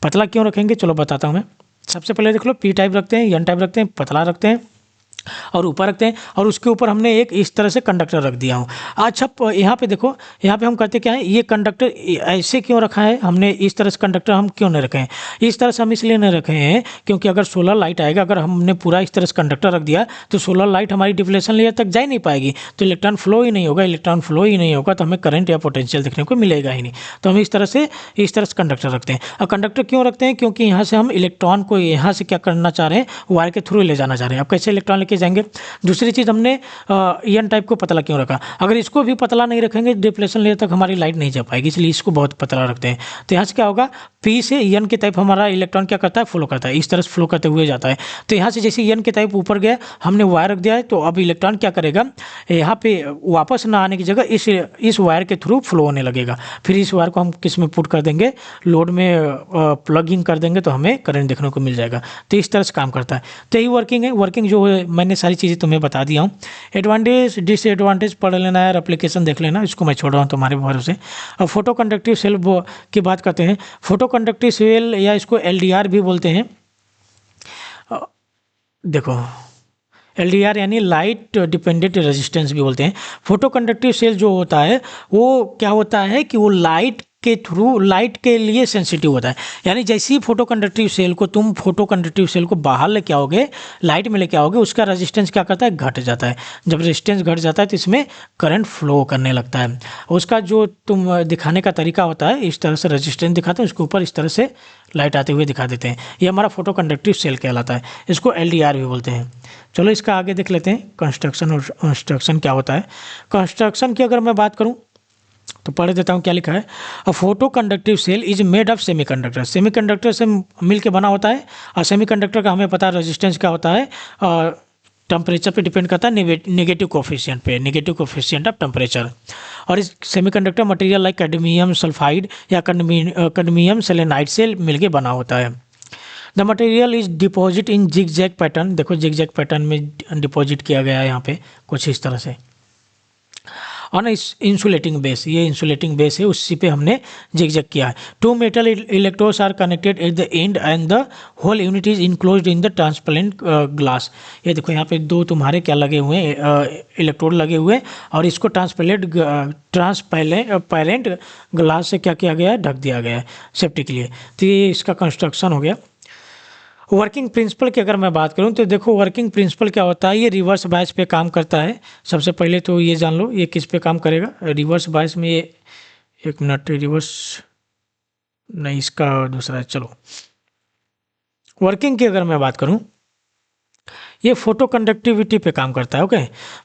पतला क्यों रखेंगे चलो बताता हूँ मैं। सबसे पहले देख लो, पी टाइप रखते हैं, एन टाइप रखते हैं, पतला रखते हैं और ऊपर रखते हैं, और उसके ऊपर हमने एक इस तरह से कंडक्टर रख दिया हूँ। अच्छा, यहाँ पे देखो, यहाँ पे हम कहते क्या है, ये कंडक्टर ऐसे क्यों रखा है हमने? इस तरह से कंडक्टर हम क्यों नहीं रखे हैं? इस तरह से हम इसलिए नहीं रखे हैं क्योंकि अगर सोलर लाइट आएगा, अगर हमने पूरा इस तरह से कंडक्टर रख दिया तो सोलर लाइट हमारी डिप्लेशन लेयर तक जा ही नहीं पाएगी, तो इलेक्ट्रॉन फ्लो ही नहीं होगा। इलेक्ट्रॉन फ्लो ही नहीं होगा तो हमें करंट या पोटेंशियल देखने को मिलेगा ही नहीं। तो हम इस तरह से कंडक्टर रखते हैं। और कंडक्टर क्यों रखते हैं? क्योंकि यहाँ से हम इलेक्ट्रॉन को यहाँ से क्या करना चाह रहे हैं? वायर के थ्रू ले जाना चाह रहे हैं। अब कैसे इलेक्ट्रॉन लेके जाएंगे? दूसरी चीज़, हमने एन टाइप को पतला क्यों रखा? अगर इसको भी पतला नहीं रखेंगे डिप्लेशन लेयर तक हमारी लाइट नहीं जा पाएगी, इसलिए इसको बहुत पतला रखते हैं। तो यहाँ से क्या होगा, पी से एन के टाइप हमारा इलेक्ट्रॉन क्या करता है? फ्लो करता है, इस तरह से फ्लो करते हुए जाता है। तो यहाँ से जैसे एन के टाइप ऊपर गया, हमने वायर रख दिया है, तो अब इलेक्ट्रॉन क्या करेगा? यहाँ पे वापस ना आने की जगह इस वायर के थ्रू फ्लो होने लगेगा। फिर इस वायर को हम किस में पुट कर देंगे? लोड में प्लग इन कर देंगे तो हमें करंट देखने को मिल जाएगा। तो इस तरह से काम करता है। तो यही वर्किंग है। वर्किंग जो है मैंने सारी चीज़ें तुम्हें बता दिया हूँ। एडवांटेज डिसएडवांटेज पढ़ लेना है, एप्लीकेशन देख लेना, इसको मैं छोड़ रहा हूँ तुम्हारे भरोसे। अब फोटो कंडक्टिव सेल की बात करते हैं। फोटो कंडक्टिव सेल या इसको एलडीआर भी बोलते हैं। देखो एलडीआर यानी लाइट डिपेंडेंट रेजिस्टेंस भी बोलते हैं। फोटो कंडक्टिव सेल जो होता है वो क्या होता है कि वो लाइट के थ्रू, लाइट के लिए सेंसिटिव होता है। यानी जैसे ही फोटो कंडक्टिव सेल को बाहर लेके आओगे, लाइट में लेके आओगे, उसका रेजिस्टेंस क्या करता है? घट जाता है। जब रेजिस्टेंस घट जाता है तो इसमें करंट फ्लो करने लगता है। उसका जो तुम दिखाने का तरीका होता है, इस तरह से रेजिस्टेंस दिखाते हैं, उसके ऊपर इस तरह से लाइट आते हुए दिखा देते हैं। ये हमारा फोटो कंडक्टिव सेल कहलाता है। इसको एलडीआर भी बोलते हैं। चलो इसका आगे देख लेते हैं, कंस्ट्रक्शन और कंस्ट्रक्शन क्या होता है। कंस्ट्रक्शन की अगर मैं बात करूँ तो पढ़ देता हूँ क्या लिखा है। A photo conductive cell is made of semiconductor. Semiconductor से मिल के बना होता है। और सेमीकंडक्टर का हमें पता है रेजिस्टेंस क्या होता है, टेम्परेचर पे डिपेंड करता है, नेगेटिव कोफिशिएंट पे, नेगेटिव कोफिशिएंट ऑफ टेम्परेचर। और इस semiconductor material like cadmium sulphide या कैडमियम सेलेनाइड से मिलके बना होता है। The material is deposit in zig zag pattern. देखो जिग जैग पैटर्न में डिपॉजिट किया गया है यहाँ पे कुछ इस तरह से। ऑन इंसुलेटिंग बेस, ये इंसुलेटिंग बेस है, उसी पे हमने जिगजैग किया है। Two metal electrodes are connected at the and and the whole unit is enclosed in the transparent glass. ये देखो यहाँ पे दो तुम्हारे क्या लगे हुए हैं, इलेक्ट्रोड लगे हुए हैं, और इसको ट्रांसपेरेंट ग्लास से क्या किया गया है? ढक दिया गया है सेफ्टी के लिए। तो ये इसका कंस्ट्रक्शन हो गया। वर्किंग प्रिंसिपल की अगर मैं बात करूं तो देखो वर्किंग प्रिंसिपल क्या होता है, ये रिवर्स बायस पे काम करता है। सबसे पहले तो ये जान लो ये किस पे काम करेगा। रिवर्स बायस में ये, एक मिनट, रिवर्स नहीं, इसका दूसरा है। चलो वर्किंग की अगर मैं बात करूं, ये फोटो कंडक्टिविटी पे काम करता है। ओके,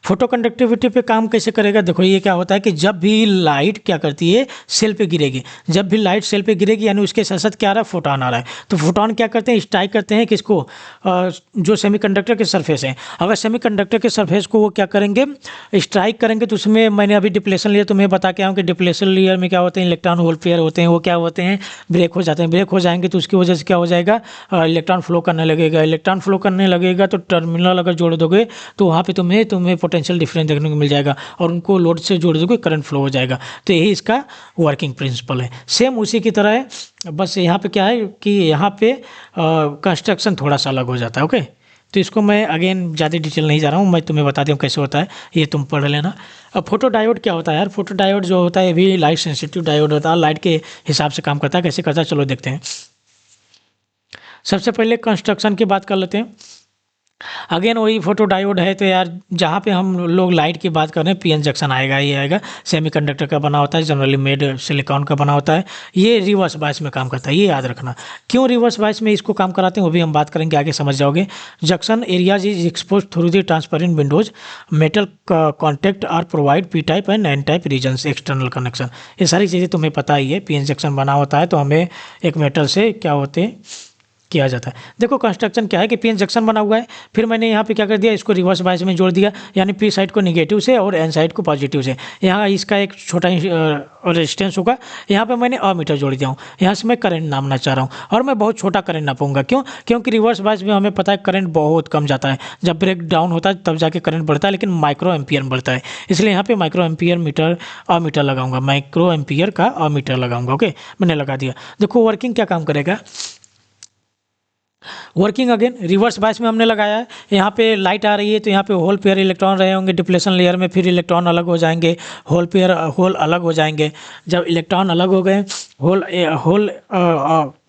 फोटो कंडक्टिविटी पे काम कैसे करेगा? देखो ये क्या होता है कि जब भी लाइट क्या करती है, सेल पे गिरेगी, जब भी लाइट सेल पे गिरेगी यानी उसके साथ साथ क्या आ रहा है? फोटोन आ रहा है। तो फोटोन क्या करते हैं? स्ट्राइक करते हैं किसको? जो सेमीकंडक्टर के सरफेस है। अगर सेमीकंडक्टर के सरफेस को वो क्या करेंगे? स्ट्राइक करेंगे, तो उसमें मैंने अभी डिप्लेशन लेयर तुम्हें बता के आया हूँ कि डिप्लेशन लेयर में क्या होते हैं? इलेक्ट्रॉन होल पेयर होते हैं, वो क्या होते हैं? ब्रेक हो जाते हैं। ब्रेक हो जाएंगे तो उसकी वजह से क्या हो जाएगा? इलेक्ट्रॉन फ्लो करने लगेगा। इलेक्ट्रॉन फ्लो करने लगेगा तो टर्मिनल अगर जोड़ दोगे तो वहाँ पे तुम्हें पोटेंशियल डिफरेंस देखने को मिल जाएगा, और उनको लोड से जोड़ दोगे करंट फ्लो हो जाएगा। तो यही इसका वर्किंग प्रिंसिपल है। सेम उसी की तरह है, बस यहाँ पे क्या है कि यहाँ पे कंस्ट्रक्शन थोड़ा सा अलग हो जाता है। ओके, तो इसको मैं अगेन ज़्यादा डिटेल नहीं जा रहा हूँ, मैं तुम्हें बता दूँ कैसे होता है, ये तुम पढ़ लेना। अब फोटो डायोड क्या होता है यार? फोटो डायोड जो होता है ये भी लाइट सेंसिटिव डायोड होता है, लाइट के हिसाब से काम करता है। कैसे करता है चलो देखते हैं। सबसे पहले कंस्ट्रक्शन की बात कर लेते हैं। अगेन वही फोटो डायोड है, तो यार जहाँ पे हम लोग लाइट की बात कर रहे हैं पीएन जंक्शन आएगा, ये आएगा। सेमीकंडक्टर का बना होता है, जनरली मेड सिलिकॉन का बना होता है। ये रिवर्स बायस में काम करता है, ये याद रखना। क्यों रिवर्स बायस में इसको काम कराते हैं वो भी हम बात करेंगे, आगे समझ जाओगे। Junction areas is expose through the transparent windows, metal contact are provide P type and N type regions external connection. ये सारी चीज़ें तुम्हें पता ही है। पीएन जंक्शन बना होता है तो हमें एक मेटल से क्या होते हैं किया जाता है। देखो कंस्ट्रक्शन क्या है कि पीएन जंक्शन बना हुआ है, फिर मैंने यहाँ पे क्या कर दिया, इसको रिवर्स बायस में जोड़ दिया, यानी पी साइड को निगेटिव से और एन साइड को पॉजिटिव से। यहाँ इसका एक छोटा रेजिस्टेंस होगा, यहाँ पे मैंने अमीटर जोड़ दिया हूँ, यहाँ से मैं करंट नापना चाह रहा हूँ और मैं बहुत छोटा करंट नापूंगा। क्यों? क्योंकि रिवर्स बायस में हमें पता है करंट बहुत कम जाता है, जब ब्रेक डाउन होता है तब जाके करंट बढ़ता है, लेकिन माइक्रो एम्पियर में बढ़ता है। इसलिए यहाँ पे माइक्रो एम्पियर मीटर अमीटर लगाऊंगा, माइक्रो एम्पियर का अमीटर लगाऊंगा। ओके, मैंने लगा दिया। देखो वर्किंग क्या काम करेगा। वर्किंग अगेन रिवर्स बायस में हमने लगाया है। यहाँ पे लाइट आ रही है तो यहाँ पे होल पेयर इलेक्ट्रॉन रहे होंगे डिप्लेशन लेयर में, फिर इलेक्ट्रॉन अलग हो जाएंगे, होल अलग हो जाएंगे। जब इलेक्ट्रॉन अलग हो गए, होल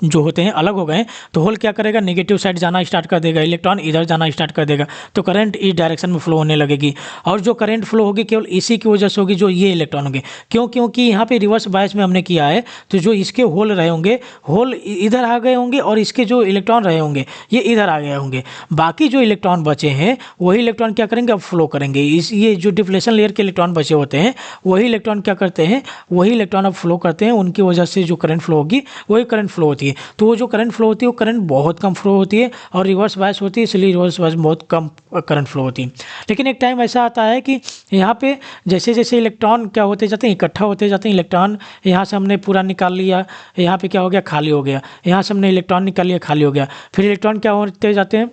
जो होते हैं अलग हो गए, तो होल क्या करेगा, नेगेटिव साइड जाना स्टार्ट कर देगा, इलेक्ट्रॉन इधर जाना स्टार्ट कर देगा, तो करंट इस डायरेक्शन में फ्लो होने लगेगी। और जो करंट फ्लो होगी केवल इसी की वजह से होगी, जो ये इलेक्ट्रॉन होंगे। क्यों? क्योंकि यहाँ पे रिवर्स बायस में हमने किया है, तो जो इसके होल रहे होंगे, होल इधर आ गए होंगे और इसके जो इलेक्ट्रॉन रहे होंगे ये इधर आ गए होंगे। बाकी जो इलेक्ट्रॉन बचे हैं वही इलेक्ट्रॉन क्या करेंगे, अब फ्लो करेंगे। ये जो डिप्लेशन लेयर के इलेक्ट्रॉन बचे होते हैं वही इलेक्ट्रॉन क्या करते हैं, वही इलेक्ट्रॉन अब फ्लो करते हैं, उनकी वजह से जो करंट फ्लो होगी वही करंट फ्लो होती है। तो वो जो करंट फ्लो होती है वो करंट बहुत कम फ्लो होती है और रिवर्स बायस होती है, इसलिए रिवर्स बायस बहुत कम करंट फ्लो होती है। लेकिन एक टाइम ऐसा आता है कि यहाँ पे जैसे जैसे इलेक्ट्रॉन क्या होते जाते हैं, इकट्ठा होते जाते हैं इलेक्ट्रॉन, यहाँ से हमने पूरा निकाल लिया, यहाँ पे क्या हो गया, खाली हो गया, यहाँ से हमने इलेक्ट्रॉन निकाल लिया, खाली हो गया। फिर इलेक्ट्रॉन क्या होते जाते हैं,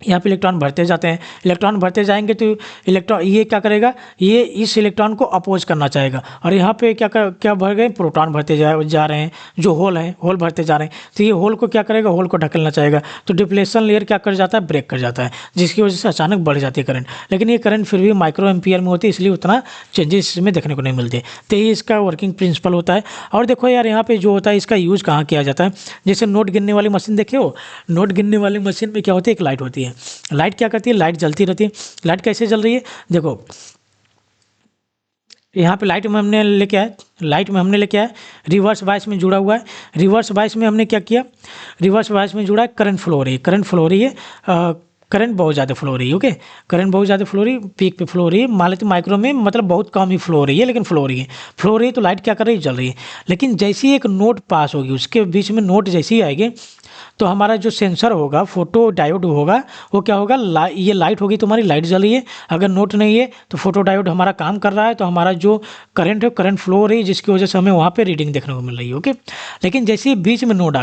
यहाँ पे इलेक्ट्रॉन भरते जाते हैं। इलेक्ट्रॉन भरते जाएंगे तो इलेक्ट्रॉन ये क्या करेगा, ये इस इलेक्ट्रॉन को अपोज करना चाहेगा, और यहाँ पे क्या भर गए, प्रोटॉन भरते जा रहे हैं, जो होल हैं होल भरते जा रहे हैं, तो ये होल को क्या करेगा, होल को ढकेलना चाहेगा। तो डिप्लेशन लेयर क्या कर जाता है, ब्रेक कर जाता है, जिसकी वजह से अचानक बढ़ जाती है करंट। लेकिन ये करंट फिर भी माइक्रो एम्पियर में होती है, इसलिए उतना चेंजेस इसमें देखने को नहीं मिलते। तो ये इसका वर्किंग प्रिंसिपल होता है। और देखो यार यहाँ पे जो होता है इसका यूज़ कहाँ किया जाता है, जैसे नोट गिनने वाली मशीन देखे हो, नोट गिनने वाली मशीन में क्या होती है, एक लाइट होती है। लाइट क्या करती है, लाइट जलती रहती है। लाइट कैसे जल रही है, देखो यहाँ पे लाइट में हमने लेके आए, रिवर्स बायस में जुड़ा हुआ है। रिवर्स बायस में हमने क्या किया, रिवर्स बायस में जुड़ा है, करंट फ्लो हो रही है, करंट बहुत ज़्यादा फ्लो हो रही है। ओके, करंट बहुत ज़्यादा फ्लो हो रही है, पीक पे फ्लो हो रही है, मान लेते माइक्रो में मतलब बहुत कम ही फ्लो हो रही है, लेकिन फ्लो हो रही है तो लाइट क्या कर रही है, जल रही है। लेकिन जैसे ही एक नोट पास होगी, उसके बीच में नोट जैसे ही आएगी, तो हमारा जो सेंसर होगा, फोटो डायोड होगा, वो क्या होगा, ये लाइट होगी, तुम्हारी लाइट जल रही है। अगर नोट नहीं है तो फोटो डायोड हमारा काम कर रहा है, तो हमारा जो करंट है, करंट फ्लो हो रही है, जिसकी वजह से हमें वहाँ पे रीडिंग देखने को मिल रही है। ओके, लेकिन जैसे ही बीच में नोट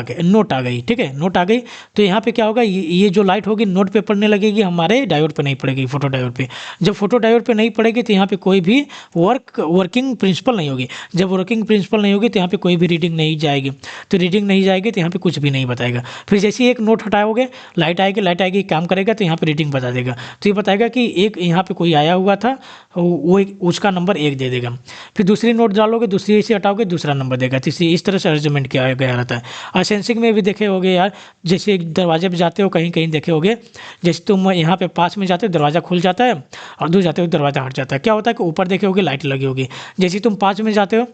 आ गई, ठीक है, नोट आ गई, तो यहाँ पे क्या होगा, ये जो लाइट होगी नोट पे पड़ने लगेगी, हमारे डायोड पे नहीं पड़ेगी, फोटो डायोड पे। जब फोटो डायोड पे नहीं पड़ेगी तो यहाँ पे कोई भी वर्किंग प्रिंसिपल नहीं होगी। जब वर्किंग प्रिंसिपल नहीं होगी तो यहाँ पे कोई भी रीडिंग नहीं जाएगी, तो रीडिंग नहीं जाएगी तो यहाँ पे कुछ भी नहीं बताएगा। फिर जैसे ही एक नोट हटाओगे, लाइट आएगी, काम करेगा, तो यहाँ पे रीडिंग बता देगा। तो ये बताएगा कि एक यहाँ पे कोई आया हुआ था, वो उसका नंबर 1 दे देगा। फिर दूसरी नोट डालोगे, दूसरी से हटाओगे, दूसरा नंबर देगा। तीसरी, इस तरह से अरेंजमेंट किया गया रहता है। और सेंसिंग में भी देखे होगे यार, जैसे एक दरवाजे पर जाते हो, कहीं कहीं देखे होगे, जैसे तुम यहाँ पे पास में जाते हो, दरवाज़ा खुल जाता है, और दूर जाते हो दरवाज़ा हट जाता है। क्या होता है कि ऊपर देखे होगे लाइट लगी होगी, जैसे तुम पास में जाते हो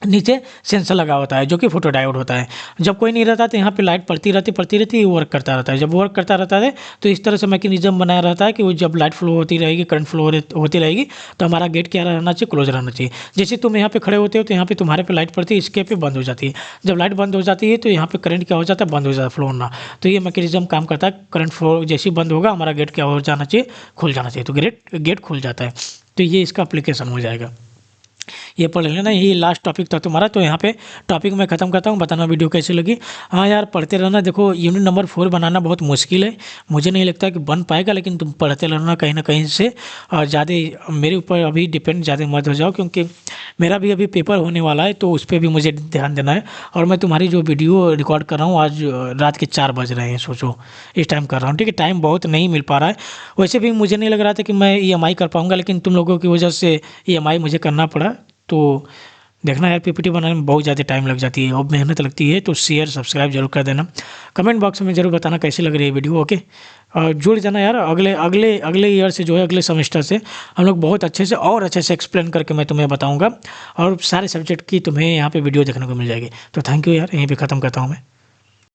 नीचे सेंसर लगा होता है, जो कि फोटो डायोड होता है। जब कोई नहीं रहता तो यहाँ पे लाइट पड़ती रहती, वर्क करता रहता है। जब वर्क करता रहता है तो इस तरह से मैकेनिज्म बनाया रहता है कि वो जब लाइट फ्लो होती रहेगी, करंट फ्लो होती रहेगी, तो हमारा गेट क्या रहना चाहिए, क्लोज रहना चाहिए। जैसे तुम यहाँ पे खड़े होते हो तो यहाँ पे तुम्हारे पे लाइट पड़ती है, इसके पे बंद हो जाती है। जब लाइट बंद हो जाती है तो यहाँ पे करंट क्या हो जाता है, बंद हो जाता है फ्लो होना। तो ये मैकेनिज्म काम करता है, करंट फ्लो जैसे ही बंद होगा, हमारा गेट क्या हो जाना चाहिए, खुल जाना चाहिए, तो गेट खुल जाता है। तो ये इसका अप्लीकेशन हो जाएगा। ये पढ़ लेना, ये लास्ट टॉपिक था तुम्हारा। तो यहाँ पे टॉपिक मैं ख़त्म करता हूँ, बताना वीडियो कैसी लगी। हाँ यार, पढ़ते रहना। देखो यूनिट नंबर 4 बनाना बहुत मुश्किल है, मुझे नहीं लगता कि बन पाएगा, लेकिन तुम पढ़ते रहना कहीं ना कहीं से। और ज़्यादा मेरे ऊपर अभी डिपेंड ज़्यादा मत हो जाओ, क्योंकि मेरा भी अभी पेपर होने वाला है, तो उस पर भी मुझे ध्यान देना है। और मैं तुम्हारी जो वीडियो रिकॉर्ड कर रहा हूँ आज रात के 4 बज रहे हैं, सोचो इस टाइम कर रहा हूँ। ठीक है, टाइम बहुत नहीं मिल पा रहा है। वैसे भी मुझे नहीं लग रहा था कि मैं EMI कर पाऊँगा, लेकिन तुम लोगों की वजह से EMI मुझे करना पड़ा। तो देखना यार, PPT बनाने में बहुत ज़्यादा टाइम लग जाती है और मेहनत लगती है। तो शेयर सब्सक्राइब जरूर कर देना। कमेंट बॉक्स में जरूर बताना कैसी लग रही है वीडियो। ओके, और जुड़ जाना यार, अगले अगले अगले ईयर से जो है, अगले सेमेस्टर से हम लोग बहुत अच्छे से और अच्छे से एक्सप्लेन करके मैं तुम्हें बताऊंगा, और सारे सब्जेक्ट की तुम्हें यहाँ पे वीडियो देखने को मिल जाएगी। तो थैंक यू यार, यहीं पे ख़त्म करता हूँ मैं।